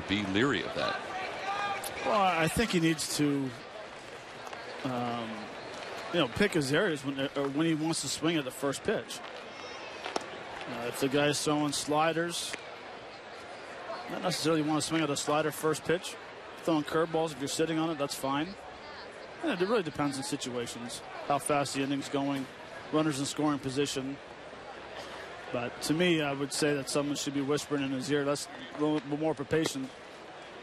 be leery of that. Well, I think he needs to, pick his areas when he wants to swing at the first pitch. If the guy's throwing sliders, not necessarily want to swing at a slider first pitch. Throwing curveballs, if you're sitting on it, that's fine. And it really depends on situations, how fast the inning's going, runners in scoring position. But to me, I would say that someone should be whispering in his ear, let's a little bit more patient.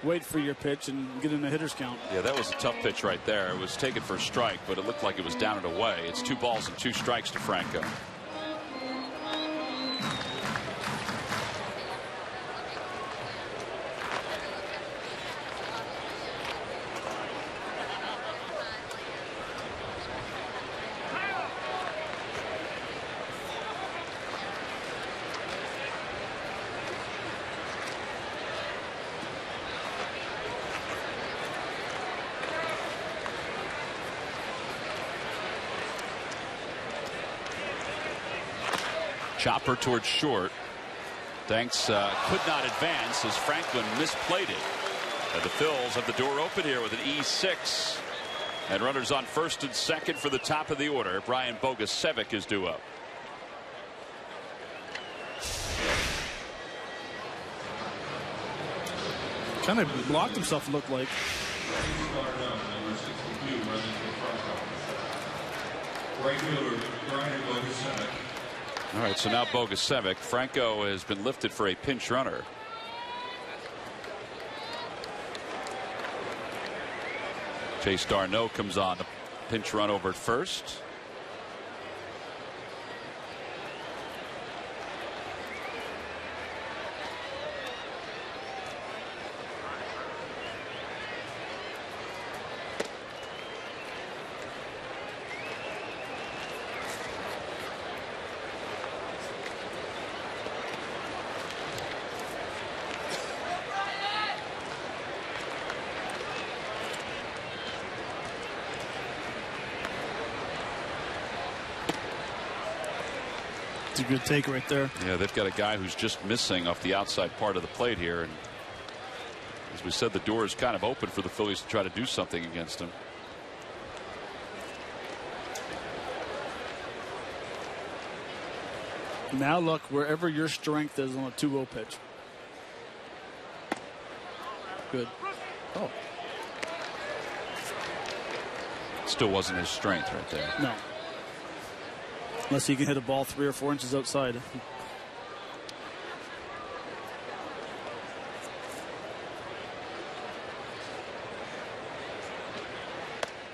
Wait for your pitch and get in the hitter's count. Yeah, that was a tough pitch right there. It was taken for a strike, but it looked like it was down and away. It's 2 balls and 2 strikes to Franco. Chopper towards short. Danks could not advance as Franklin misplayed it. And the Phils have the door open here with an E6. And runners on first and second for the top of the order. Brian Bogusevic is due up. Kind of blocked himself, it looked like. All right, so now Bogusevic. Franco has been lifted for a pinch runner. Chase Darno comes on to pinch run over at first. It's a good take right there. Yeah, they've got a guy who's just missing off the outside part of the plate here. And as we said, the door is kind of open for the Phillies to try to do something against him. Now look wherever your strength is on a 2-0 pitch. Good. Oh. Still wasn't his strength right there. No. Unless he can hit a ball 3 or 4 inches outside.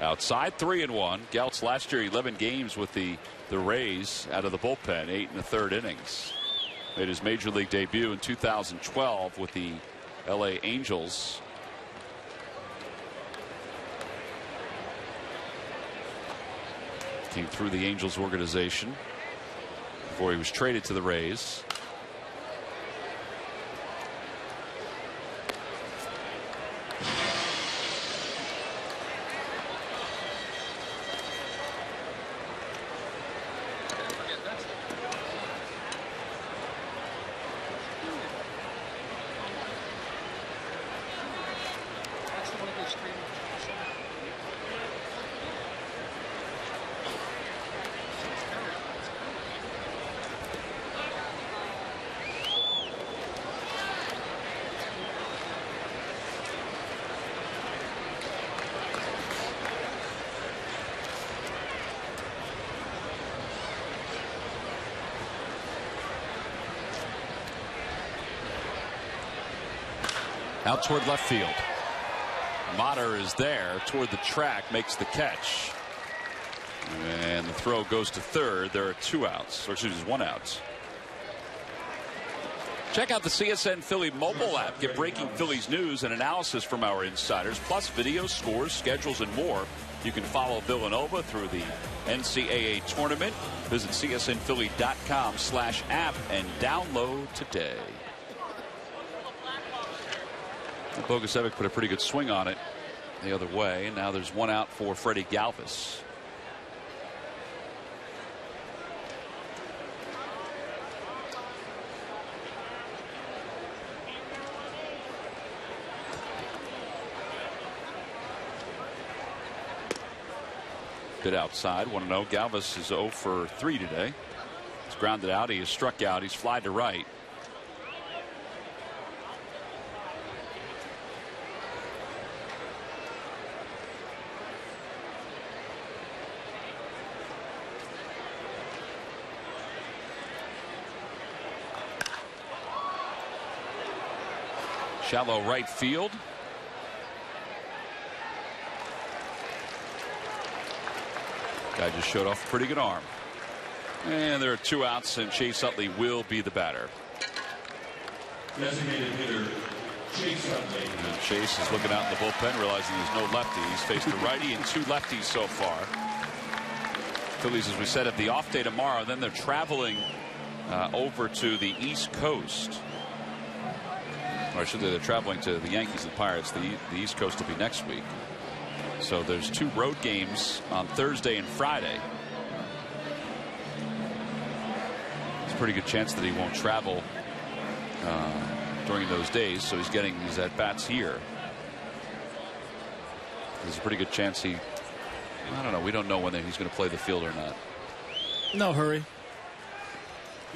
Outside 3-1. Geltz last year 11 games with the Rays out of the bullpen, 8 1/3 innings. Made his major league debut in 2012 with the LA Angels. Came through the Angels organization before he was traded to the Rays. Out toward left field. Motter is there toward the track, makes the catch. And the throw goes to third. There are 2 outs, or excuse me, 1 out. Check out the CSN Philly mobile app. Get breaking Phillies news and analysis from our insiders, plus videos, scores, schedules, and more. You can follow Villanova through the NCAA tournament. Visit csnphilly.com/app and download today. Bogusevic put a pretty good swing on it the other way, and now there's 1 out for Freddie Galvis. Bit outside, 1-0. Galvis is 0 for 3 today. He's grounded out. He is struck out. He's flied to right. Shallow right field. Guy just showed off a pretty good arm. And there are 2 outs, and Chase Utley will be the batter. Designated hitter, Chase Utley. And Chase is looking out in the bullpen, realizing there's no lefty. He's faced a righty and 2 lefties so far. Phillies, as we said, have the off day tomorrow. Then they're traveling over to the East Coast. Or should they're traveling to the Yankees and Pirates. The East Coast will be next week. So there's 2 road games on Thursday and Friday. It's a pretty good chance that he won't travel during those days, so he's getting these at bats here. There's a pretty good chance I don't know, we don't know when he's going to play the field or not. No hurry.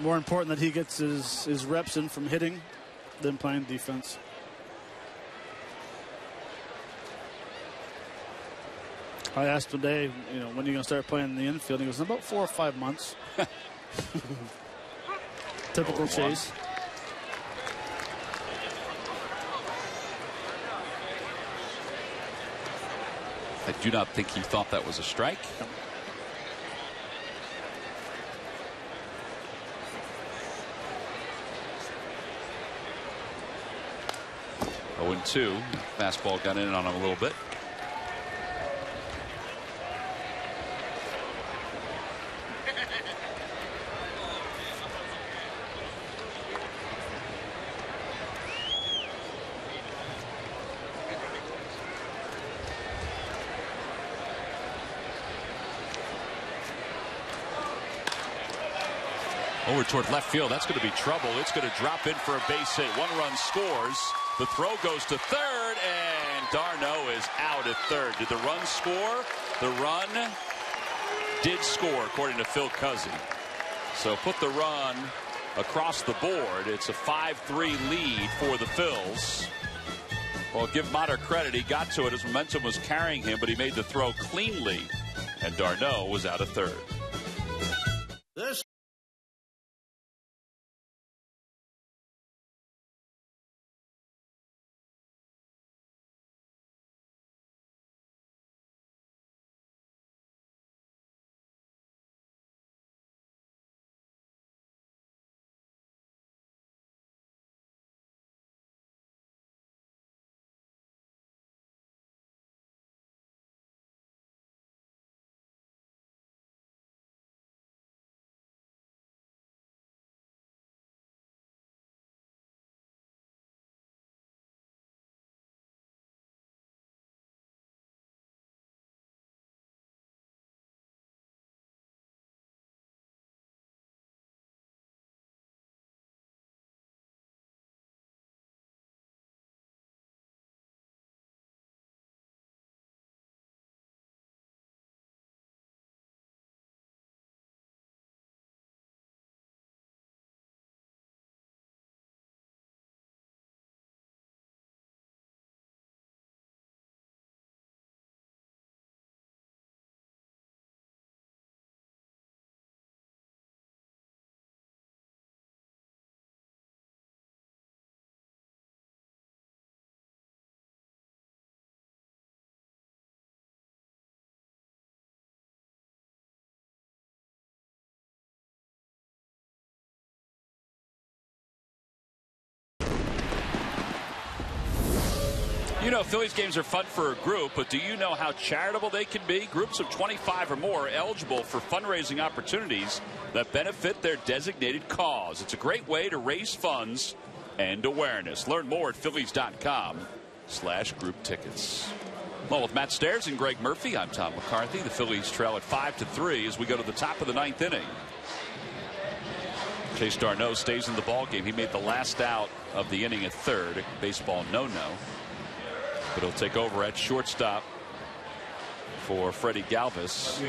More important that he gets his reps in from hitting than playing defense. I asked today, when are you going to start playing in the infield? He goes, in about 4 or 5 months. Typical Chase. I do not think he thought that was a strike. No. Oh, 0-2. Fastball got in on him a little bit. Over toward left field. That's going to be trouble. It's going to drop in for a base hit. 1 run scores. The throw goes to third, and d'Arnaud is out at third. Did the run score? The run did score, according to Phil Cuzzy. So put the run across the board. It's a 5-3 lead for the Phils. Well, give Motter credit. He got to it. His momentum was carrying him, but he made the throw cleanly, and d'Arnaud was out at third. You know, Phillies games are fun for a group, but do you know how charitable they can be? Groups of 25 or more are eligible for fundraising opportunities that benefit their designated cause. It's a great way to raise funds and awareness. Learn more at Phillies.com/group tickets. Well, with Matt Stairs and Greg Murphy, I'm Tom McCarthy. The Phillies trail at 5-3 as we go to the top of the 9th inning. Chase Darno stays in the ball game. He made the last out of the inning at third. A baseball no-no. But he'll take over at shortstop for Freddie Galvis.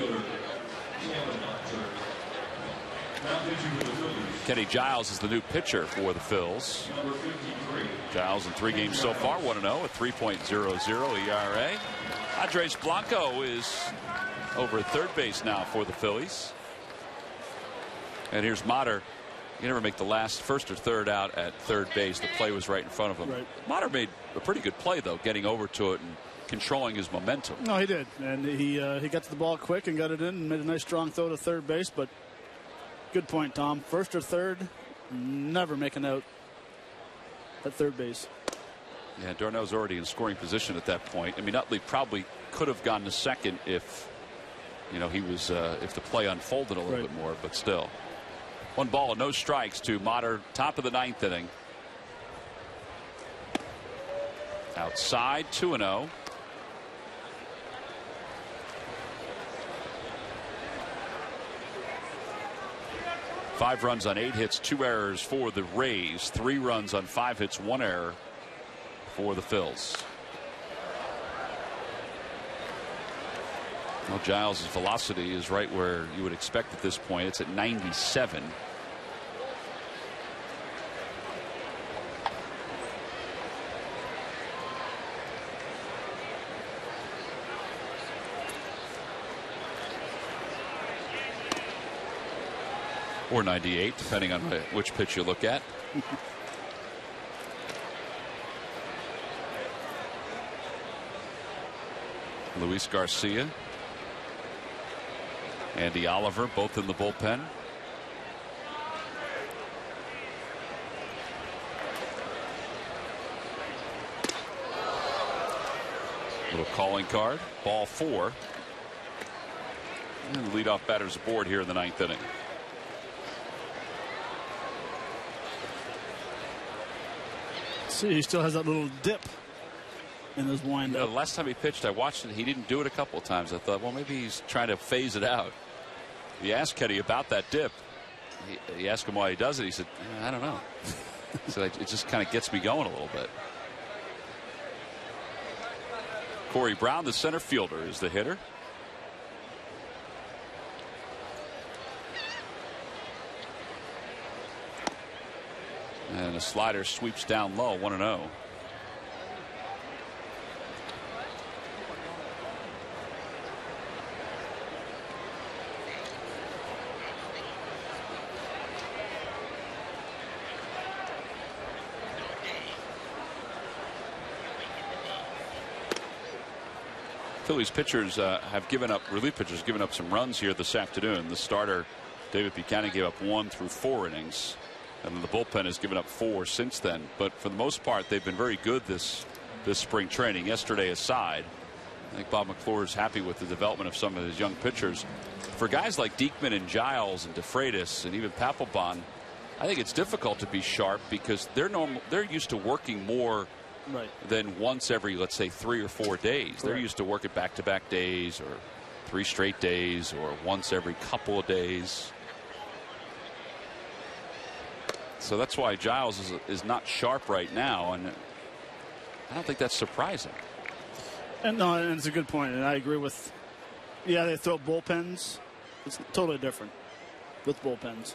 Kenny Giles is the new pitcher for the Phils. Giles in 3 games so far, 1-0, a 3.00 ERA. Andres Blanco is over at third base now for the Phillies. And here's Motter. You never make the first or third out at third base. The play was right in front of him. Right. Motter made a pretty good play, though, getting over to it and controlling his momentum. No, he did. And he got to the ball quick and got it in and made a nice strong throw to third base. But good point, Tom. First or third, never making out at third base. Yeah, Darno's already in scoring position at that point. I mean, Utley probably could have gone to second if, you know, he was if the play unfolded a little bit more, but still. 1 ball and no strikes to Motter, top of the 9th inning. Outside, 2-0. Five runs on 8 hits, 2 errors for the Rays. 3 runs on 5 hits, 1 error for the Phils. Well, Giles' velocity is right where you would expect at this point. It's at 97. Or 98, depending on which pitch you look at. Luis Garcia, Andy Oliver, both in the bullpen. Little calling card, ball 4. And the leadoff batter's aboard here in the 9th inning. See, he still has that little dip in his windup. You know, the last time he pitched, I watched it. He didn't do it a couple of times. I thought, well, maybe he's trying to phase it out. He asked Kenny about that dip. He asked him why he does it. He said, I don't know. So it just kind of gets me going a little bit. Corey Brown, the center fielder, is the hitter. And a slider sweeps down low, 1-0. Phillies pitchers have given up, relief pitchers given up some runs here this afternoon. The starter, David Buchanan, gave up 1 through 4 innings. And the bullpen has given up 4 since then. But for the most part, they've been very good this spring training. Yesterday aside, I think Bob McClure is happy with the development of some of his young pitchers. For guys like Diekman and Giles and DeFreitas and even Papelbon, I think it's difficult to be sharp because they're used to working more than once every, let's say, 3 or 4 days. Correct. They're used to working back-to-back days or 3 straight days or once every couple of days. So that's why Giles is not sharp right now, and I don't think that's surprising. And no, and it's a good point, and I agree with. Yeah, they throw bullpens. It's totally different with bullpens.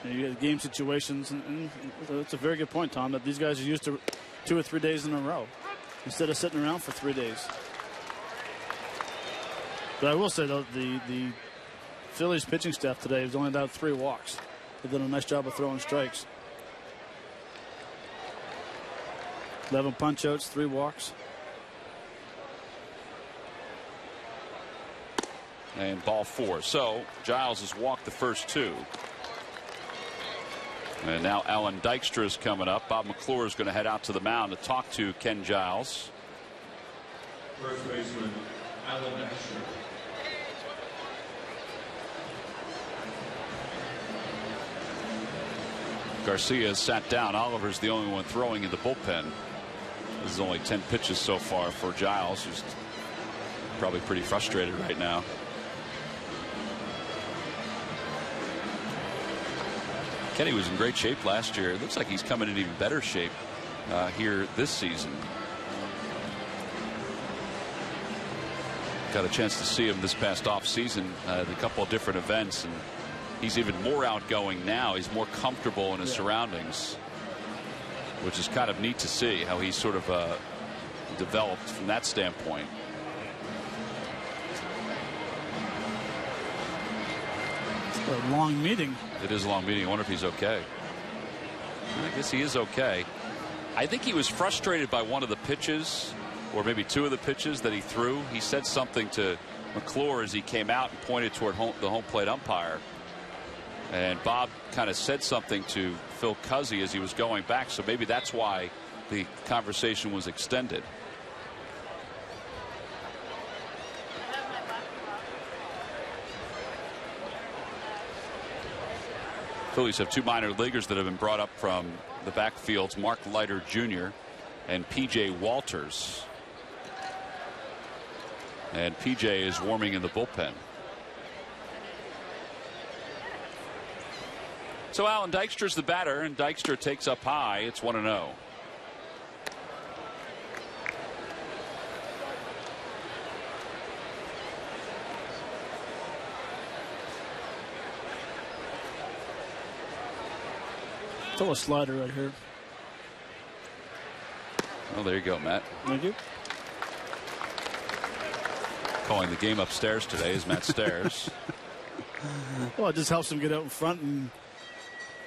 You get game situations, and it's a very good point, Tom, that these guys are used to 2 or 3 days in a row instead of sitting around for 3 days. But I will say, though, the Phillies pitching staff today has only allowed 3 walks. They've done a nice job of throwing strikes. 11 punch outs, 3 walks. And ball 4. So Giles has walked the first 2. And now Alan Dykstra is coming up. Bob McClure is going to head out to the mound to talk to Ken Giles. First baseman, Alan Dykstra. Garcia has sat down. Oliver's the only one throwing in the bullpen. This is only 10 pitches so far for Giles, who's probably pretty frustrated right now. Kenny was in great shape last year. It looks like he's coming in even better shape here this season. Got a chance to see him this past off season at a couple of different events, and he's even more outgoing now. He's more comfortable in his surroundings, which is kind of neat to see how he's sort of developed from that standpoint. A long meeting. It is a long meeting. I wonder if he's okay. I guess he is okay. I think he was frustrated by one of the pitches, or maybe two of the pitches that he threw. He said something to McClure as he came out and pointed toward the home plate umpire. And Bob kind of said something to Phil Cuzzy as he was going back, so maybe that's why the conversation was extended. Phillies have two minor leaguers that have been brought up from the backfields, Mark Leiter Jr. and P.J. Walters. And P.J. is warming in the bullpen. So Alan Dykstra's the batter, and Dykstra takes up high. It's 1-0. Throw a slider right here. Well, there you go, Matt. Thank you. Calling the game upstairs today is Matt Stairs. Well, it just helps him get out in front and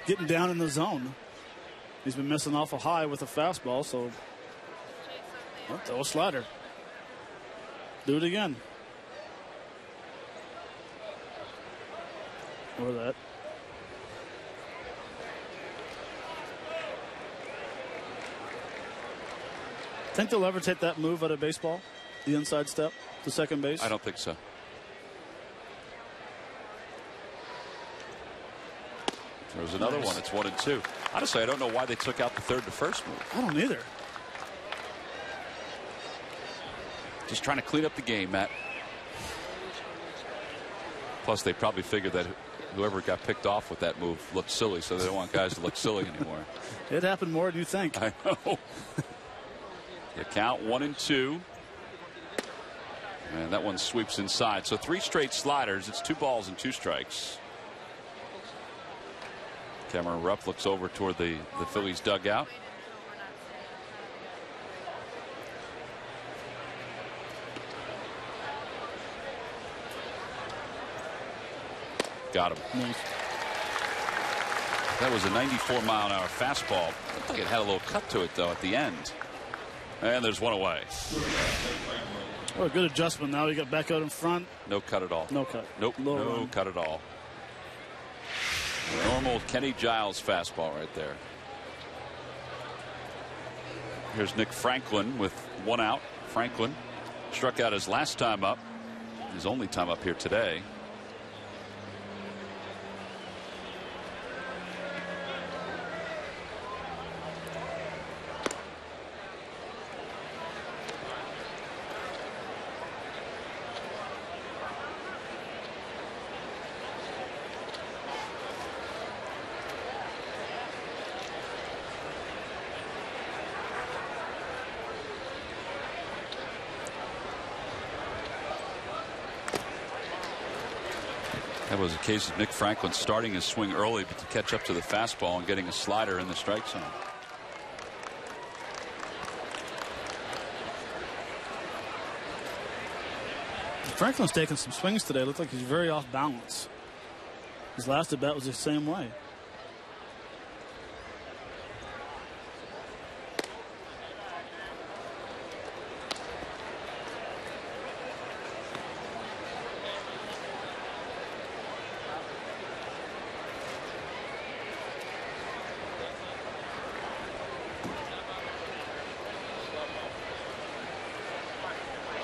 getting down in the zone. He's been missing awful high with a fastball, so throw a slider. Do it again. Or that. Think they'll ever take that move out of baseball? The inside step to second base? I don't think so. There's another one. It's 1-2. Honestly, I don't know why they took out the third to first move. I don't either. Just trying to clean up the game, Matt. Plus, they probably figured that whoever got picked off with that move looked silly, so they don't want guys to look silly anymore. It happened more than you think. I know. The count 1-2. And that one sweeps inside. So 3 straight sliders. It's 2 balls and 2 strikes. Cameron Rupp looks over toward the Phillies dugout. Got him. Nice. That was a 94-mile-an-hour fastball. Looked like it had a little cut to it, though, at the end. And there's one away. Oh, a good adjustment now. You got back out in front. No cut at all. No cut. Nope. No cut at all. Normal Kenny Giles fastball right there. Here's Nick Franklin with 1 out. Franklin struck out his last time up. His only time up here today. That was a case of Nick Franklin starting his swing early, but to catch up to the fastball and getting a slider in the strike zone. Franklin's taking some swings today. Looked like he's very off balance. His last at bat was the same way.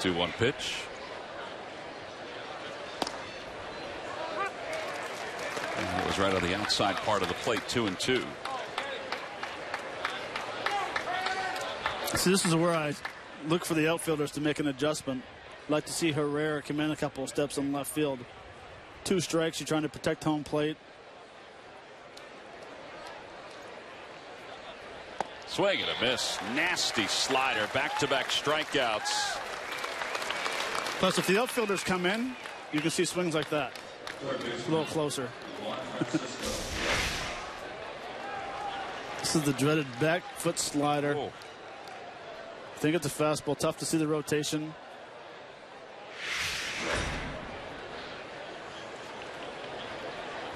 2-1 pitch. And it was right on the outside part of the plate. 2-2. See, this is where I look for the outfielders to make an adjustment. I'd like to see Herrera come in a couple of steps on left field. 2 strikes. You're trying to protect home plate. Swing and a miss. Nasty slider. Back-to-back strikeouts. Plus, if the outfielders come in, you can see swings like that. A little closer. This is the dreaded back foot slider. Oh. I think it's a fastball. Tough to see the rotation.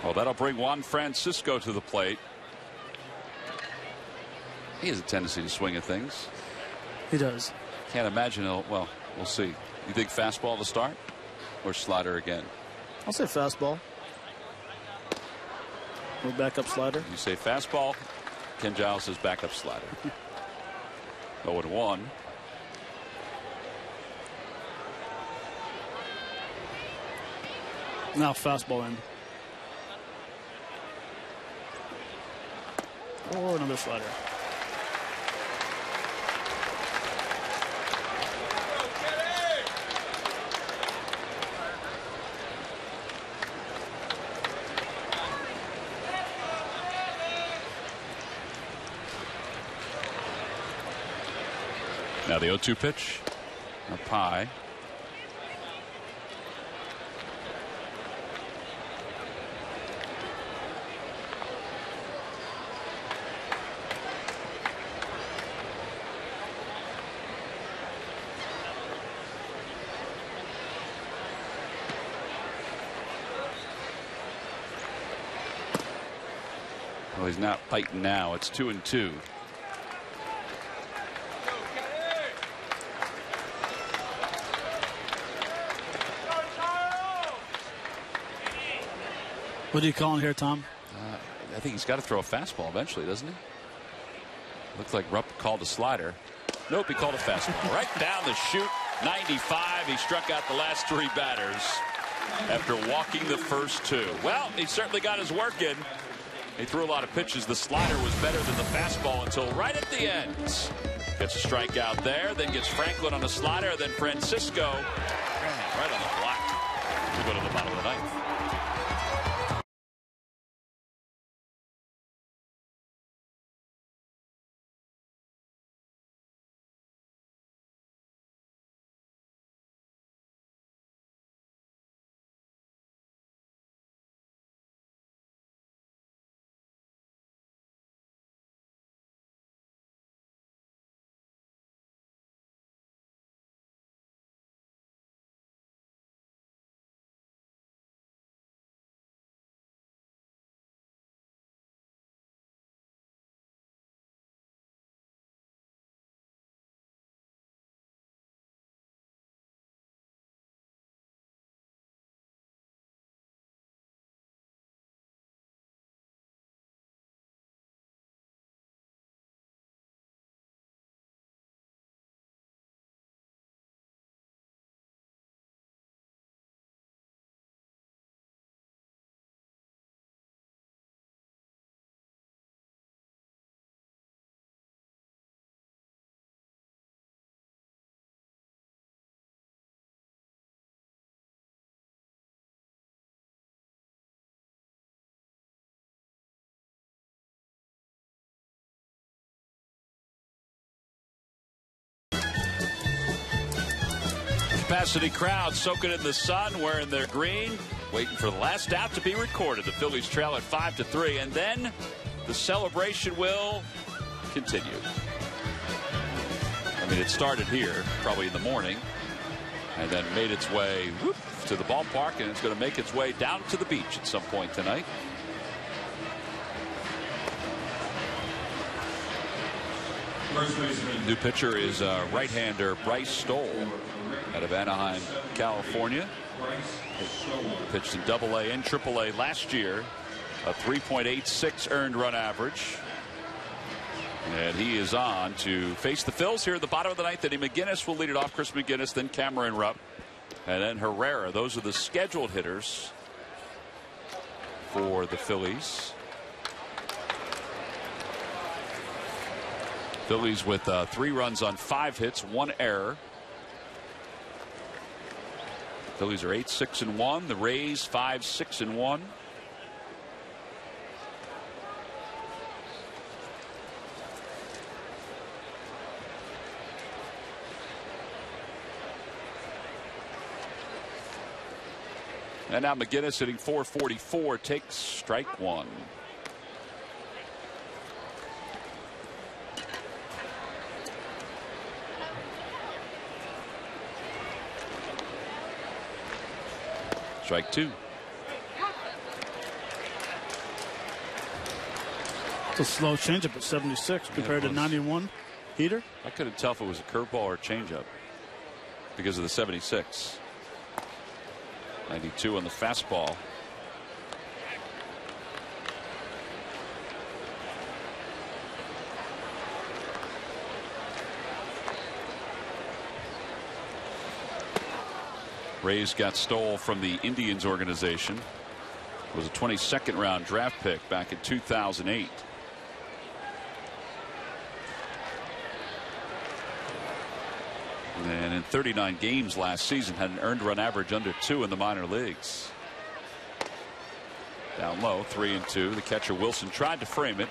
Well, that'll bring Juan Francisco to the plate. He has a tendency to swing at things. He does. Can't imagine he'll, well, we'll see. You think fastball to start or slider again? I'll say fastball. Or backup slider. You say fastball. Ken Giles says backup slider. 0-1. Now fastball in. Or another slider. Now the 0-2 pitch. Up high. Well, he's not biting now. It's 2-2. What are you calling here, Tom? I think he's got to throw a fastball eventually, doesn't he? Looks like Rupp called a slider. Nope, he called a fastball. Right down the chute. 95. He struck out the last 3 batters after walking the first 2. Well, he certainly got his work in. He threw a lot of pitches. The slider was better than the fastball until right at the end. Gets a strikeout there, then gets Franklin on a slider, then Francisco right on the block to go to the bottom of the 9th. Capacity crowd soaking in the sun, wearing their green, waiting for the last out to be recorded. The Phillies trail at 5-3, and then the celebration will continue. I mean, it started here, probably in the morning, and then made its way to the ballpark, and it's going to make its way down to the beach at some point tonight. New pitcher is right-hander Bryce Stoll out of Anaheim, California. Pitched in AA and AAA last year. A 3.86 earned run average. And he is on to face the Phils here at the bottom of the ninth inning. McGinnis will lead it off. Chris McGinnis, then Cameron Rupp, and then Herrera. Those are the scheduled hitters for the Phillies. Phillies with 3 runs on 5 hits, 1 error. Phillies are 8-6-1. The Rays 5-6-1. And now McGinnis hitting .444, takes strike 1. Strike 2. It's a slow changeup at 76 compared to 91 heater. I couldn't tell if it was a curveball or a changeup because of the 76. 92 on the fastball. Rays got Stoll from the Indians organization. It was a 22nd round draft pick back in 2008. And in 39 games last season had an earned run average under 2 in the minor leagues. Down low, 3-2. The catcher Wilson tried to frame it.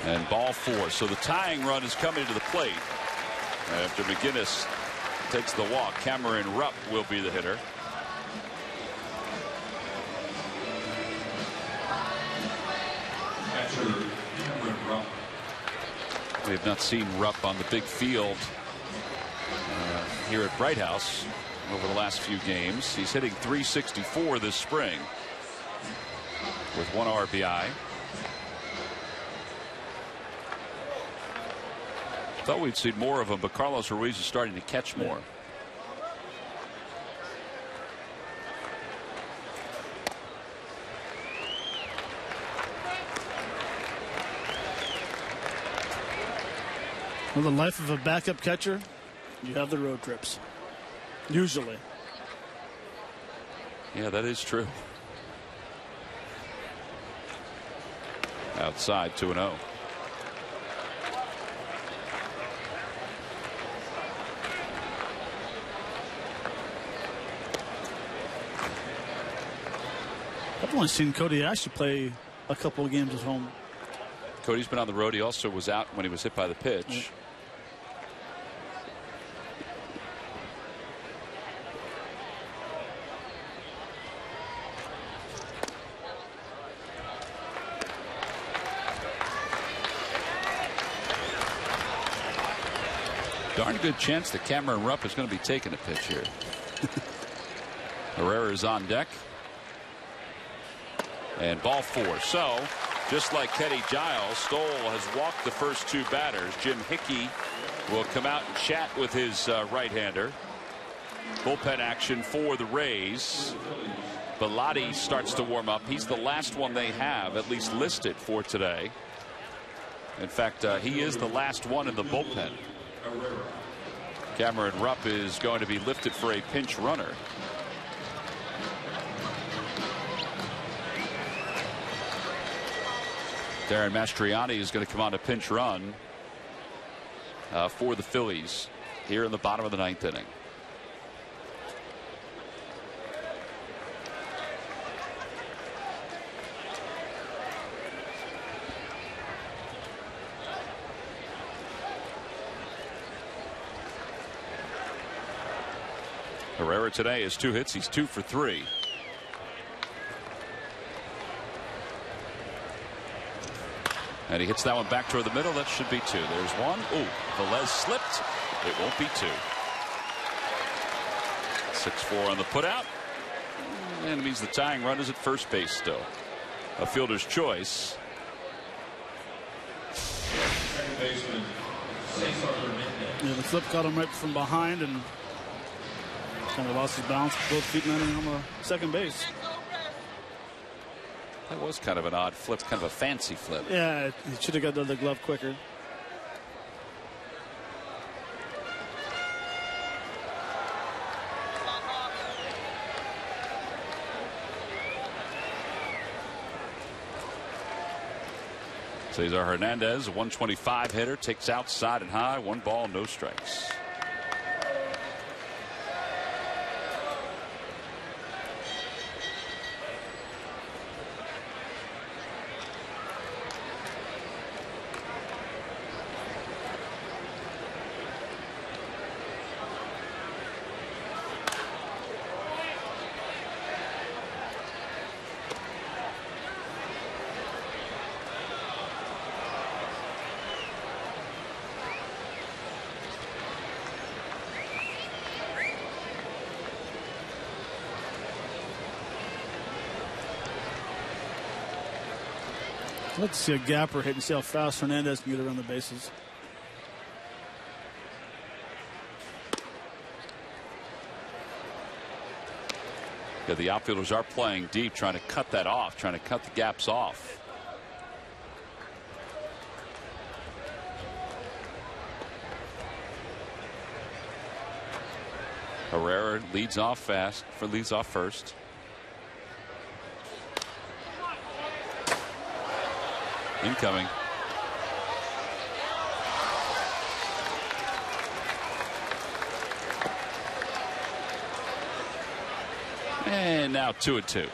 And ball 4. So the tying run is coming to the plate. After McGinnis takes the walk, Cameron Rupp will be the hitter. We have not seen Rupp on the big field here at Bright House over the last few games. He's hitting .364 this spring with 1 RBI. Thought we'd see more of him, but Carlos Ruiz is starting to catch more. Well, the life of a backup catcher, you have the road trips. Usually. Yeah, that is true. Outside 2-0. I've only seen Cody actually play a couple of games at home. Cody's been on the road. He also was out when he was hit by the pitch. Yeah. Darn good chance that Cameron Rupp is going to be taking a pitch here. Herrera is on deck. And ball 4. So just like Kenny Giles, Stoll has walked the first 2 batters. Jim Hickey will come out and chat with his right-hander. Bullpen action for the Rays. Bellotti starts to warm up. He's the last one they have at least listed for today. In fact, he is the last one in the bullpen. Cameron Rupp is going to be lifted for a pinch runner. Darren Mastriani is going to come on a pinch run for the Phillies here in the bottom of the 9th inning. Herrera today has 2 hits. He's 2 for 3. And he hits that one back toward the middle. That should be 2. There's 1. Ooh, Velez slipped. It won't be 2. 6-4 on the putout. And it means the tying run is at first base still. A fielder's choice. Second baseman, Yeah, the flip caught him right from behind and kind of lost his balance. Both feet landing on the second base. That was kind of an odd flip, kind of a fancy flip. Yeah, he should have got the other glove quicker. Cesar Hernandez, a 125 hitter, takes outside and high. 1 ball, no strikes. I'd like to see a gapper hit and see how fast Hernandez can get around the bases. Yeah, the outfielders are playing deep, trying to cut that off, trying to cut the gaps off. Herrera leads off first. Incoming. And now 2-2.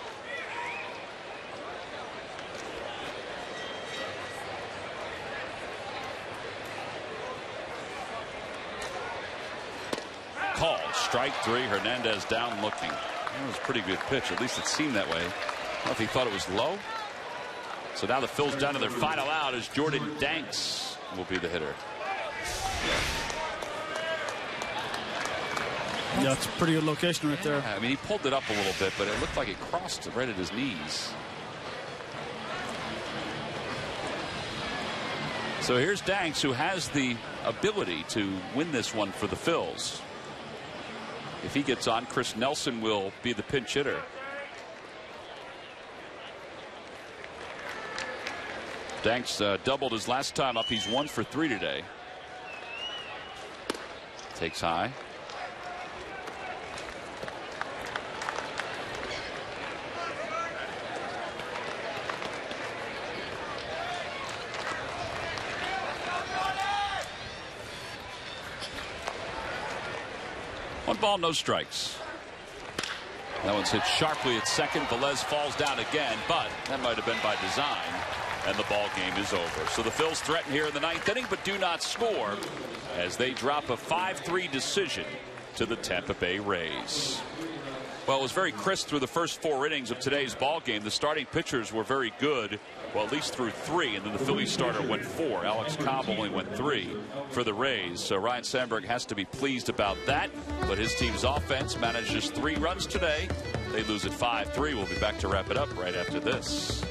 Called strike 3. Hernandez down looking. That was a pretty good pitch. At least it seemed that way. I don't know if he thought it was low. So now the Phils down to their final out as Jordan Danks will be the hitter. Yeah, it's a pretty good location right there. I mean, he pulled it up a little bit, but it looked like it crossed right at his knees. So here's Danks, who has the ability to win this one for the Phils. If he gets on, Chris Nelson will be the pinch hitter. Danks doubled his last time up. He's 1 for 3 today. Takes high. One ball, no strikes. That one's hit sharply at second. Velez falls down again, but that might have been by design. And the ball game is over. So the Phils threaten here in the 9th inning, but do not score as they drop a 5-3 decision to the Tampa Bay Rays. Well, it was very crisp through the first 4 innings of today's ball game. The starting pitchers were very good, well, at least through 3, and then the Phillies starter went 4. Alex Cobb only went 3 for the Rays. So Ryan Sandberg has to be pleased about that, but his team's offense managed just 3 runs today. They lose at 5-3. We'll be back to wrap it up right after this.